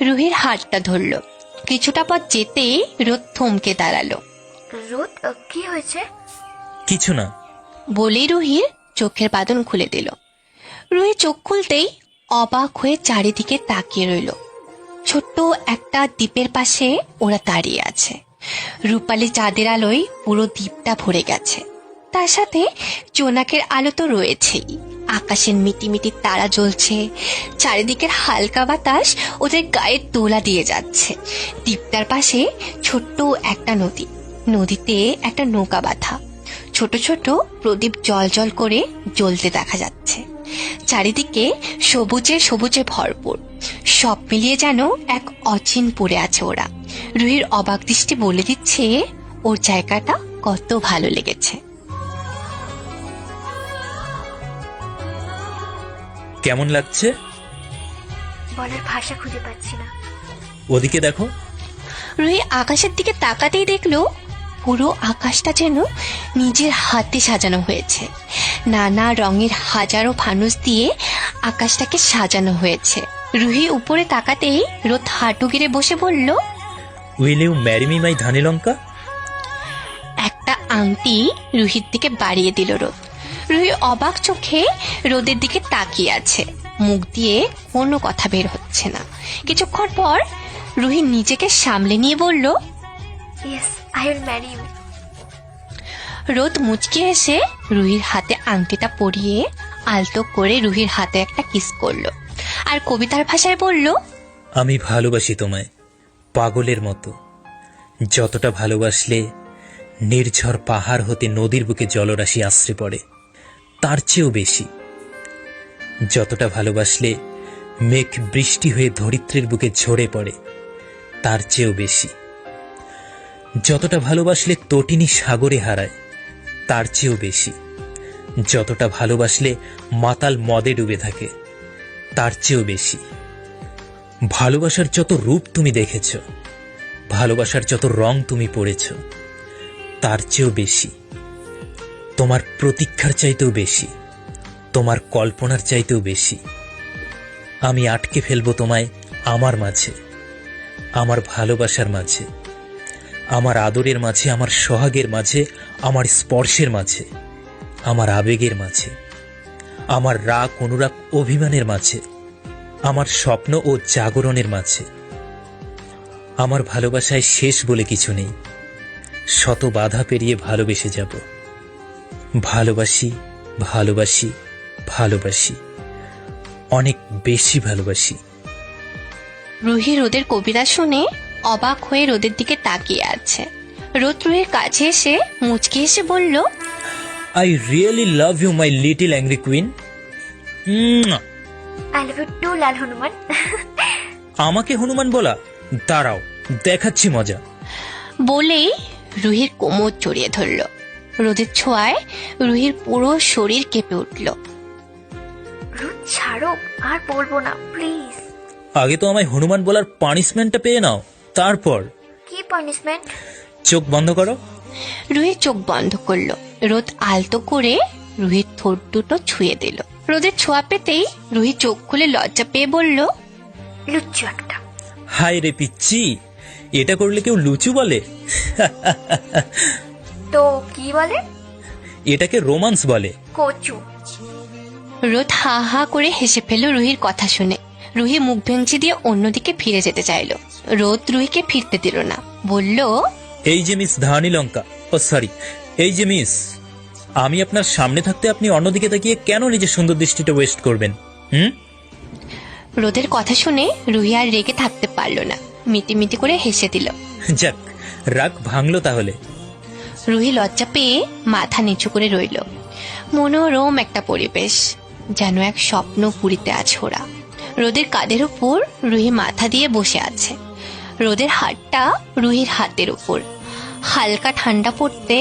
রুহির হাতটা ধরল। কিছুটা পথ যেতেই রোদ থমকে দাঁড়ালো। রোদ, কি হয়েছে? কিছু না বলেই রুহির চোখের বাঁধন খুলে দিল। রুহি চোখ খুলতেই অবাক হয়ে চারিদিকে তাকিয়ে রইল। ছোট্ট একটা দ্বীপের পাশে ওরা দাঁড়িয়ে আছে। রূপালি চাঁদের আলোয় পুরো দ্বীপটা ভরে গেছে। তার সাথে জোনাকের আলো তো রয়েছেই। আকাশের মিটিমিটি তারা জ্বলছে, চারিদিকের হালকা বাতাস ওদের গায়ে দোলা দিয়ে যাচ্ছে। দ্বীপটার পাশে ছোট্ট একটা নদী, নদীতে একটা নৌকা বাঁধা। ছোট ছোট প্রদীপ জল জল করে জ্বলতে দেখা যাচ্ছে। চারিদিকে সবুজে সবুজে ভরপুর। সব মিলিয়ে যেন এক অচিন পড়ে আছে ওরা। রুহির অবাক দৃষ্টি বলে দিচ্ছে ওর জায়গাটা কত ভালো লেগেছে। কেমন লাগছে? বলার ভাষা খুঁজে পাচ্ছি না। ওদিকে দেখো। রুহি আকাশের দিকে তাকাতেই দেখলো পুরো আকাশটা যেন নিজের হাতে সাজানো হয়েছে। নানা রঙের হাজারো ফানুস দিয়ে আকাশটাকে সাজানো হয়েছে। রুহি উপরে তাকাতেই রোদ হাঁটু গিরে বসে বলল, will you marry me my ধানি লঙ্কা? একটা আংটি রুহির দিকে বাড়িয়ে দিল রোদ। রুহি অবাক চোখে রোদের দিকে তাকিয়ে আছে, মুখ দিয়ে কোনো কথা বের হচ্ছে না। কিছুক্ষণ পর রুহি নিজেকে সামলে নিয়ে বলল, yes, I will marry you. Rod মুচকি এসে রুহির হাতে আংটিটা পরিয়ে আলতো করে রুহির হাতে একটা কিস করলো আর কবিতার ভাষায় বলল, আমি ভালোবাসি তোমায় পাগলের মতো। যতটা ভালোবাসলে নির্ঝর পাহাড় হতে নদীর বুকে জলরাশি আশ্রে পড়ে, তার চেয়েও বেশি। যতটা ভালোবাসলে মেঘ বৃষ্টি হয়ে ধরিত্রীর বুকে ঝরে পড়ে, তার চেয়েও বেশি। যতটা ভালোবাসলে তটিনী সাগরে হারায়, তার চেয়েও বেশি। যতটা ভালোবাসলে মাতাল মদে ডুবে থাকে, তার চেয়েও বেশি। ভালোবাসার যত রূপ তুমি দেখেছ, ভালোবাসার যত রং তুমি পড়েছ, তার চেয়েও বেশি। তোমার প্রতীক্ষার চাইতেও বেশি, তোমার কল্পনার চাইতেও বেশি। আমি আটকে ফেলবো তোমায় আমার মাঝে, আমার ভালোবাসার মাঝে, আমার আদরের মাঝে, আমার সোহাগের মাঝে, আমার স্পর্শের মাঝে, আমার আবেগের মাঝে, আমার রাগ অনুরাগ অভিমানের মাঝে, আমার স্বপ্ন ও জাগরণের মাঝে। আমার ভালোবাসায় শেষ বলে কিছু নেই। শত বাধা পেরিয়ে ভালোবেসে যাব। ভালোবাসি, ভালোবাসি, ভালোবাসি, অনেক বেশি ভালোবাসি। রুহি রোদের কবিতা শুনে অবাক হয়ে রোদের দিকে তাকিয়ে আছে। রোদ রুহির কাছে এসে মুচকি এসে বলল, I really love you my little angry queen. I love you too লাল হনুমান। আমাকে হনুমান বলা? দাঁড়াও, দেখাচ্ছি মজা। বলেই রুহির কোমর জড়িয়ে ধরল। রোদের ছোঁয়ায় রুহির পুরো শরীর কেঁপে উঠল। রোদ ছাড়ো, আর বলবো না প্লিজ। আগে তো আমায় হনুমান বলার পানিশমেন্টটা পেয়ে নাও, তারপর। কি পানিশমেন্ট? চোখ বন্ধ করো। রুহি চোখ বন্ধ করলো। রোদ আলতো করে রুহির ঠোঁট দুটো ছুঁয়ে দিল। রোদের ছোঁয়া পেতেই রুহি চোখ খুলে লজ্জা পেয়ে বলল, লুচ্চু একটা। হাই রে পিচ্ছি, এটা করলে কেউ লুচু বলে? তো কি বলে? এটাকে রোমান্স বলে। কচু। রোদ হা হা করে হেসে ফেলল রুহির কথা শুনে। রুহি মুখ ভেঙচি দিয়ে অন্যদিকে ফিরে যেতে চাইল। রোদ রুহিকে ফিরতে দিল না, বলল, এই যে মিস ধানি লঙ্কা, ও সরি, এই যে মিস, আমি আপনার সামনে থাকতে আপনি অন্যদিকে তাকিয়ে কেন নিজের সুন্দর দৃষ্টিটা ওয়েস্ট করবেন? রোদের কথা শুনে রুহি আর রেগে থাকতে পারল না, মিটিমিটি করে হেসে দিল। যাক, রাগ ভাঙলো তাহলে। রুহি লজ্জা পেয়ে মাথা নিচু করে রইল। মনোরম একটা পরিবেশ, যেন এক স্বপ্ন পুরীতে আছে ওরা। রোদের কাঁধের উপর রুহি মাথা দিয়ে বসে আছে। রোদের হাতটা রুহির হাতের উপর। হালকা ঠান্ডা পড়তে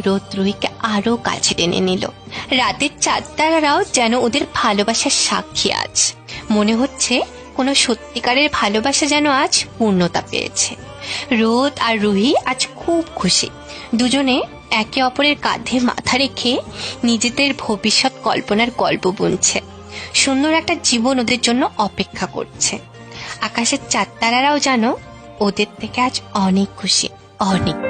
রোদ রুহিকে আরো কাছে টেনে নিল। রাতের চাঁদ তারারাও যেন ওদের ভালোবাসার সাক্ষী আজ। মনে হচ্ছে কোনো সত্যিকারের ভালোবাসা যেন আজ পূর্ণতা পেয়েছে। রোদ আর রুহি আজ খুব খুশি। দুজনে একে অপরের কাঁধে মাথা রেখে নিজেদের ভবিষ্যৎ কল্পনার গল্প বুনছে। সুন্দর একটা জীবন ওদের জন্য অপেক্ষা করছে। আকাশের চাঁদ তারারাও যেন ওদের থেকে আজ অনেক খুশি, অনেক।